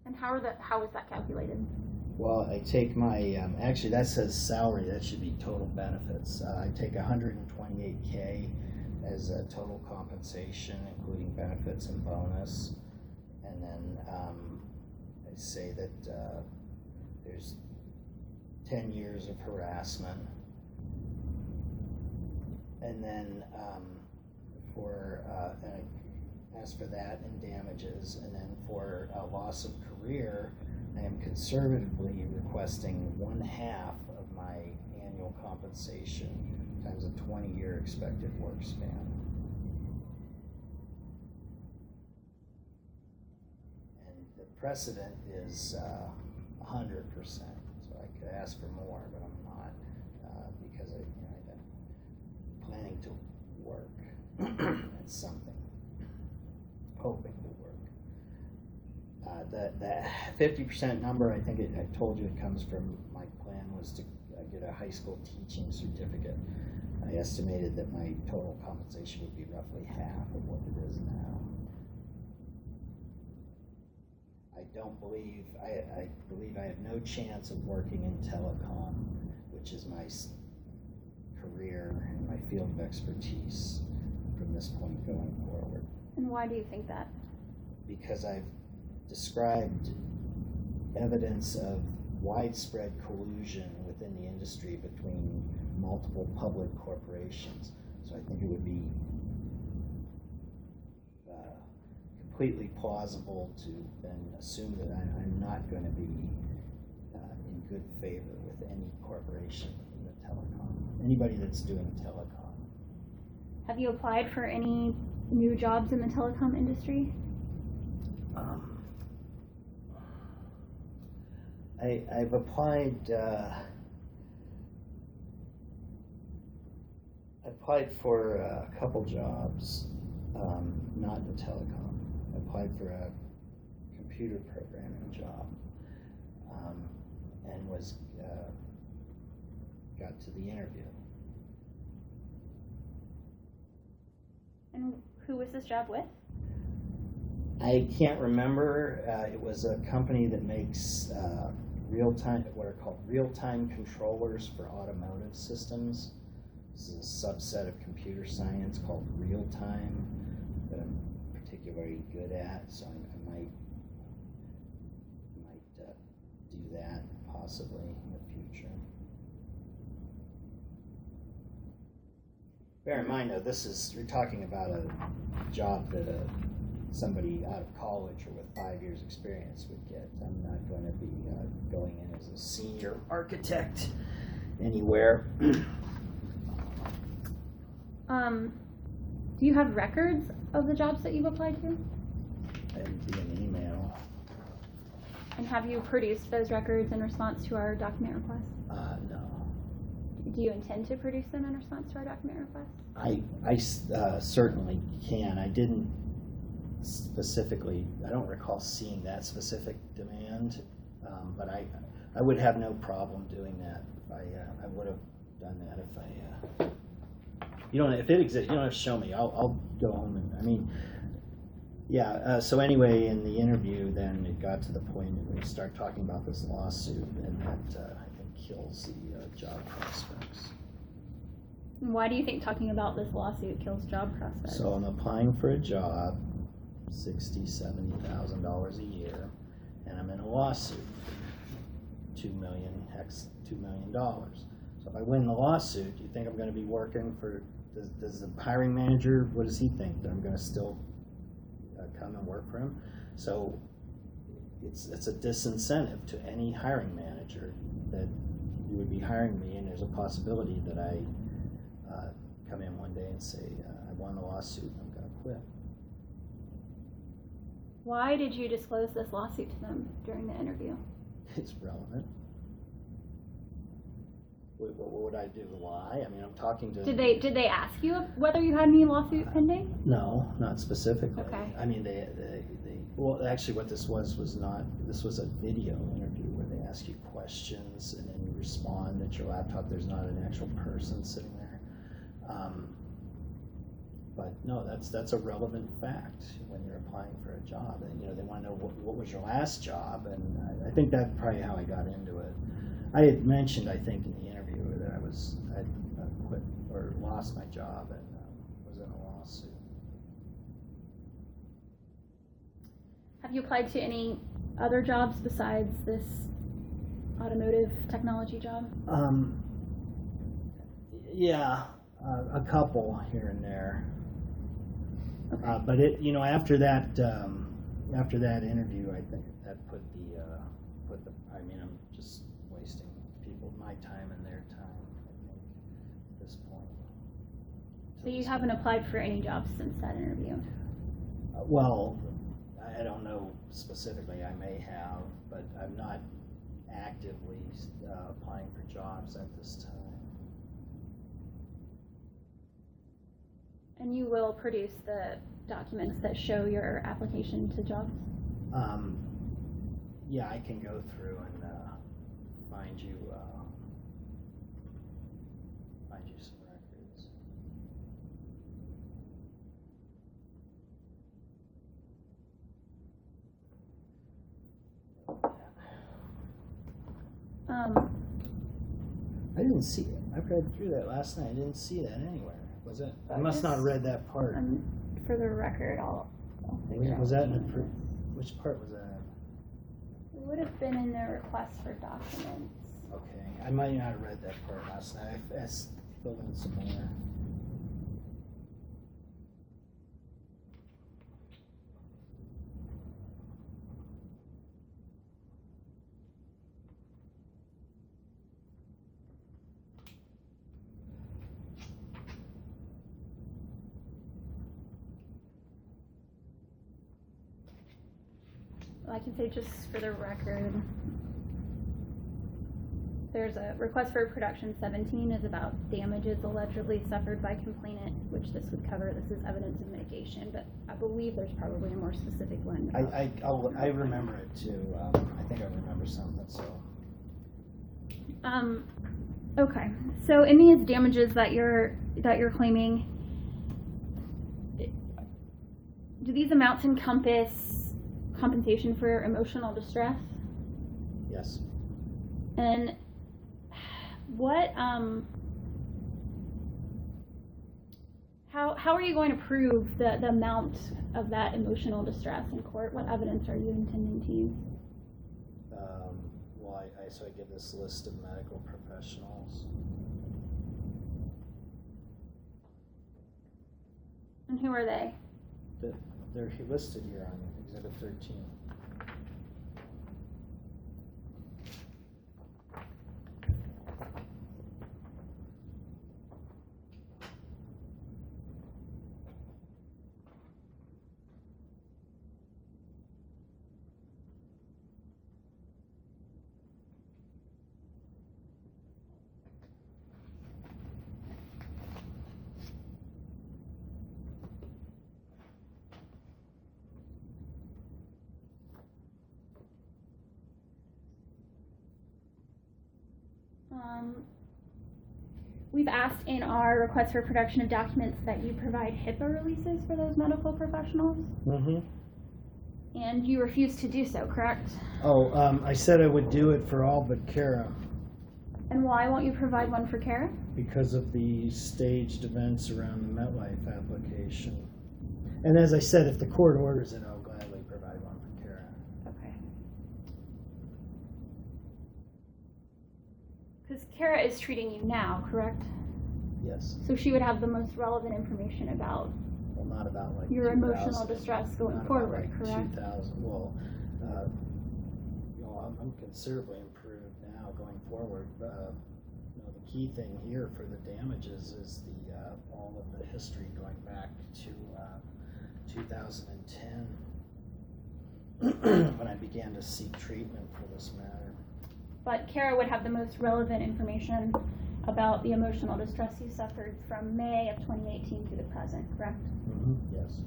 And how is that calculated? Well, I take my, actually that says salary, that should be total benefits. I take 128K as a total compensation, including benefits and bonus. And then I say that there's 10 years of harassment. And then and I ask for that and damages. And then for loss of career, I am conservatively requesting 1/2 of my annual compensation times a 20-year expected work span. And the precedent is 100%. So I could ask for more, but I'm not because I've been planning to work at something, hoping to work. That 50% number, I think I told you it comes from, my plan was to get a high school teaching certificate. I estimated that my total compensation would be roughly half of what it is now. I believe I have no chance of working in telecom, which is my career and my field of expertise from this point going forward. And why do you think that? Because I've described evidence of widespread collusion within the industry between multiple public corporations. So I think it would be completely plausible to then assume that I'm not going to be in good favor with any corporation in the telecom, anybody that's doing telecom. Have you applied for any new jobs in the telecom industry? I've applied. I applied for a couple jobs, not in telecom. I applied for a computer programming job, and got to the interview. And who was this job with? I can't remember. It was a company that makes what are called real-time controllers for automotive systems. This is a subset of computer science called real-time that I'm particularly good at, so I might do that possibly in the future. Bear in mind, though, we're talking about a job that somebody out of college or with 5 years experience would get. I'm not going to be going in as a senior architect anywhere. Do you have records of the jobs that you've applied to? It'd be an email. And have you produced those records in response to our document request? No. Do you intend to produce them in response to our document request? I certainly can. I didn't specifically, I don't recall seeing that specific demand, but I would have no problem doing that. I would have done that if if it exists, you don't have to show me. I'll go home and, so anyway, in the interview, then it got to the point where we start talking about this lawsuit, and that I think kills the job prospects. Why do you think talking about this lawsuit kills job prospects? So I'm applying for a job, $60,000, $70,000 a year, and I'm in a lawsuit, $2 million. So if I win the lawsuit, do you think I'm going to be working for? Does the hiring manager? What does he think, that I'm going to still come and work for him? So it's a disincentive to any hiring manager that you would be hiring me, and there's a possibility that I come in one day and say I won the lawsuit and I'm going to quit. Why did you disclose this lawsuit to them during the interview? It's relevant. What would I do? Lie? I mean, I'm talking to. Did they ask you whether you had any lawsuit pending? No, not specifically. Okay. I mean, well, actually, what this was not. This was a video interview where they ask you questions and then you respond at your laptop. There's not an actual person sitting there. But no, that's a relevant fact when you're applying for a job, and they want to know what was your last job, and I think that's probably how I got into it. I had mentioned, I think, in the interview that I quit or lost my job and was in a lawsuit. Have you applied to any other jobs besides this automotive technology job? Yeah, a couple here and there. Okay. But after that interview, I think that put the. I mean, I'm just wasting my time and their time, I think, at this point. So you haven't applied for any jobs since that interview? Well, I don't know specifically. I may have, but I'm not actively applying for jobs at this time. And you will produce the documents that show your application to jobs? Yeah, I can go through and find you some records. I didn't see it. I read through that last night. I didn't see that anywhere. Was it? I must not have read that part. For the record, I'll figure out. Was that in which part was that? would have been in their request for documents. Okay, I might not have read that part last night. I asked filled in some more. I can say just for the record, there's a request for production 17 is about damages allegedly suffered by complainant, which this would cover. This is evidence of mitigation, but I believe there's probably a more specific one. I remember it too. I think I remember something. So. Okay. So in these damages that you're claiming, do these amounts encompass compensation for emotional distress? Yes. And what how are you going to prove the amount of that emotional distress in court? What evidence are you intending to use? Well, I give this list of medical professionals. And who are they? They're listed here on Exhibit 13. We've asked in our request for production of documents that you provide HIPAA releases for those medical professionals. Mm-hmm. And you refuse to do so, correct? Oh, I said I would do it for all but Kara. And why won't you provide one for Kara? Because of the staged events around the MetLife application. And as I said, if the court orders it, I'll gladly provide one for Kara. Okay. Because Kara is treating you now, correct? Yes. So she would have the most relevant information about Well, not about like your 2000, emotional distress going not forward, about, like, correct? 2000. Well, I'm considerably improved now going forward. The key thing here for the damages is the all of the history going back to 2010 when I began to seek treatment for this matter. But Kara would have the most relevant information about the emotional distress you suffered from May of 2018 to the present, correct? Mm-hmm. Yes.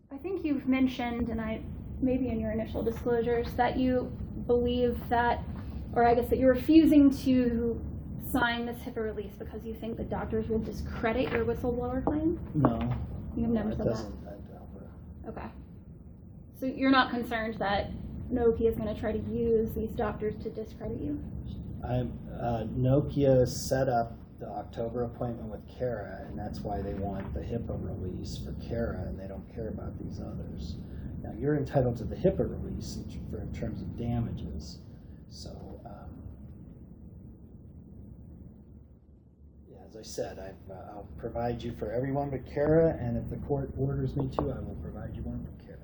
I think you've mentioned, and maybe in your initial disclosures, that you believe that, or I guess that you're refusing to sign this HIPAA release because you think the doctors will discredit your whistleblower claim? No. You've never said that? Okay. So you're not concerned that Nokia is going to try to use these doctors to discredit you? Nokia set up the October appointment with Kara, and that's why they want the HIPAA release for Kara, and they don't care about these others. Now, you're entitled to the HIPAA release in terms of damages. So, as I said, I'll provide you for everyone but Kara, and if the court orders me to, I will provide you one for Kara.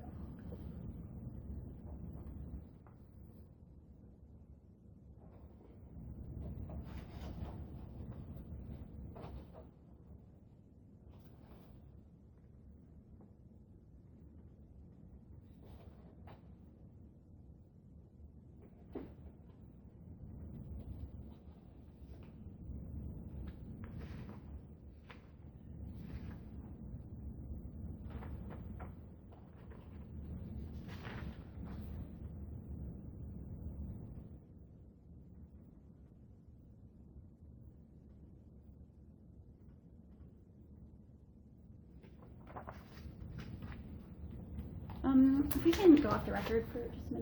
If we can go off the record for just a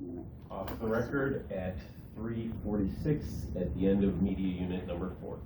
minute. Off the record at 3:46 at the end of media unit number 4.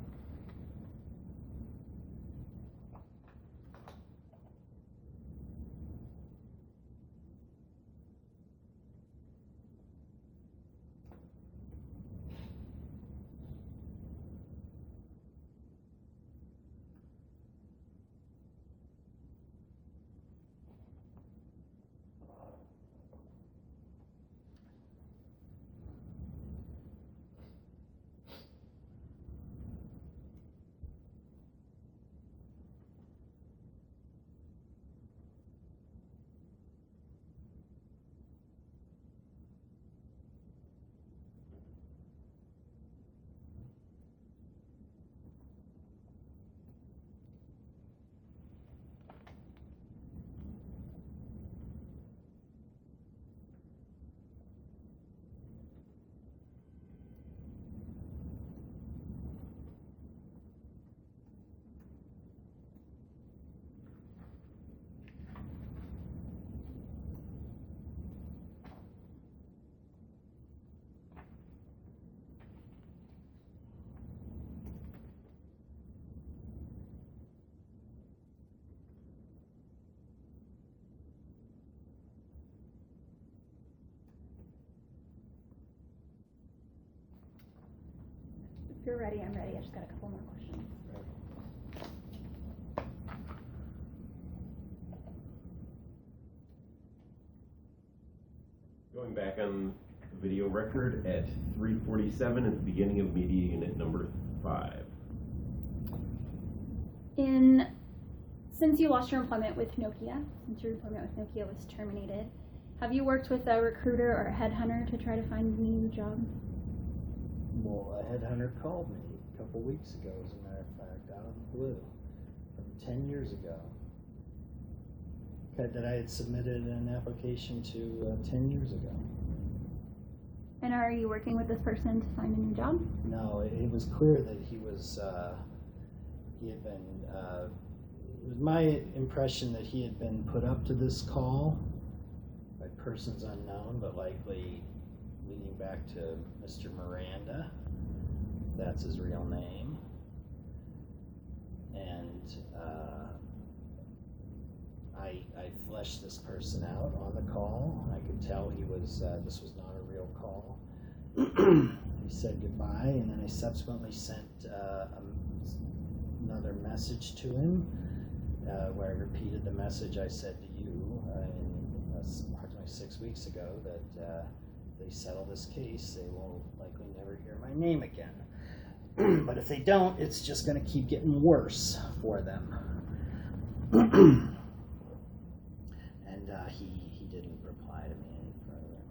If you're ready, I'm ready. I just got a couple more questions. Going back on the video record at 3:47 at the beginning of media unit number 5. Since you lost your employment with Nokia, since your employment with Nokia was terminated, have you worked with a recruiter or a headhunter to try to find a new job? Well, a headhunter called me a couple weeks ago, as a matter of fact, out of the blue, from 10 years ago, that I had submitted an application to 10 years ago. And are you working with this person to find a new job? No, it was clear that he had been, it was my impression that he had been put up to this call by persons unknown, but likely leading back to Mr. Miranda. That's his real name. And I fleshed this person out on the call. I could tell this was not a real call. He said goodbye, and then I subsequently sent another message to him where I repeated the message I said to you approximately 6 weeks ago, that they settle this case, they will likely never hear my name again. But if they don't, it's just going to keep getting worse for them. And he didn't reply to me any further.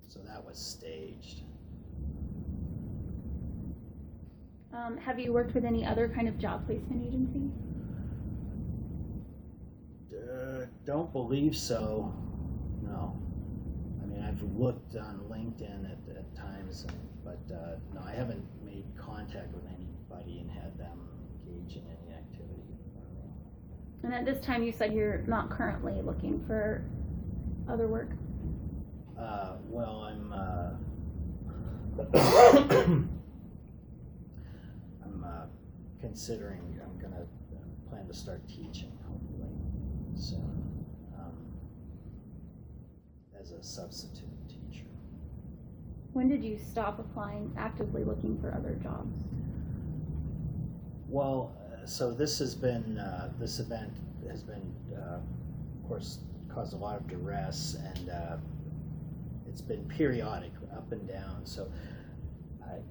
So that was staged. Have you worked with any other kind of job placement agency? Don't believe so. No. I mean, I've looked on LinkedIn at times, but no, I haven't made contact with anybody and had them engage in any activity. And at this time, you said you're not currently looking for other work. Well, I'm considering. I'm gonna plan to start teaching, hopefully soon, as a substitute teacher. When did you stop actively looking for other jobs? Well, so this event has been, of course, caused a lot of duress, and it's been periodic, up and down. So I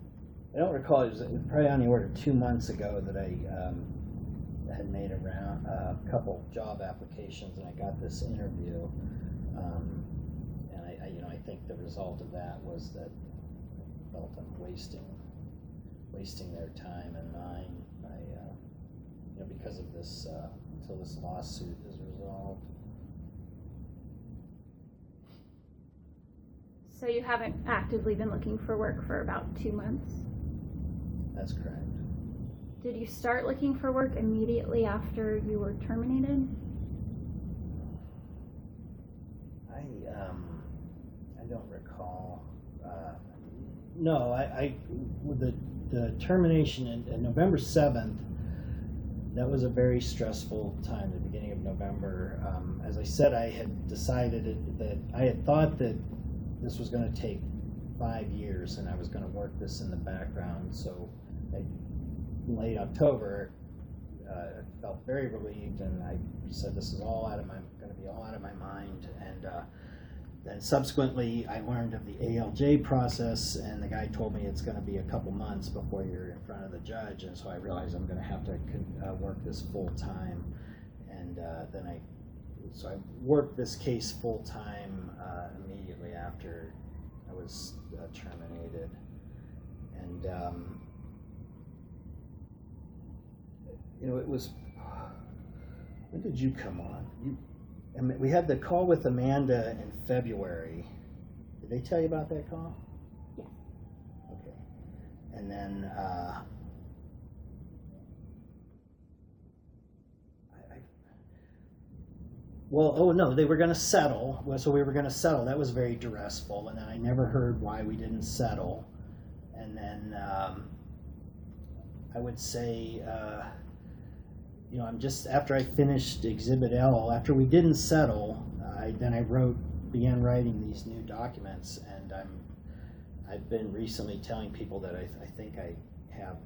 don't recall, it was probably on the order of 2 months ago that I had made a couple job applications, and I got this interview. And I think the result of that was that I felt I'm wasting their time and mine. Because of this, until this lawsuit is resolved. So you haven't actively been looking for work for about 2 months? That's correct. Did you start looking for work immediately after you were terminated? I don't recall. No, with the termination in November 7th, that was a very stressful time, the beginning of November. As I said, I had decided that I had thought that this was going to take 5 years and I was going to work this in the background. So in late October, I felt very relieved, and I said this is going to be all out of my mind. And then subsequently, I learned of the ALJ process, and the guy told me it's going to be a couple months before you're in front of the judge, and so I realized I'm going to have to work this full time. And so I worked this case full time immediately after I was terminated. And it was. When did you come on? We had the call with Amanda in February. Did they tell you about that call? Yes. Okay. And then they were going to settle. So we were going to settle. That was very duressful. And then I never heard why we didn't settle. And then I would say, I'm just after I finished Exhibit L, after we didn't settle, I began writing these new documents, and I've been recently telling people that I think I have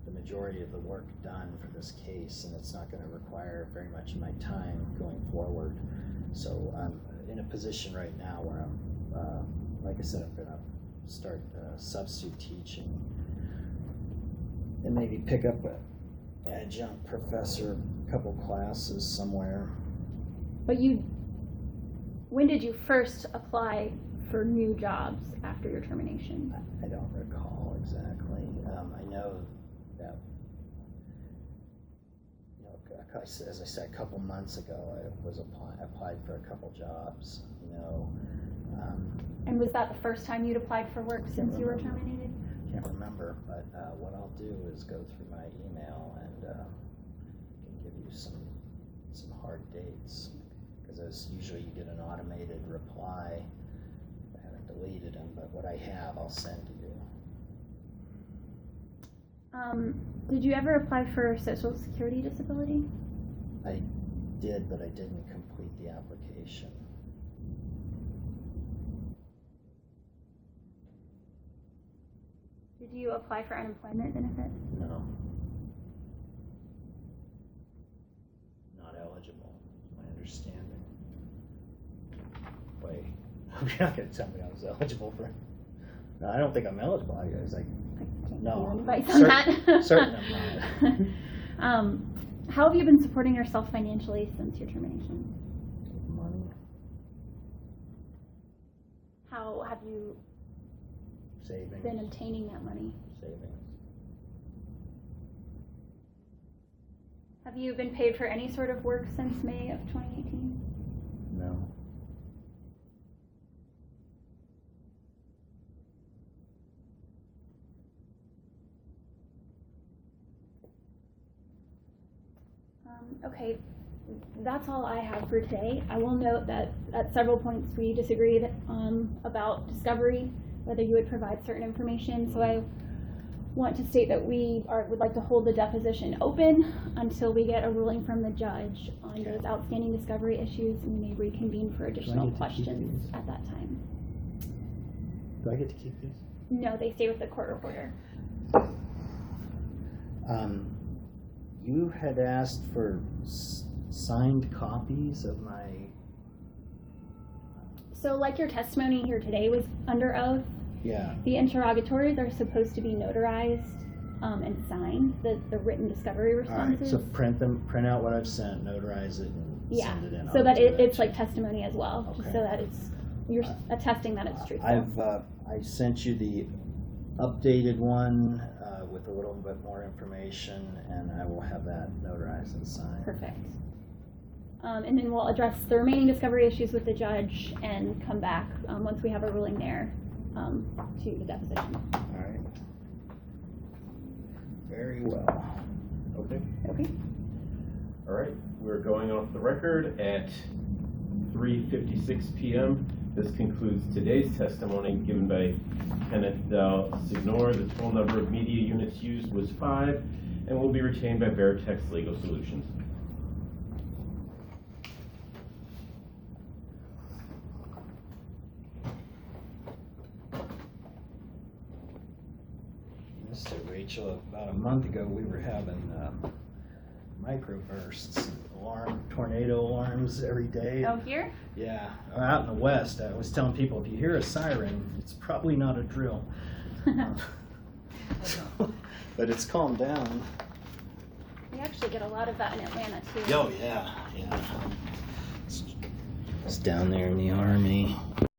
the majority of the work done for this case, and it's not going to require very much of my time going forward. So I'm in a position right now where I'm, like I said, I'm going to start substitute teaching and maybe pick up an adjunct professor, a couple classes somewhere. But when did you first apply for new jobs after your termination? I don't recall exactly. I know that, as I said, a couple months ago, I applied for a couple jobs. And was that the first time you'd applied for work since you were terminated? Can't remember, but what I'll do is go through my email and can give you some hard dates, because usually you get an automated reply. I haven't deleted them, but what I have I'll send to you. Did you ever apply for Social Security disability? I did, but I didn't complete the application. Did you apply for unemployment benefits? No. Not eligible, is my understanding. Wait, you're not going to tell me I was eligible for... No, I don't think I'm eligible. I was like, no. Advice on that. Certain I'm not. How have you been supporting yourself financially since your termination? Money. How have you Savings. been obtaining that money? Savings. Have you been paid for any sort of work since May of 2018? No. Okay, that's all I have for today. I will note that at several points we disagreed about discovery, whether you would provide certain information. So I want to state that we would like to hold the deposition open until we get a ruling from the judge on those outstanding discovery issues, and we may reconvene for additional questions at that time. Do I get to keep these? No, they stay with the court reporter. You had asked for signed copies of my... So like your testimony here today was under oath, Yeah. the interrogatories are supposed to be notarized and signed, the written discovery All right, responses. so print out what I've sent, notarize it, and send it in. So I'll that do it's like testimony as well, Okay. just so that you're attesting that it's truthful. I sent you the updated one with a little bit more information, and I will have that notarized and signed. Perfect. And then we'll address the remaining discovery issues with the judge and come back once we have a ruling there to the deposition. All right. Very well. Okay. Okay. All right. We're going off the record at 3:56 p.m. This concludes today's testimony given by Kenneth Delsignore. The total number of media units used was 5 and will be retained by Veritex Legal Solutions. So Rachel, about a month ago, we were having microbursts, tornado alarms every day. Oh, here? Yeah, out in the west, I was telling people, if you hear a siren, it's probably not a drill. But it's calmed down. We actually get a lot of that in Atlanta too. Oh, yeah. It's down there in the Army.